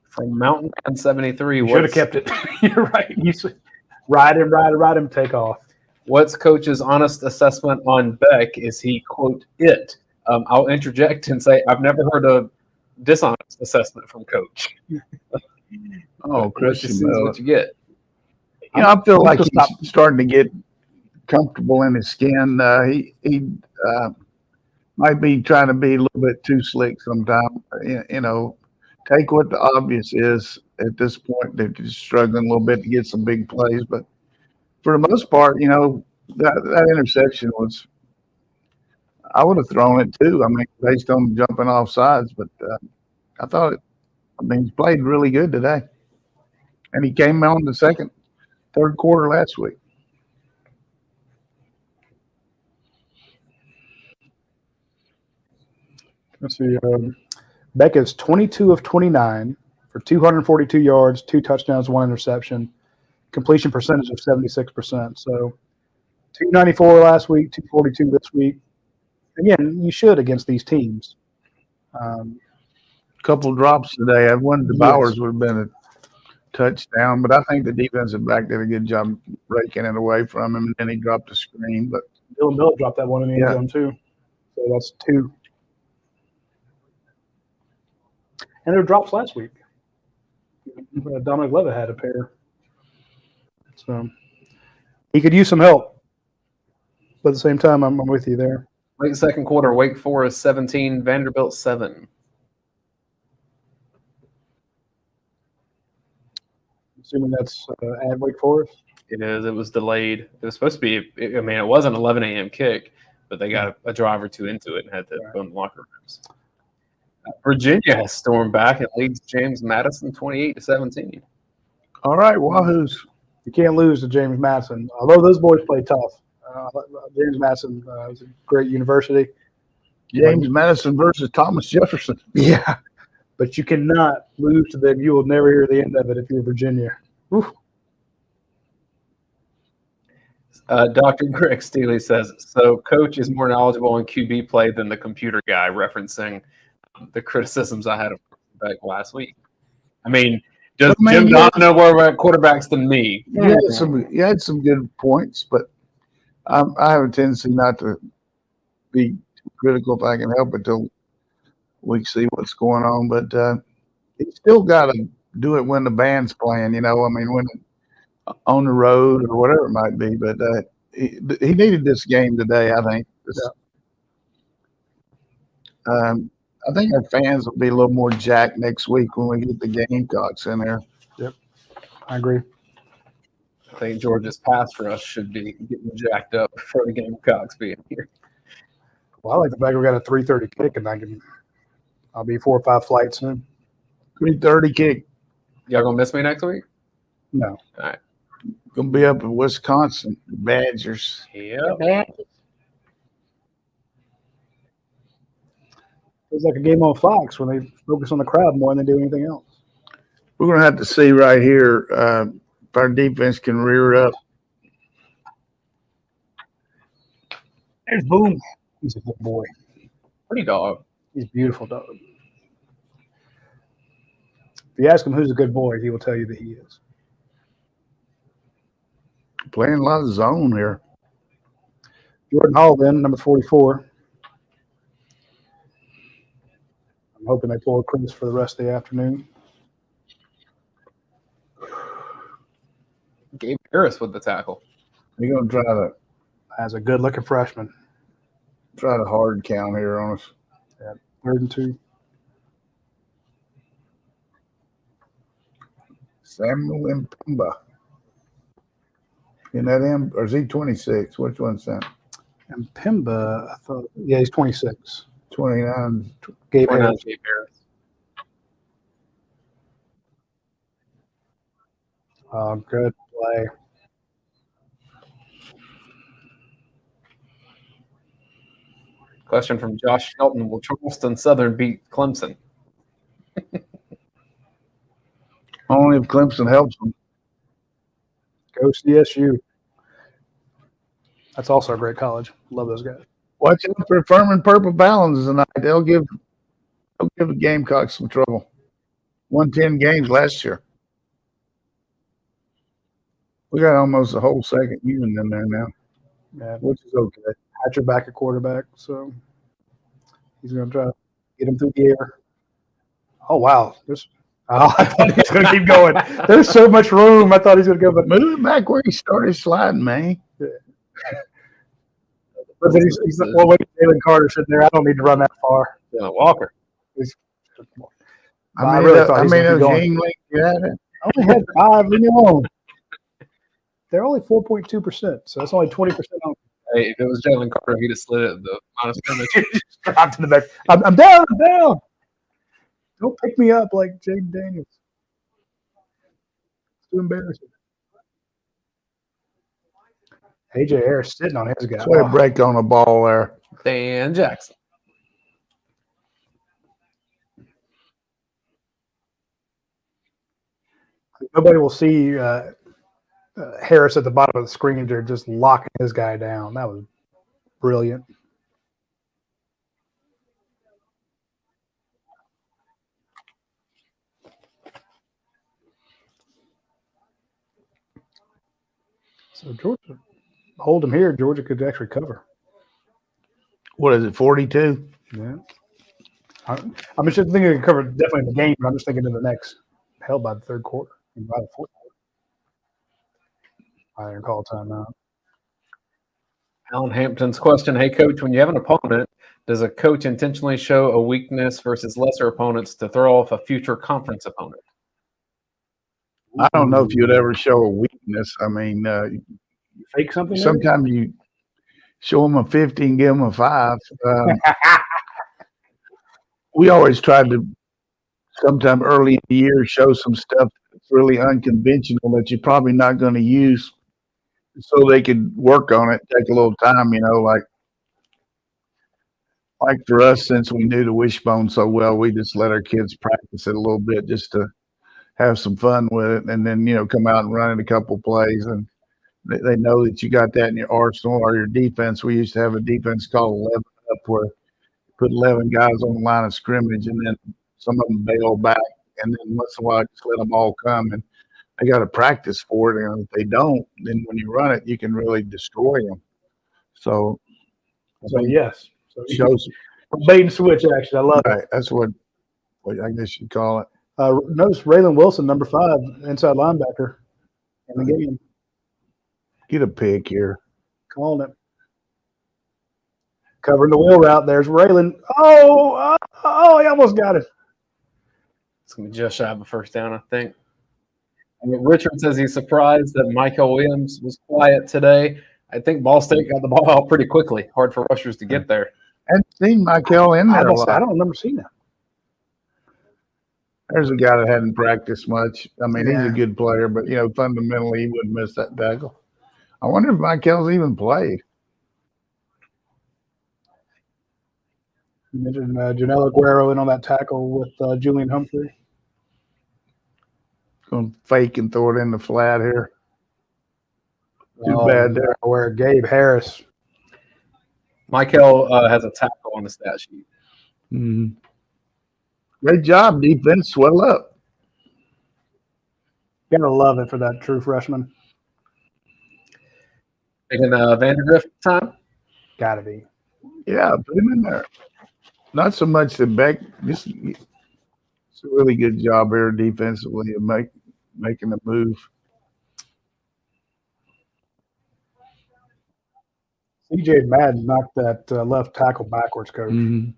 From Mountain Man 73. Should have kept it. You're right. You should ride him, take off. What's Coach's honest assessment on Beck? Is he, quote, it? I'll interject and say I've never heard a dishonest assessment from Coach. Christian, this is what you get. I feel like he's starting to get comfortable in his skin. He might be trying to be a little bit too slick sometimes. Take what the obvious is at this point. They're just struggling a little bit to get some big plays, but for the most part, that interception was. I would have thrown it too. I mean, based on jumping off sides, but I thought it. I mean, he played really good today, and he came on the third quarter last week. Let's see. Beck is 22 of 29 for 242 yards, 2 touchdowns, 1 interception. Completion percentage of 76%. So 294 last week, 242 this week. Again, you should against these teams. Couple drops today. One of the Bowers would have been a touchdown, but I think the defensive back did a good job breaking it away from him, and then he dropped the screen. But Dylan Miller dropped that one in the end zone too. So that's 2. And there were drops last week. Dominic Levitt had a pair. So he could use some help. But at the same time, I'm with you there. Late second quarter, Wake Forest 17, Vanderbilt 7. Assuming that's at Wake Forest? It is. It was delayed. It was supposed to be, it was an 11 a.m. kick, but they got a drive or two into it and had to go in the locker rooms. Virginia has stormed back and leads James Madison 28-17. All right, Wahoos. You can't lose to James Madison. Although those boys play tough. James Madison is a great university. James Madison versus Thomas Jefferson. Yeah. But you cannot lose to them. You will never hear the end of it if you're Virginia. Oof. Dr. Greg Steele says, so Coach is more knowledgeable on QB play than the computer guy, referencing the criticisms I had of Beck last week. I mean, does Jim Donnan know more about quarterbacks than me? You had some good points, but I have a tendency not to be too critical if I can help it till we see what's going on. But he still got to do it when the band's playing, when on the road or whatever it might be. But he needed this game today, I think. I think our fans will be a little more jacked next week when we get the Gamecocks in there. Yep, I agree. I think Georgia's pass rush should be getting jacked up for the Gamecocks being here. Well, I like the fact we got a 3:30 kick, and I'll be 4 or 5 flights soon. 3:30 kick. Y'all gonna miss me next week? No. All right. Gonna be up in Wisconsin, Badgers. Yep. It's like a game on Fox when they focus on the crowd more than they do anything else. We're going to have to see right here if our defense can rear up. There's Boom. He's a good boy. Pretty dog. He's a beautiful dog. If you ask him who's a good boy, he will tell you that he is. Playing a lot of zone here. Jordan Hall, then, number 44. I'm hoping they pull a Chris for the rest of the afternoon. Gabe Harris with the tackle. You're going to try to As a good-looking freshman. try to hard count here on us. Yeah, 3rd and 2. Samuel Mpemba. Isn't that him? Or is he 26? Which one's Sam? And Pimba, I thought, yeah, he's 26. 29. Gabe Harris. Gabe Harris. Good play. Question from Josh Shelton. Will Charleston Southern beat Clemson? Only if Clemson helps them. Go CSU. That's also a great college. Love those guys. Watch out for Furman Purple Balance tonight. They'll give the Gamecocks some trouble. Won 10 games last year. We got almost a whole second unit in there now, Yeah, which is okay. Hatcher back at quarterback, so he's going to try to get him through the air. Oh, wow. I thought he was going to keep going. There's so much room. I thought he was going to go, but Move it back where he started sliding, man. But then he's well, wait, Jalen Carter sitting there. I don't need to run that far. Yeah, Walker. I mean, really thought he was those gonna keep Yingling, yeah. I only had 5. Leave me alone. They're only 4.2%, so that's only 20% on. Hey, if it was Jalen Carter, he'd have slid it at the line of scrimmage. Dropped in the back. I'm down. I'm down. Don't pick me up like Jaden Daniels. It's too embarrassing. AJ Harris sitting on his guy. Way to break on the ball there. Dan Jackson. Nobody will see Harris at the bottom of the screen. They're just locking his guy down. That was brilliant. So Georgia, hold him here. Georgia could actually cover. What is it, 42? Yeah. I'm just thinking they could cover definitely in the game, but I'm just thinking in the next, held by the third quarter and by the fourth quarter. I didn't call timeout. Alan Hampton's question. Hey, Coach, when you have an opponent, does a coach intentionally show a weakness versus lesser opponents to throw off a future conference opponent? I don't know if you'd ever show a weakness. I mean, Fake something? sometimes you show them a 50 and give them a 5. We always tried to, sometime early in the year, show some stuff that's really unconventional that you're probably not going to use so they could work on it, take a little time, like for us, since we knew the wishbone so well, we just let our kids practice it a little bit just to have some fun with it, and then come out and run it a couple plays, and they know that you got that in your arsenal or your defense. We used to have a defense called 11 up, where you put 11 guys on the line of scrimmage, and then some of them bail back, and then once in a while just let them all come, and they got to practice for it. And if they don't, then when you run it, you can really destroy them. So yes. So shows bait and switch action. I love right. That's what I guess you'd call it. Notice Raylan Wilson, number 5, inside linebacker in the game. Get a pick here. Calling it. Covering the wheel route. There's Raylan. Oh, he almost got it. It's going to be just shy of a first down, I think. Richard says he's surprised that Michael Williams was quiet today. I think Ball State got the ball out pretty quickly. Hard for rushers to get there. I haven't seen Michael in there a lot. I don't remember seeing that. There's a guy that hadn't practiced much. I mean, he's a good player, but, fundamentally, he wouldn't miss that tackle. I wonder if Michael's even played. You mentioned Janelle Aguero in on that tackle with Julian Humphrey. Going to fake and throw it in the flat here. Too bad there. Where Gabe Harris. Michael has a tackle on the stat sheet. Mm-hmm. Great job, defense. Swell up. Gotta love it for that true freshman. Taking Vandergrift time. Gotta be. Yeah, put him in there. Not so much the back. It's a really good job here defensively of making the move. CJ Madden knocked that left tackle backwards, coach. Mm-hmm.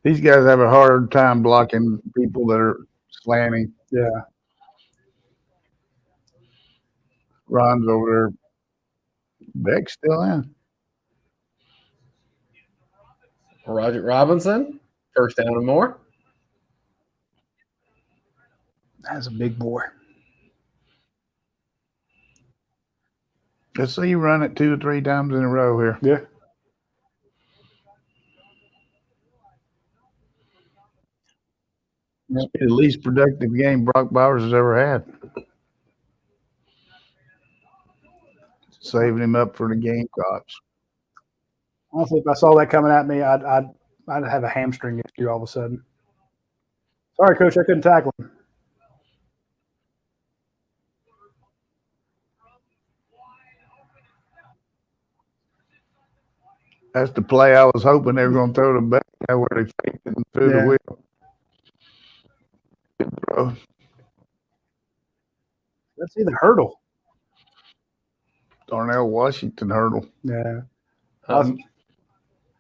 These guys have a hard time blocking people that are slanting. Yeah. Ron's over there. Beck's still in. Roger Robinson, first down and more. That's a big boy. Let's see you run it 2 or 3 times in a row here. Yeah. It's the least productive game Brock Bowers has ever had. Saving him up for the Gamecocks. Honestly, if I saw that coming at me, I'd have a hamstring issue all of a sudden. Sorry, coach, I couldn't tackle him. That's the play I was hoping they were going to throw the back where they faked it and threw the wheel. Good throw. Let's see the hurdle. Darnell Washington hurdle. Yeah.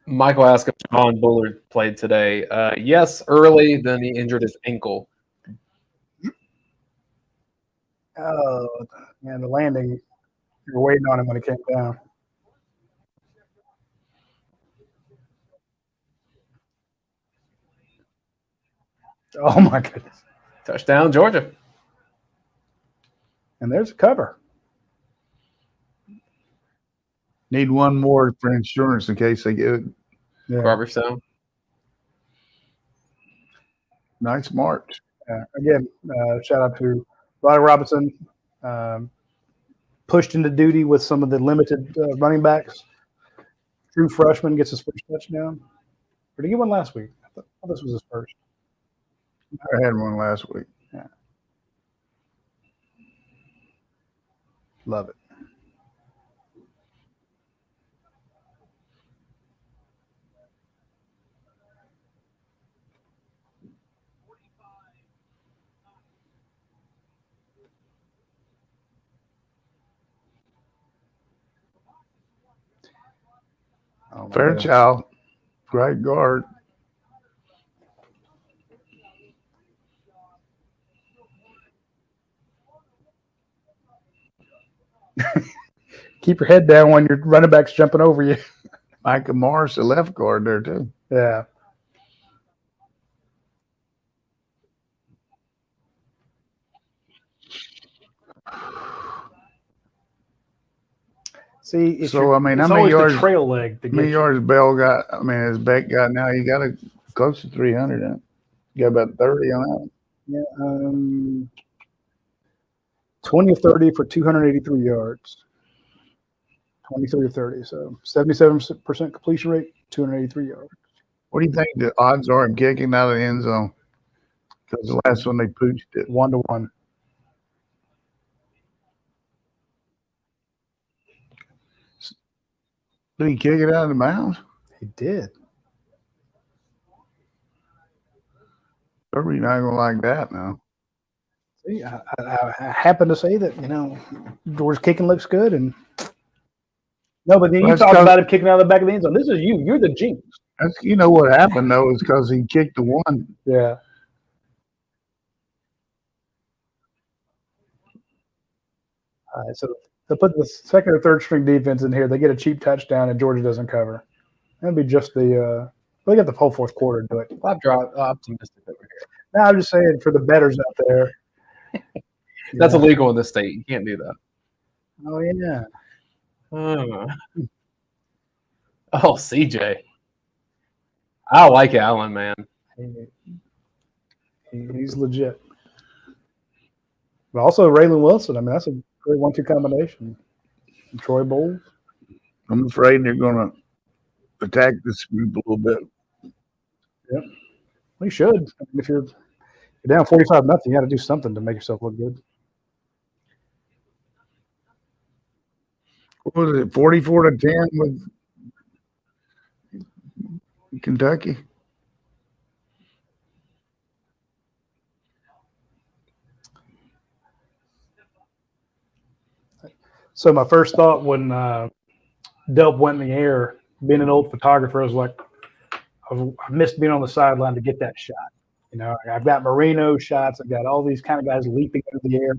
Michael asked if Javon Bullard played today. Yes, early, then he injured his ankle. Oh, man, the landing. You were waiting on him when it came down. Oh, my goodness. Touchdown, Georgia. And there's a cover. Need one more for insurance in case they get it. Yeah. Garbage down. Nice march. Again, shout out to Radi Robinson. Pushed into duty with some of the limited running backs. True freshman gets his first touchdown. Did he get one last week? I thought this was his first. I had one last week. Yeah. Love it. Oh, Fairchild, right guard. Keep your head down when your running back's jumping over you. Micah Morris, the left guard there too. Yeah. See, So I mean, how it's many always yards? the trail leg. How many yards Bell got? I mean, has Beck got now? You got close to 300 in it. You got about 30 on that one. Yeah. 20 of 30 for 283 yards. 23 of 30. So 77% completion rate, 283 yards. What do you think the odds are of kicking out of the end zone? Because the last one they pooched it 1-1. Did he kick it out of the bounds? He did. You're not gonna like that now. See, I happen to say that, George's kicking looks good. And no, but then you talked about him kicking out of the back of the end zone. This is you. You're the jinx. That's, what happened, though, is because he kicked the one. Yeah. All right, so to put the second or third string defense in here, they get a cheap touchdown and Georgia doesn't cover. That'd be just they got the whole fourth quarter to do it. I'm optimistic over here. No, I'm just saying for the bettors out there. That's illegal in this state. You can't do that. Oh, yeah. Oh, CJ. I like Allen, man. He's legit. But also Raylan Wilson. I mean, that's a great 1-2 combination. And Troy Bowles. I'm afraid they're going to attack this group a little bit. Yep. We should. I mean, if You're down 45-0. You got to do something to make yourself look good. What was it, 44-10 with Kentucky? So my first thought when Delp went in the air, being an old photographer, I was like, I missed being on the sideline to get that shot. You know, I've got Marino shots. I've got all these kind of guys leaping into the air.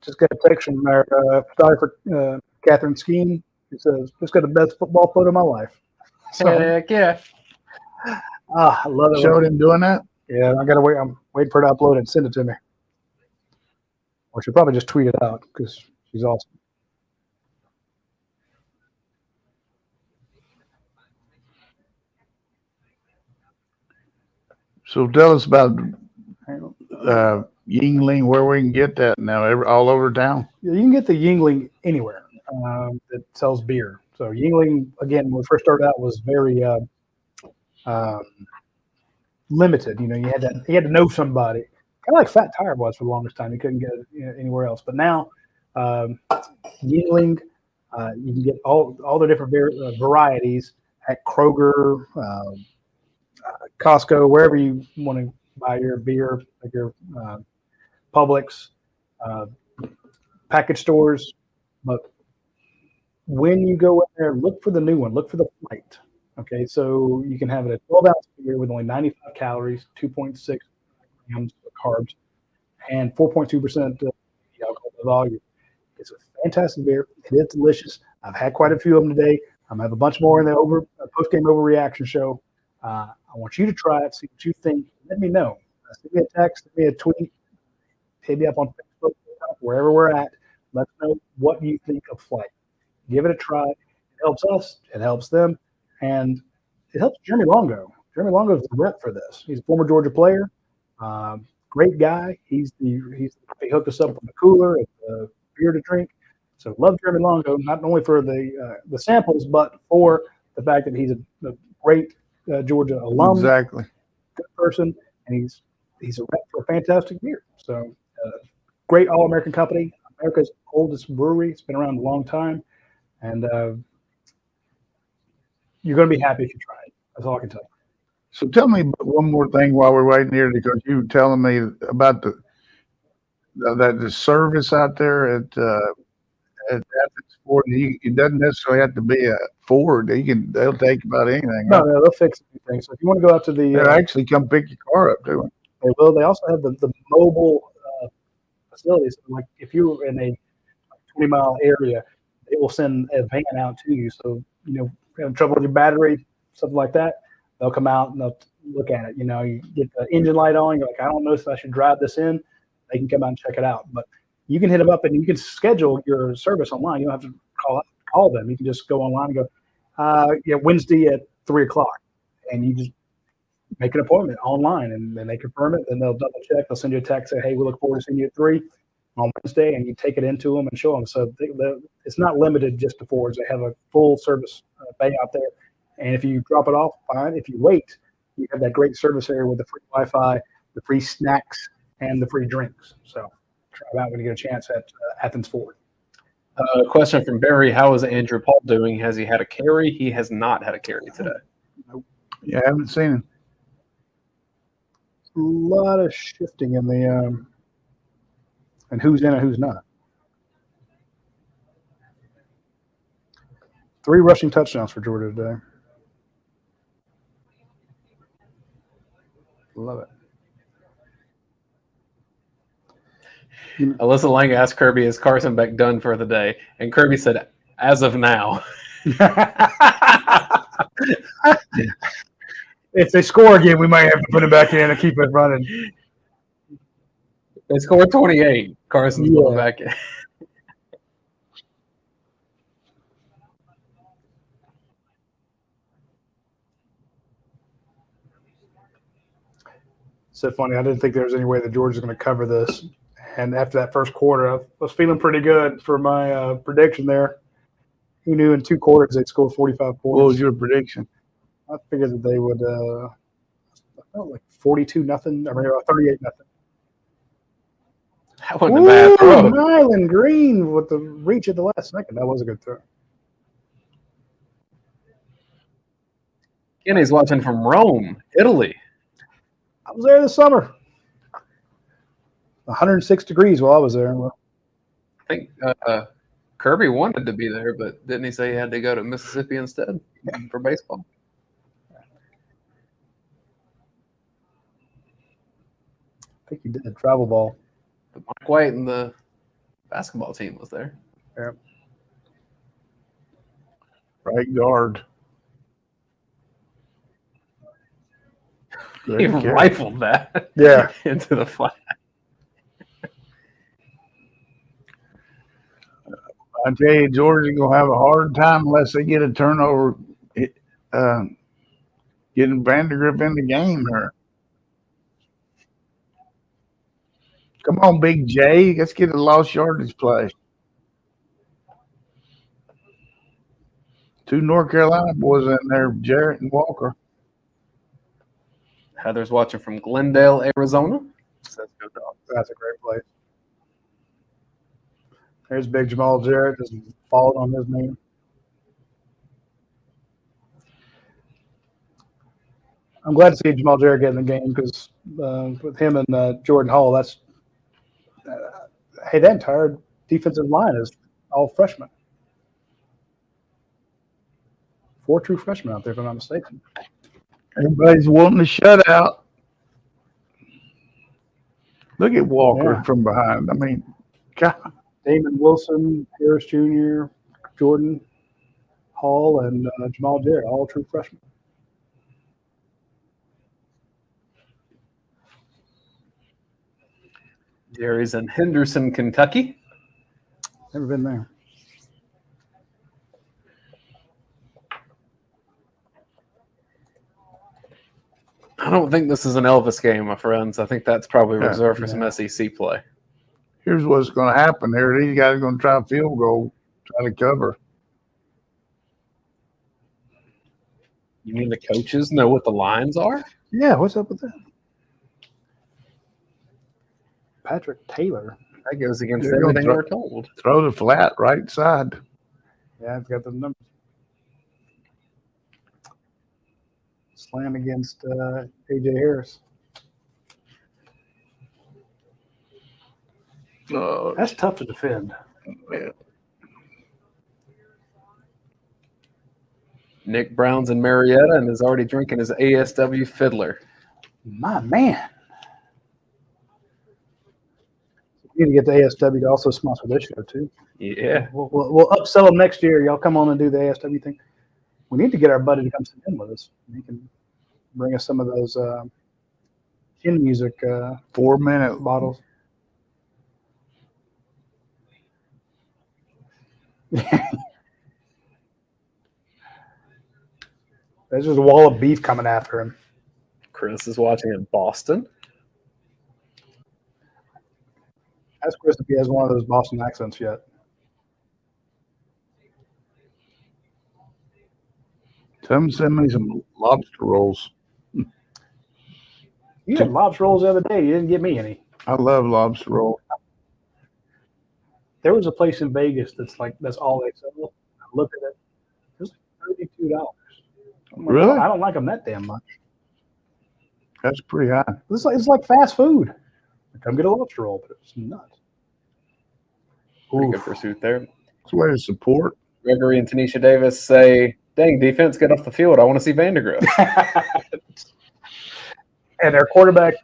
Just got a text from our photographer, Catherine Skeen, who says, just got the best football photo of my life. So, Heck yeah. I love it. Showed him doing that? Yeah, I got to wait. I'm waiting for her to upload it and send it to me. Or she'll probably just tweet it out because she's awesome. So tell us about Yingling, where we can get that now, all over town. Yeah, you can get the Yingling anywhere that sells beer. So Yingling, again, when we first started out, was very limited. You know, you had to know somebody. Kind of like Fat Tire was for the longest time. You couldn't get it anywhere else. But now Yingling, you can get all the different varieties at Kroger, Costco, wherever you want to buy your beer, like your Publix, package stores. But when you go in there, look for the new one. Look for the Flight. Okay, so you can have it at 12-ounce beer with only 95 calories, 2.6 grams of carbs, and 4.2% alcohol by volume. It's a fantastic beer. It is delicious. I've had quite a few of them today. I'm going to have a bunch more in the post-game overreaction show. I want you to try it, see what you think. Let me know. Send me a text, send me a tweet, hit me up on Facebook, wherever we're at. Let us know what you think of Flight. Give it a try. It helps us. It helps them. And it helps Jeremy Longo. Jeremy Longo is the rep for this. He's a former Georgia player. Great guy. He hooked us up with the cooler and the beer to drink. So love Jeremy Longo, not only for the samples, but for the fact that he's a great Georgia alum. Exactly. Good person, and he's a rep for a fantastic beer. So great All-American company, America's oldest brewery. It's been around a long time, and you're going to be happy if you try it. That's all I can tell you. So tell me one more thing while we're waiting here, because you were telling me about the service out there at Athens Ford. It doesn't necessarily have to be a Ford. They'll take about anything. No, they'll fix anything. So if you want to go out to the, they'll actually come pick your car up too. They will. They also have the mobile facilities. Like if you're in a 20-mile area, they will send a van out to you. So you have trouble with your battery, something like that. They'll come out and they'll look at it. You get the engine light on. You're like, I don't know if I should drive this in. They can come out and check it out. But you can hit them up and you can schedule your service online. You don't have to call them. You can just go online and go, Wednesday at 3:00, and you just make an appointment online, and then they confirm it. Then they'll double check. They'll send you a text, say, hey, we look forward to seeing you at 3 on Wednesday, and you take it into them and show them. So it's not limited just to Fords. They have a full service bay out there. And if you drop it off, fine. If you wait, you have that great service area with the free Wi-Fi, the free snacks, and the free drinks. So try it out when you get a chance at Athens Ford. Question from Barry. How is Andrew Paul doing? Has he had a carry? He has not had a carry today. Nope. Yeah, I haven't seen him. A lot of shifting in the and who's in and who's not. 3 rushing touchdowns for Georgia today. Love it. Alyssa Lang asked Kirby, is Carson Beck done for the day? And Kirby said, as of now. If they score again, we might have to put him back in and keep it running. They scored 28. Carson's going back in. So funny. I didn't think there was any way that Georgia's going to cover this. And after that first quarter, I was feeling pretty good for my prediction there. Who knew in 2 quarters they'd score 45 points? What was your prediction? I figured that they would I felt like 42-0, or 38-0. That wasn't a bad throw. Nyland Green with the reach at the last second. That was a good throw. Kenny's watching from Rome, Italy. I was there this summer. 106 degrees while I was there. I think Kirby wanted to be there, but didn't he say he had to go to Mississippi instead for baseball? I think he did. Travel ball. But Mike White and the basketball team was there. Yeah. Right guard. He rifled that into the flat. I tell you, Georgia's going to have a hard time unless they get a turnover getting Vandergrift in the game here. Come on, Big J. Let's get a lost yardage play. 2 North Carolina boys in there, Jarrett and Walker. Heather's watching from Glendale, Arizona. Says go Dogs. That's a great play. There's Big Jamal Jarrett just followed on his name. I'm glad to see Jamal Jarrett get in the game because with him and Jordan Hall, that's hey, that entire defensive line is all freshmen. 4 true freshmen out there, if I'm not mistaken. Everybody's wanting a shutout. Look at Walker from behind. I mean, God. Damon Wilson, Harris Jr., Jordan Hall, and Jamal Jarrett, all true freshmen. Jerry's in Henderson, Kentucky. Never been there. I don't think this is an Elvis game, my friends. I think that's probably reserved for some SEC play. Here's what's going to happen here. These guys are going to try a field goal, try to cover. You mean the coaches know what the lines are? Yeah, what's up with that? Patrick Taylor. That goes against everything we're told. Throw the flat right side. Yeah, it's got the numbers. Slam against A.J. Harris. That's tough to defend. Yeah. Nick Brown's in Marietta and is already drinking his ASW Fiddler. My man. We need to get the ASW to also sponsor this show, too. Yeah. We'll upsell them next year. Y'all come on and do the ASW thing. We need to get our buddy to come sit in with us. He can bring us some of those chin music 4-minute bottles. There's just a wall of beef coming after him. Chris is watching in Boston. Ask Chris if he has one of those Boston accents yet. Tell him to send me some lobster rolls. You had lobster rolls the other day. You didn't give me any. I love lobster roll. There was a place in Vegas that's all they sell. I looked at it. It was like $32. Really? I don't like them that damn much. That's pretty high. It's like fast food. Come get a lobster roll, but it's nuts. Pretty good pursuit there. It's a way to support. Gregory and Tanisha Davis say, dang, defense, get off the field. I want to see Vandergrift. And our quarterback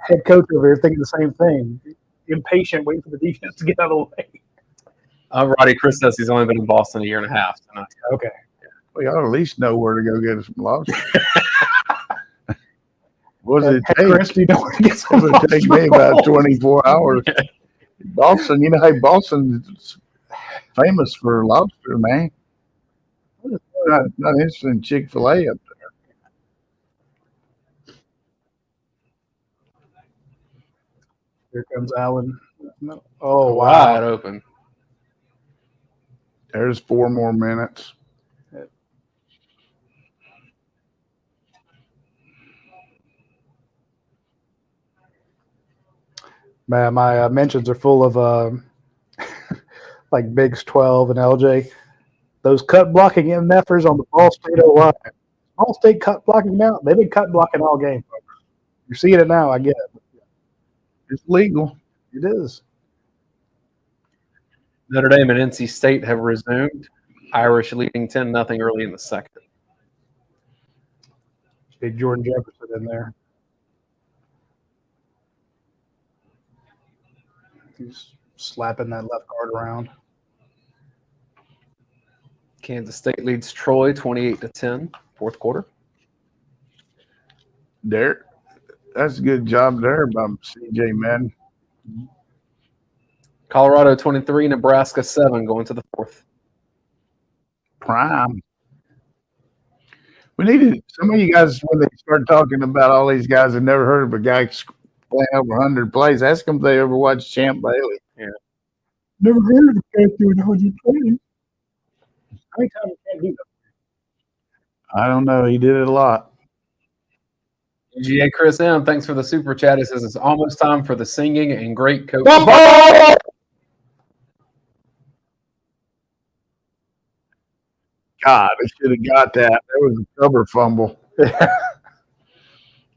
head coach over here thinking the same thing. Impatient, waiting for the defense to get out of the way. Roddy, Chris says he's only been in Boston a year and a half. So okay. Well, you ought to at least know where to go get some lobster. What does it take? Chris, do you know where to get some It take me about 24 hours. Boston, you know, hey, Boston's famous for lobster, man. Not interested in Chick-fil-A up there. Here comes Allen. Oh, wow. Wide open. There's 4 more minutes. My mentions are full of like Biggs 12 and LJ. Those cut blocking MFers on the Ball State O-line. Ball State cut blocking now. They've been cut blocking all game, folks. You're seeing it now. I get it. It's legal. It is. Notre Dame and NC State have resumed. Irish leading 10-0 early in the second. Big Jordan Jefferson in there. He's slapping that left guard around. Kansas State leads Troy 28-10, fourth quarter. There, that's a good job there by CJ Madden. Colorado 23, Nebraska 7, going to the fourth. Prime. We needed some of you guys when they start talking about all these guys that never heard of a guy playing over 100 plays. Ask them if they ever watched Champ Bailey. Yeah. Never heard of a guy doing 100 plays. How many times can he do that? I don't know. He did it a lot. UGA Chris M, thanks for the super chat. He says it's almost time for the singing and great coach. God, I should have got that. That was a cover fumble.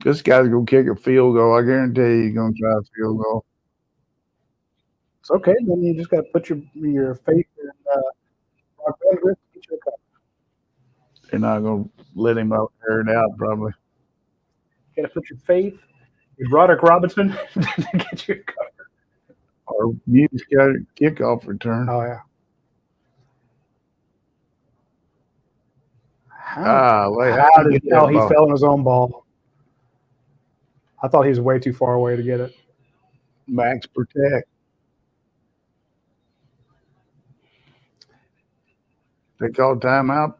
This guy's going to kick a field goal. I guarantee he's going to try a field goal. It's okay. Then you just got to put your faith in Brock Vandagriff to get you a cover. They're not going to let him out air it out, probably. You got to put your faith in Roderick Robinson to get you a cover. Or you just got a kickoff return. Oh, yeah. How did he fell in his own ball? I thought he was way too far away to get it. Max protect. They called timeout.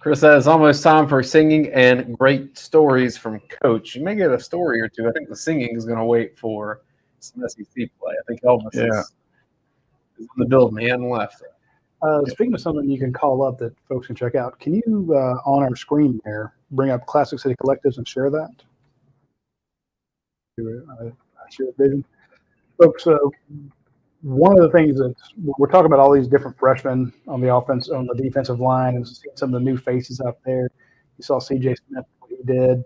Chris says almost time for singing and great stories from Coach. You may get a story or two. I think the singing is going to wait for some SEC play. I think Elvis is in the building. He hadn't left. Speaking of something you can call up that folks can check out, can you, on our screen there, bring up Classic City Collectives and share that? Share vision. Folks, one of the things that we're talking about all these different freshmen on the offense, on the defensive line, and seeing some of the new faces out there. You saw C.J. Smith, what he did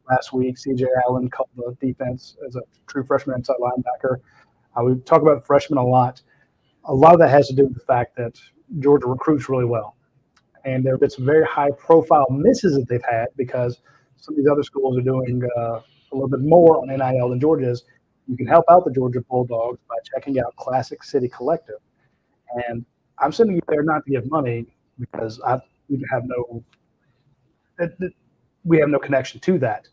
last week. C.J. Allen called the defense as a true freshman inside linebacker. We talk about freshmen a lot. A lot of that has to do with the fact that Georgia recruits really well. And there have been some very high-profile misses that they've had because some of these other schools are doing a little bit more on NIL than Georgia is. You can help out the Georgia Bulldogs by checking out Classic City Collective. And I'm sending you there not to give money because we have no connection to that.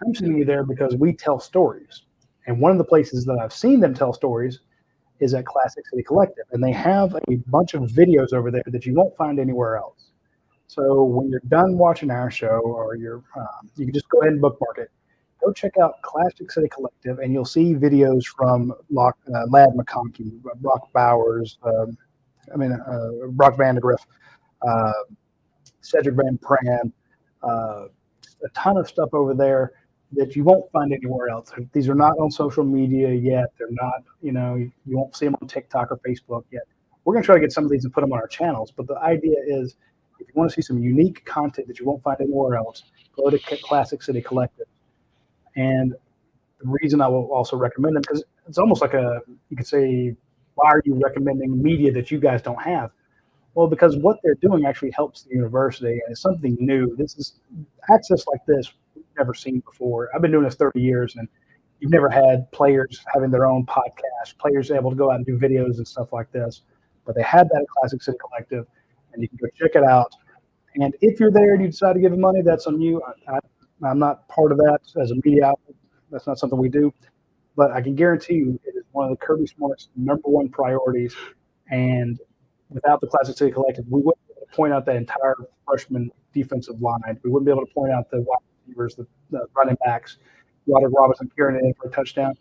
I'm sending you there because we tell stories. And one of the places that I've seen them tell stories is at Classic City Collective. And they have a bunch of videos over there that you won't find anywhere else. So when you're done watching our show or you can just go ahead and bookmark it. Go check out Classic City Collective, and you'll see videos from Ladd McConkey, Brock Bowers, Brock Vandagriff, Cedric Van Pran, a ton of stuff over there that you won't find anywhere else. These are not on social media yet. They're not, you won't see them on TikTok or Facebook yet. We're going to try to get some of these and put them on our channels. But the idea is if you want to see some unique content that you won't find anywhere else, go to Classic City Collective. And the reason I will also recommend them, because it's almost like you could say, why are you recommending media that you guys don't have? Well, because what they're doing actually helps the university, and it's something new. This is access like this we've never seen before. I've been doing this 30 years, and you've never had players having their own podcast, players able to go out and do videos and stuff like this. But they had that at Classic City Collective, and you can go check it out. And if you're there and you decide to give them money, that's on you. I'm not part of that as a media outlet. That's not something we do. But I can guarantee you it is one of the Kirby Smart's #1 priorities. And without the Classic City Collective, we wouldn't be able to point out the entire freshman defensive line. We wouldn't be able to point out the wide receivers, the running backs, Roderick Robinson carrying it in for a touchdown.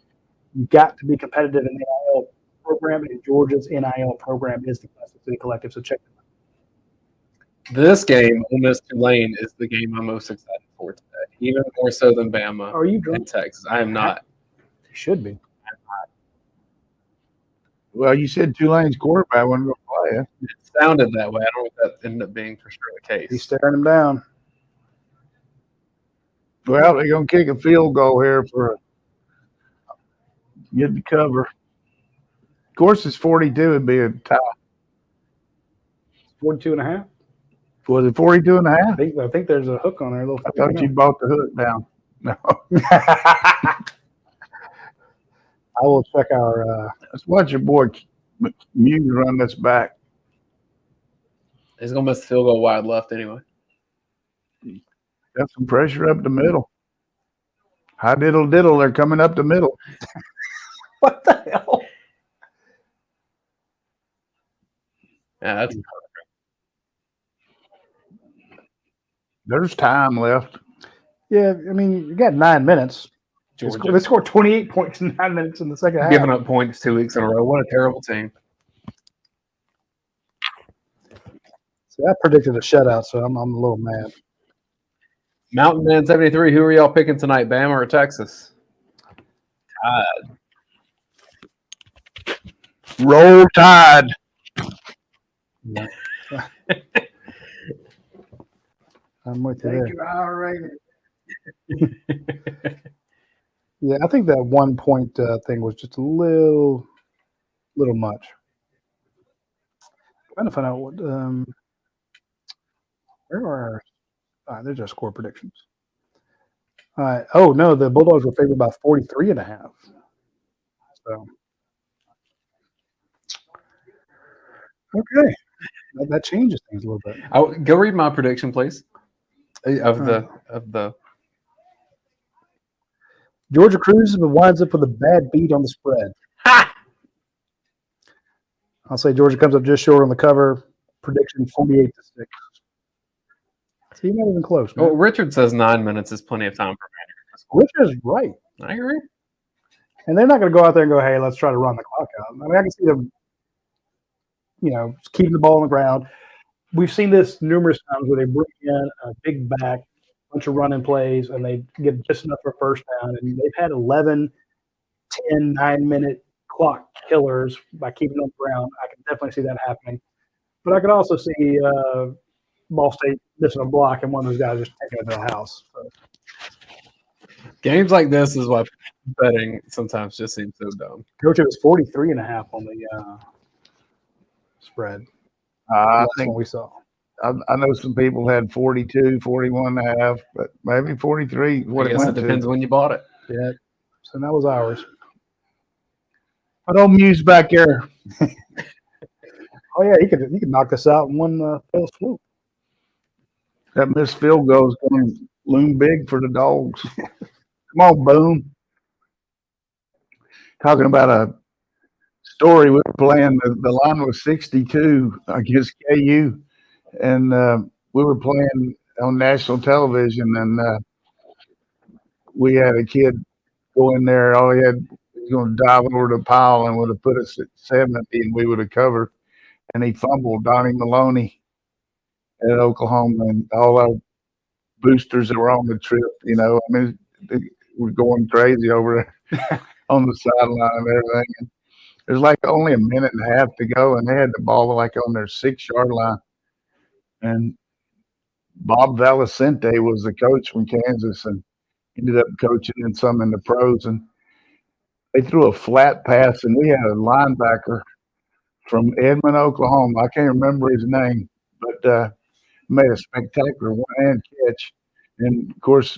You've got to be competitive in the NIL program, and Georgia's NIL program is the Classic City Collective. So check it out. This game, Ole Miss Tulane, is the game I'm most excited for today, even more so than Bama Are you drunk? and Texas. I am not. should be. Well, you said Tulane's quarterback wasn't going to play. Huh? It sounded that way. I don't know if that ended up being for sure the case. He's staring him down. Well, they're going to kick a field goal here for get the cover. Of course, it's 42 would be a tie. 42.5. Was it 42 and a half? I think there's a hook on there. I thought you bought the hook down. No. I will check our. Let's watch your boy Muse run this back. He's going to miss the field goal wide left anyway. Got some pressure up the middle. High diddle diddle, they're coming up the middle. What the hell? Yeah, that's There's time left. Yeah, I mean, you got 9 minutes. Georgia. They scored 28 points in 9 minutes in the second half. Giving up points 2 weeks in a row. What a terrible team. So I predicted a shutout, so I'm a little mad. Mountain Man 73. Who are y'all picking tonight, Bama or Texas? Tide. Roll Tide. Yeah. I'm with you there. Yeah, I think that 1 point thing was just a little much. Trying to find out what where are our all right, there's our score predictions. All right. Oh no, the Bulldogs were favored by 43.5. So okay. That changes things a little bit. Go read my prediction, please. Of the Georgia cruises but winds up with a bad beat on the spread. Ha! I'll say Georgia comes up just short on the cover. Prediction 48-6. See, not even close. Man. Well, Richard says 9 minutes is plenty of time for Richard is right. I agree. And they're not going to go out there and go, hey, let's try to run the clock out. I mean, I can see them, keeping the ball on the ground. We've seen this numerous times where they bring in a big back, bunch of running plays, and they get just enough for a first down. And they've had 11, 10, 9-minute clock killers by keeping them on the ground. I can definitely see that happening. But I could also see Ball State missing a block and one of those guys just taking it to the house. So. Games like this is why betting sometimes just seems so dumb. Coach, it was 43.5 on the spread. I That's think what we saw. I know some people had 42, 41.5, but maybe 43 is what I guess it depends when you bought it. Yeah. So that was ours. I don't Muse back there. Oh yeah, he could knock this out in one fell swoop. That missed field goal is going to loom big for the Dogs. Come on, Boone. Talking about a story we were playing. The line was 62 against KU, and we were playing on national television, and we had a kid go in there. All he had was going to dive over the pile and would have put us at 70, and we would have covered. And he fumbled Donnie Maloney at Oklahoma, and all our boosters that were on the trip, I mean, they were going crazy over there on the sideline and everything. And there's like only a minute and a half to go, and they had the ball like on their 6-yard line. And Bob Valicente was the coach from Kansas and ended up coaching in some in the pros. And they threw a flat pass, and we had a linebacker from Edmond, Oklahoma. I can't remember his name, but made a spectacular one-hand catch. And, of course,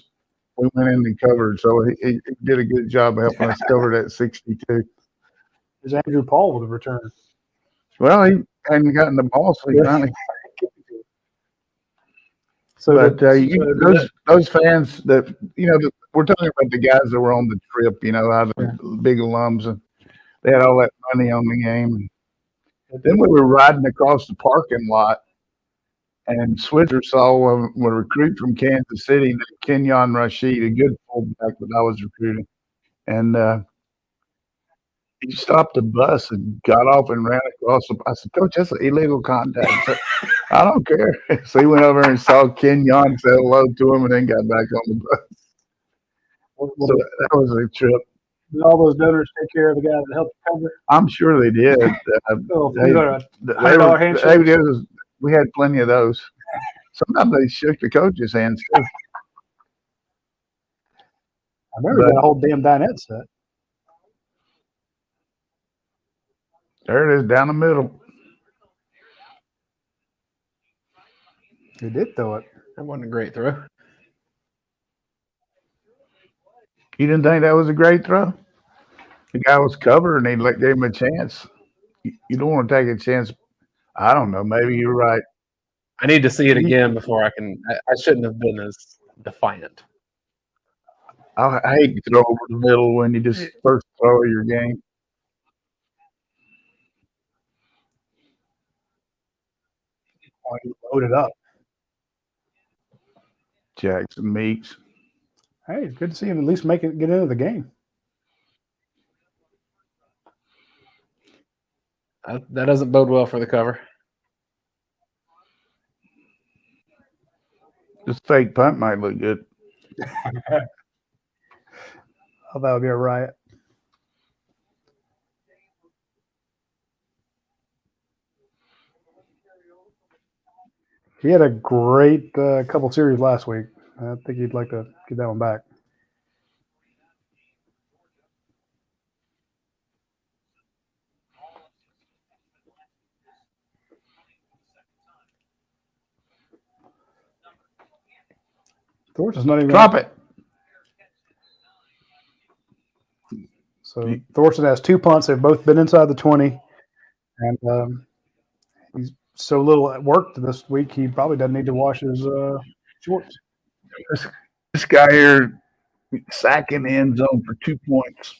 we went in and covered. So he did a good job of helping us cover that 62. There's Andrew Paul with a return. Well, he hadn't gotten the ball, so he finally. So, but those fans that we're talking about the guys that were on the trip, out of the big alums, and they had all that money on the game. And then we were riding across the parking lot, and Switzer saw a recruit from Kansas City named Kenyon Rashid, a good fullback that I was recruiting, and he stopped the bus and got off and ran across. I said, "Coach, that's an illegal contact." Said, I don't care. So he went over and saw Kenyon, said hello to him, and then got back on the bus. So that was a trip. Did all those donors take care of the guy that helped cover? I'm sure they did. $100 handshake. We had plenty of those. Sometimes they shook the coach's hands too. I remember that whole damn dinette set. There it is down the middle. He did throw it. That wasn't a great throw. You didn't think that was a great throw? The guy was covered and they gave him a chance. You don't want to take a chance. I don't know. Maybe you're right. I need to see it again before I can. I shouldn't have been as defiant. I hate to throw over the middle when you just first throw of your game. Oh, he loaded up. Jackson Meeks. Hey, it's good to see him at least get into the game. That doesn't bode well for the cover. This fake punt might look good. Oh, that would be a riot. He had a great couple series last week. I think he'd like to get that one back. Thorson's not even drop it. So Thorson has 2 punts. They've both been inside the 20, and he's so little at work this week. He probably doesn't need to wash his shorts. This guy here sacking the end zone for 2 points.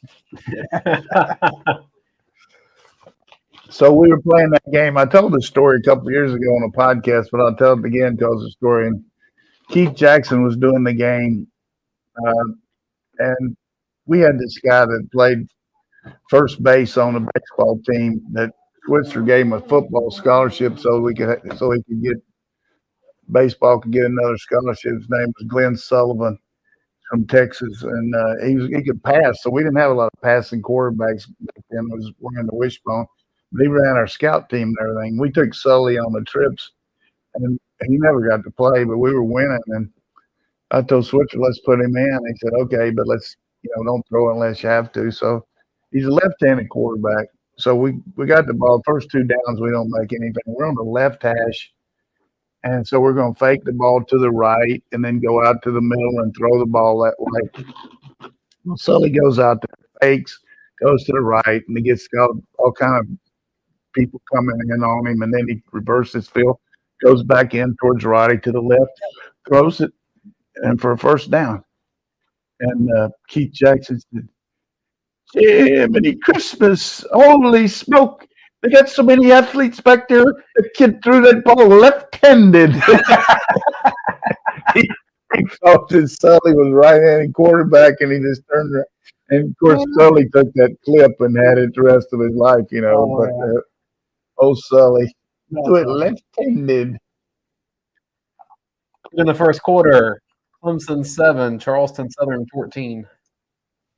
So we were playing that game. I told this story a couple of years ago on a podcast, but I'll tell it again. Tells the story. And Keith Jackson was doing the game, and we had this guy that played first base on the baseball team that Switzer gave him a football scholarship so he could get baseball could get another scholarship. His name was Glenn Sullivan from Texas, and he could pass. So we didn't have a lot of passing quarterbacks back then. It was wearing the wishbone. But he ran our scout team and everything. We took Sully on the trips, and he never got to play, but we were winning. And I told Switzer, let's put him in. He said, okay, but let's, don't throw unless you have to. So he's a left-handed quarterback. So we got the ball. First 2 downs, we don't make anything. We're on the left hash. And so we're going to fake the ball to the right and then go out to the middle and throw the ball that way. Well, Sully goes out there, fakes, goes to the right, and he gets all kind of people coming in on him, and then he reverses field, goes back in towards Radi to the left, throws it, and for a first down. And Keith Jackson said, Jiminy Christmas, holy smoke. They got so many athletes back there. The kid threw that ball left-handed. he thought that Sully was right-handed quarterback, and he just turned around. And, of course, Sully took that clip and had it the rest of his life, Sully threw it left-handed. In the first quarter, Clemson 7, Charleston Southern 14.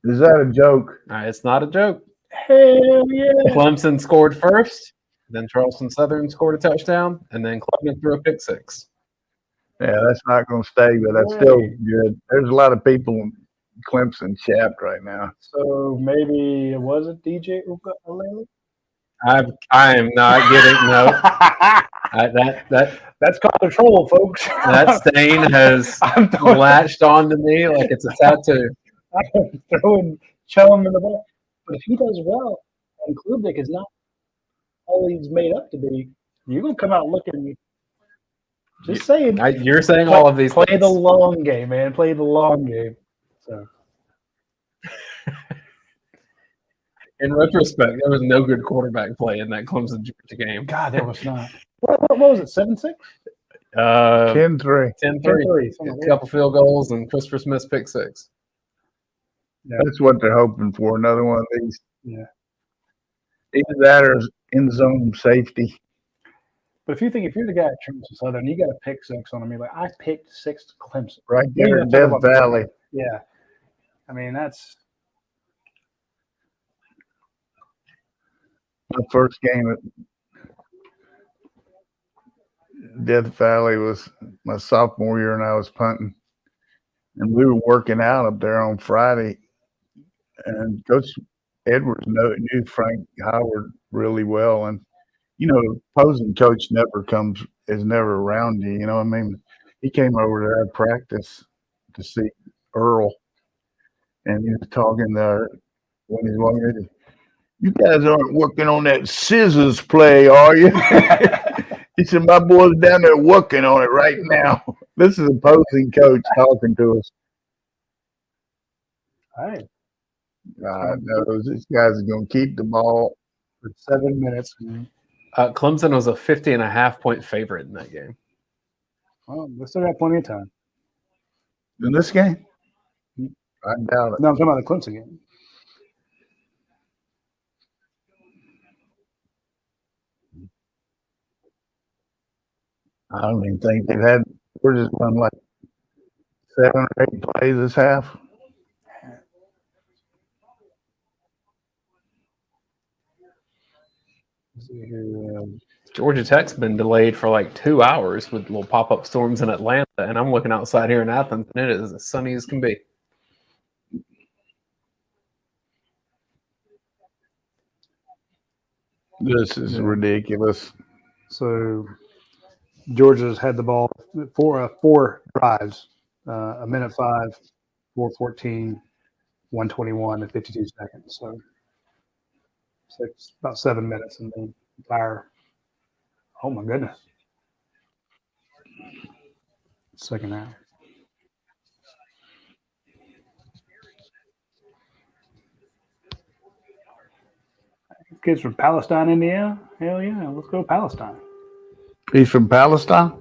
Is that a joke? It's not a joke. Hell yeah. Clemson scored first, then Charleston Southern scored a touchdown, and then Clemson threw a pick 6. Yeah, that's not going to stay, but that's still good. There's a lot of people in Clemson chapped right now. So maybe it wasn't DJ Ukulele? I am not getting no. That's called a troll, folks. That stain has latched onto me like it's a tattoo. I'm throwing Chum in the ball. But if he does well, and Klubnik is not all he's made up to be, you're going to come out looking. Just saying. You're saying all of these Play things. the long game, man. Play the long game. So. In retrospect, there was no good quarterback play in that Clemson Georgia game. God, there was not. What was it, 7-6? 10-3. 10-3. A couple field goals and Christopher Smith's pick 6. Yeah. That's what they're hoping for, another one of these. Yeah. Either that or end zone safety. But if you're the guy at Charleston Southern, you got a pick 6 on him. You're like, I picked 6 to Clemson. Right there in Death Valley. Yeah. I mean, that's My first game at Death Valley was my sophomore year, and I was punting. And we were working out up there on Friday, and Coach Edwards knew Frank Howard really well. And, opposing coach is never around you. You know what I mean? He came over to our practice to see Earl, and he was talking there when he's walking in. You guys aren't working on that scissors play, are you? He said, my boy's down there working on it right now. This is opposing coach talking to us. All right. God knows this guy's going to keep the ball For 7 minutes. Clemson was a 50.5-point favorite in that game. Well, we still got plenty of time. In this game? I doubt it. No, I'm talking about the Clemson game. I don't even think we're just run like 7 or 8 plays this half. Georgia Tech's been delayed for like 2 hours with little pop-up storms in Atlanta, and I'm looking outside here in Athens, and it is as sunny as can be. This is ridiculous. So Georgia's had the ball for 4 drives, a minute 5, 4:14, 1:21, and 52 seconds. So about 7 minutes in the entire. Oh my goodness! Second half. Kids from Palestine, Indiana. Hell yeah, let's go Palestine. He's from Palestine?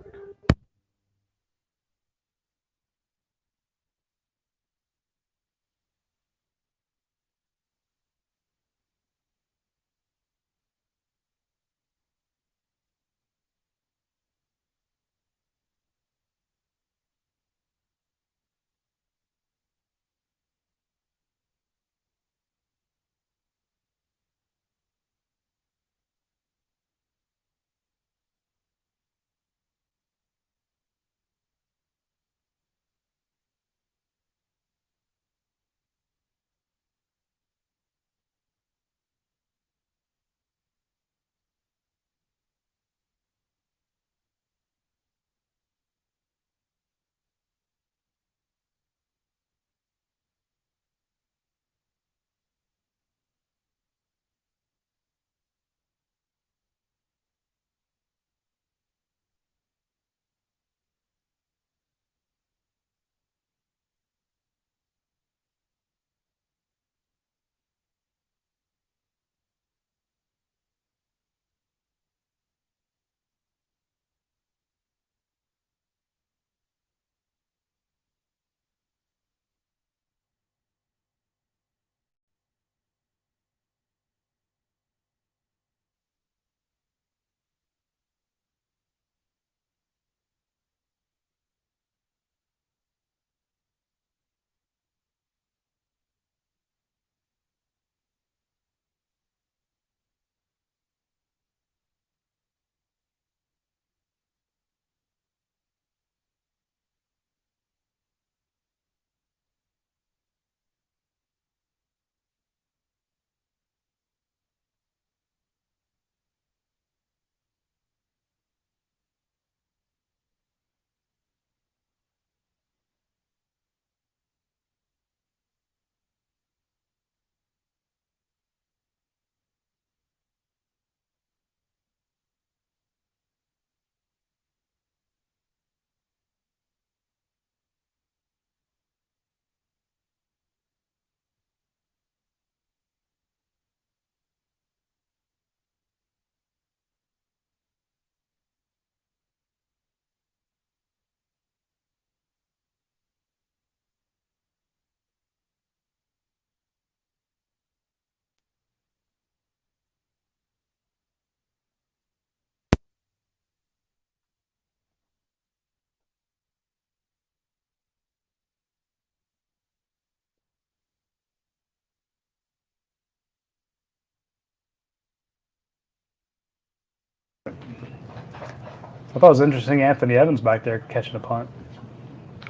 I thought it was interesting Anthony Evans back there catching a punt.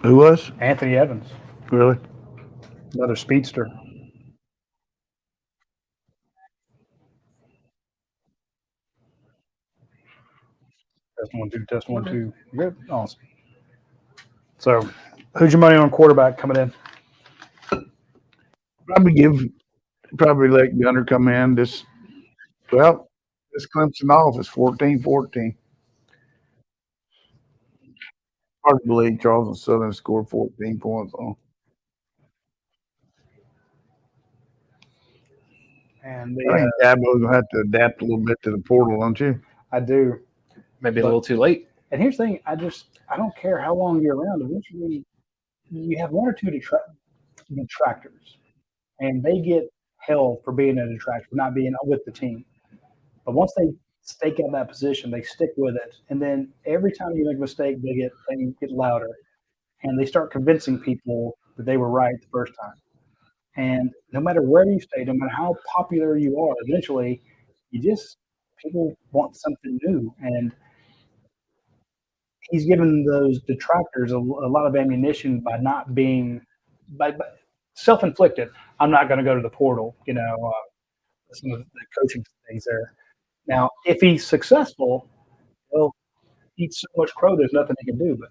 Who was? Anthony Evans, Really? another speedster. Test 1 2, test 1 2. Good, awesome. So, who's your money on quarterback coming in? Probably let Gunner come in. This Clemson off is 14-14. Hard to believe Charleston Southern scored 14 points on. And I think Dabo's gonna have to adapt a little bit to the portal, don't you? I do. Maybe a little too late. And here's the thing: I don't care how long you're around. Eventually, you have one or two detractors, and they get hell for being a detractor, for not being with the team. But once they stake out that position, they stick with it, and then every time you make a mistake, they get louder, and they start convincing people that they were right the first time. And no matter where you stay, no matter how popular you are, eventually, people want something new, and he's given those detractors a lot of ammunition by not being by self-inflicted. I'm not going to go to the portal, some of the coaching things there. Now, if he's successful, he'll eat so much crow, there's nothing he can do. But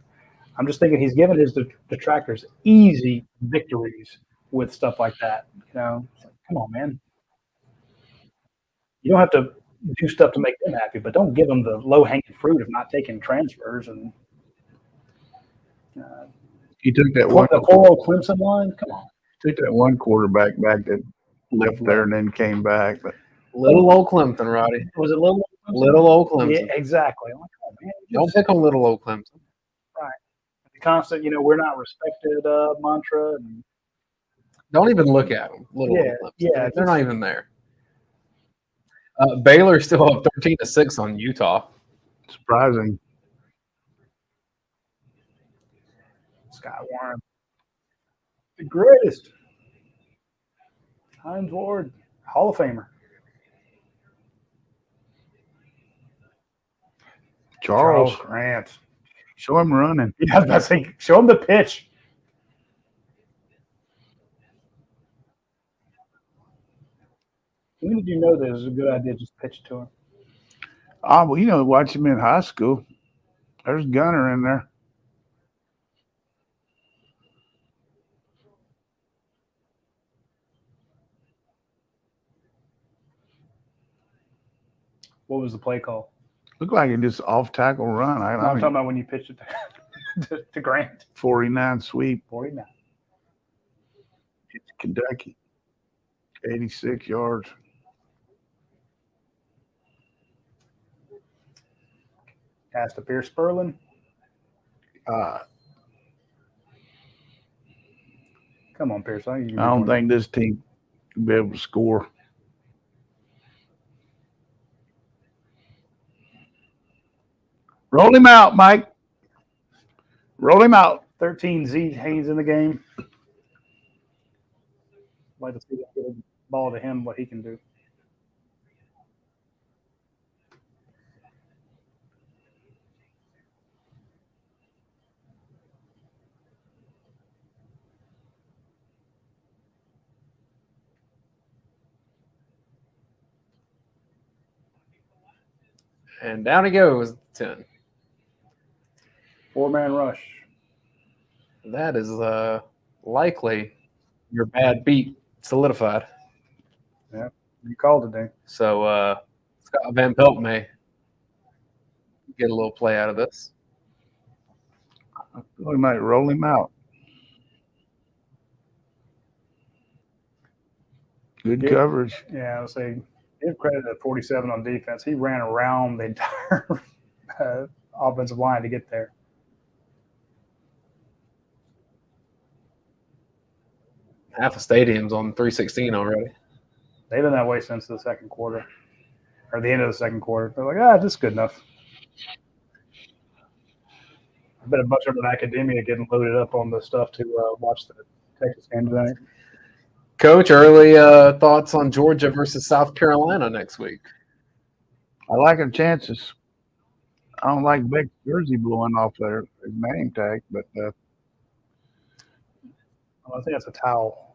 I'm just thinking he's given his detractors easy victories with stuff like that. It's like, come on, man. You don't have to do stuff to make them happy, but don't give them the low-hanging fruit of not taking transfers. And He took that the poor old Clemson line. Come on, took that one quarterback back that left there and then came back. But Little old Clemson, Roddy. was it little? Little old Clemson. Yeah, exactly. I'm like, oh man, Don't pick on little old Clemson. right. The constant, we're not respected mantra. And, Don't even look at them. Little old Clemson. Yeah, They're not even there. Baylor still up 13-6 on Utah. surprising. Scott Warren, the greatest. Hines Ward, Hall of Famer. Charles Grant. show him running. Yeah, I was about to say, show him the pitch. When did you know that it was a good idea to just pitch to him? Well, watch him in high school. There's Gunner in there. What was the play call? Looked like it just off tackle run. I'm talking about when you pitched it to Grant. 49 sweep. 49. It's Kentucky. 86 yards. Pass to Pierce Spurlin. Come on, Pierce. I don't think this team will be able to score. Roll him out, Mike. Roll him out. 13 Z Haynes in the game. Like to see that get a ball to him, what he can do. And down he goes, 10. 4-man rush. That is likely your bad beat solidified. Yeah, you called it, Dane. So Scott Van Pelt may get a little play out of this. We might roll him out. Good coverage. Yeah, I would say give credit to 47 on defense. He ran around the entire offensive line to get there. Half the stadium's on 316 already. They've been that way since the second quarter, or the end of the second quarter. They're like, this is good enough. I bet a bunch of them in academia getting loaded up on the stuff to watch the Texas game tonight. Coach, early thoughts on Georgia versus South Carolina next week? I like our chances. I don't like Beck's jersey blowing off his name tag, but I think that's a towel.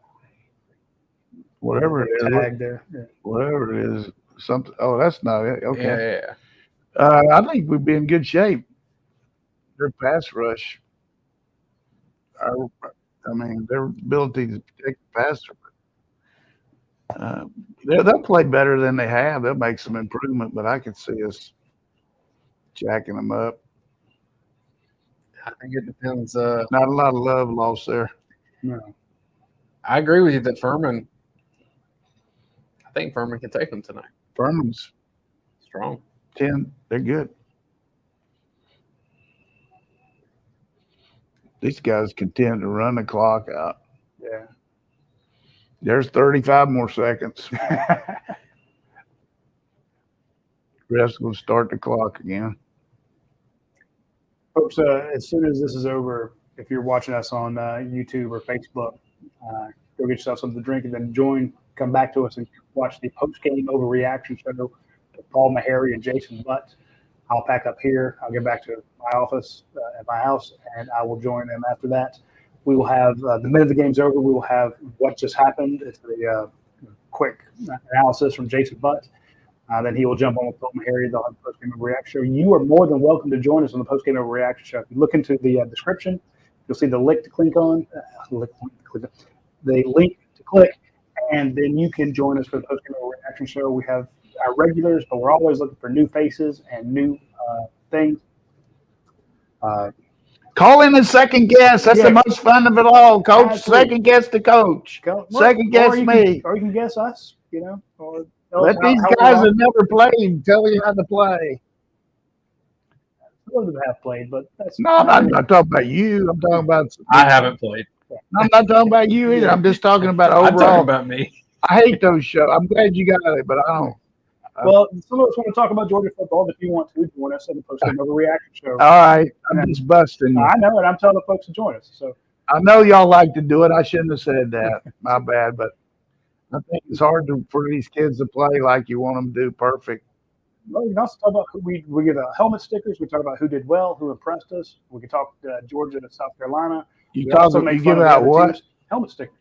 whatever it is, Tag there. Yeah. whatever it is, something. Oh, that's not it. Okay. Yeah. I think we'd be in good shape. Their pass rush, their ability to protect the passer. They'll play better than they have. They'll make some improvement, but I could see us jacking them up. I think it depends. Not a lot of love lost there. No. I agree with you that Furman. I think Furman can take them tonight. Furman's Strong. 10. They're good. These guys continue to run the clock out. Yeah. There's 35 more seconds. Refs will start the clock again. Folks, as soon as this is over, if you're watching us on YouTube or Facebook, go get yourself something to drink and then come back to us and watch the post-game overreaction show with Paul Meharry and Jason Butt. I'll pack up here. I'll get back to my office at my house, and I will join them after that. We will have, the minute the game's over, we will have what just happened. It's a quick analysis from Jason Butt. Then he will jump on with Paul Meharry. They'll have a post-game overreaction show. You are more than welcome to join us on the post-game overreaction show. If you look into the description, you'll see the link to click on, the link to click, and then you can join us for the post-game overreaction show. We have our regulars, but we're always looking for new faces and new things. Call in a second guess. That's the most fun of it all, Coach. Absolutely. Second guess the coach. Second guess me. Or you can guess us, or let these guys that never played tell you how to play. Some of them have played, but that's No, I'm not talking about you. I'm talking about. I haven't played. I'm not talking about you either. I'm just talking about overall. I'm talking about me. I hate those shows. I'm glad you got it, but I don't. Well, some of us want to talk about Georgia football. If you want to join us on the post-game overreaction show, All right, I'm just busting you. I know, and I'm telling the folks to join us. So I know y'all like to do it. I shouldn't have said that. My bad, but I think it's hard for these kids to play like you want them to do perfect. well, we can also talk about who we give helmet stickers. We talk about who did well, who impressed us. We can talk Georgia to South Carolina. You We also talk. make You fun give of the out other what? teams. Helmet stickers.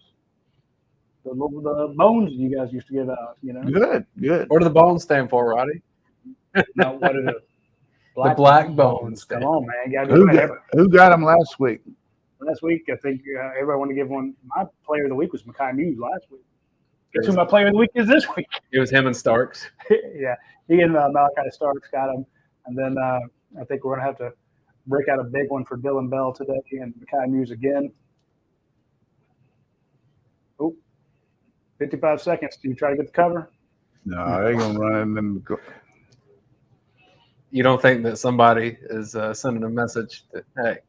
The bones you guys used to give out. Good. What do the bones stand for, Roddy? No, what is it? The black bones. Come on, man. You gotta do whatever. Who got them last week? Last week, I think everybody wanted to give one. My player of the week was Mekhi Muse last week. Guess who my player of the week is this week? It was him and Starks. Yeah, he and Malachi Starks got him. And then I think we're going to have to break out a big one for Dylan Bell today and Mekhi Muse again. Oh, 55 seconds. Do you try to get the cover? No, they're going to run in. You don't think that somebody is sending a message that, hey,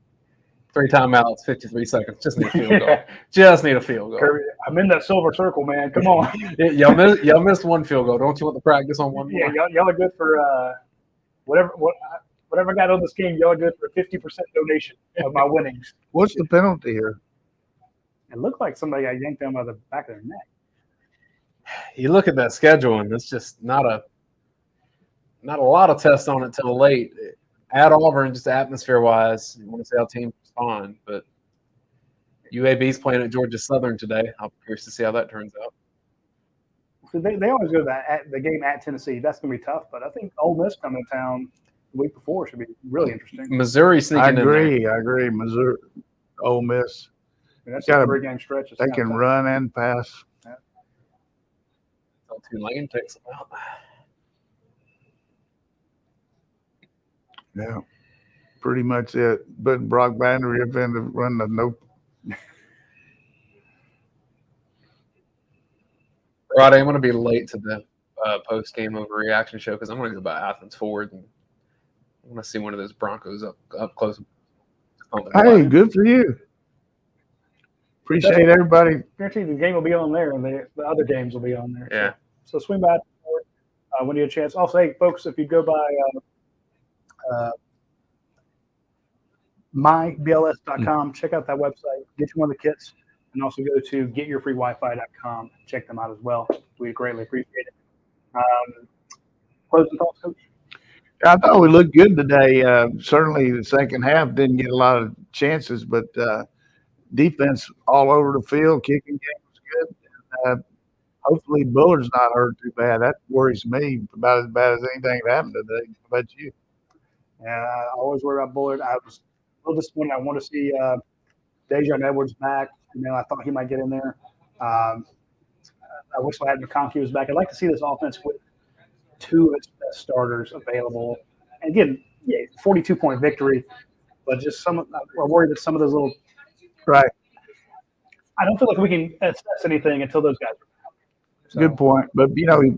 3 timeouts, 53 seconds, just need a field goal. Just need a field goal. Kirby, I'm in that silver circle, man. Come on. Y'all missed one field goal. Don't you want to practice on one Yeah, more? y'all are good for whatever I got on this game. Y'all are good for 50% donation of my winnings. What's the penalty here? It looked like somebody got yanked down by the back of their neck. You look at that schedule, and it's just not a lot of tests on it till late. At Auburn, just atmosphere-wise, you want to see how teams respond. But UAB's playing at Georgia Southern today. I'm curious to see how that turns out. So they always go to the game at Tennessee. That's going to be tough. But I think Ole Miss coming to town the week before should be really interesting. Missouri sneaking in there. I agree. Missouri, Ole Miss. That's a 3-game stretch. They can run and pass. Yeah. Tulane takes them out. Yeah, pretty much it. But Brock Bandery have been to run the no. Roddy, I'm going to be late to the post-game overreaction show because I'm going to go by Athens Ford and I want to see one of those Broncos up close. Hey, good for you. Appreciate everybody. Guarantee the game will be on there, and the other games will be on there. Yeah. So swing by when you get a chance. Also, hey, folks, if you go by mybls.com, check out that website, get you one of the kits, and also go to getyourfreewifi.com. Check them out as well. We greatly appreciate it. Closing thoughts, Coach? I thought we looked good today. Certainly the second half didn't get a lot of chances, but defense all over the field, kicking game was good. Hopefully Bullard's not hurt too bad. That worries me about as bad as anything that happened today. How about you? Yeah, I always worry about Bullard. I was a little disappointed. I want to see Dejon Edwards back. I thought he might get in there. I wish I had McConkey was back. I'd like to see this offense with two of its best starters available. And again, 42-point victory, but just I'm worried that some of those little – right. I don't feel like we can assess anything until those guys are back. So, good point. But, particularly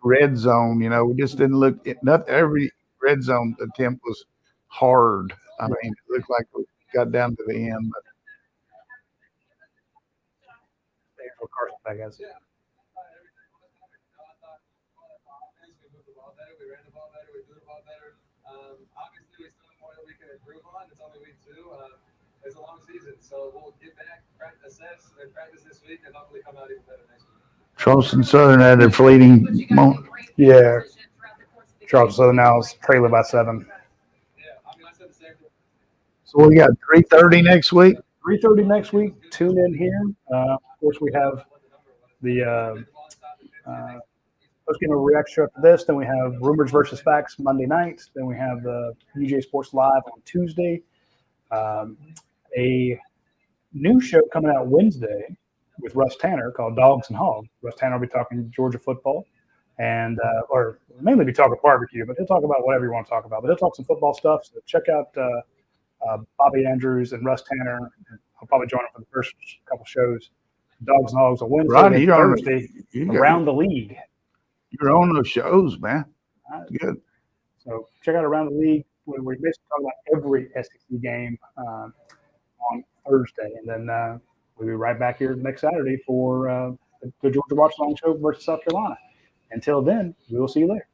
red zone, we just didn't look – not every red zone attempt was hard. I mean, it looked like we got down to the end. But Carson back as obviously, we still have more that we can improve on. It's only week 2. It's a long season, so we'll get back, assess, and practice this week, and hopefully come out even better next week. Charleston Southern had a fleeting moment. Yeah. Charleston Southern now is trailing by 7. I said the same thing. So we got 3:30 next week? 3:30 next week. Tune in here. Of course, we have the post-game reaction show after this. Then we have Rumors versus Facts Monday nights. Then we have the UGASports Live on Tuesday. A new show coming out Wednesday with Russ Tanner called Dogs and Hogs. Russ Tanner will be talking Georgia football and or mainly be talking barbecue, but he'll talk about whatever you want to talk about. But he'll talk some football stuff. So check out Bobby Andrews and Russ Tanner. I'll probably join him for the first couple shows. Dogs and Hogs on Wednesday Rodney, and Thursday around the league. You're on those shows, man. Good. So check out Around the League. We're basically talking about every SEC game on Thursday. And then we'll be right back here next Saturday for the Georgia Watch Long Show versus South Carolina. Until then, we will see you later.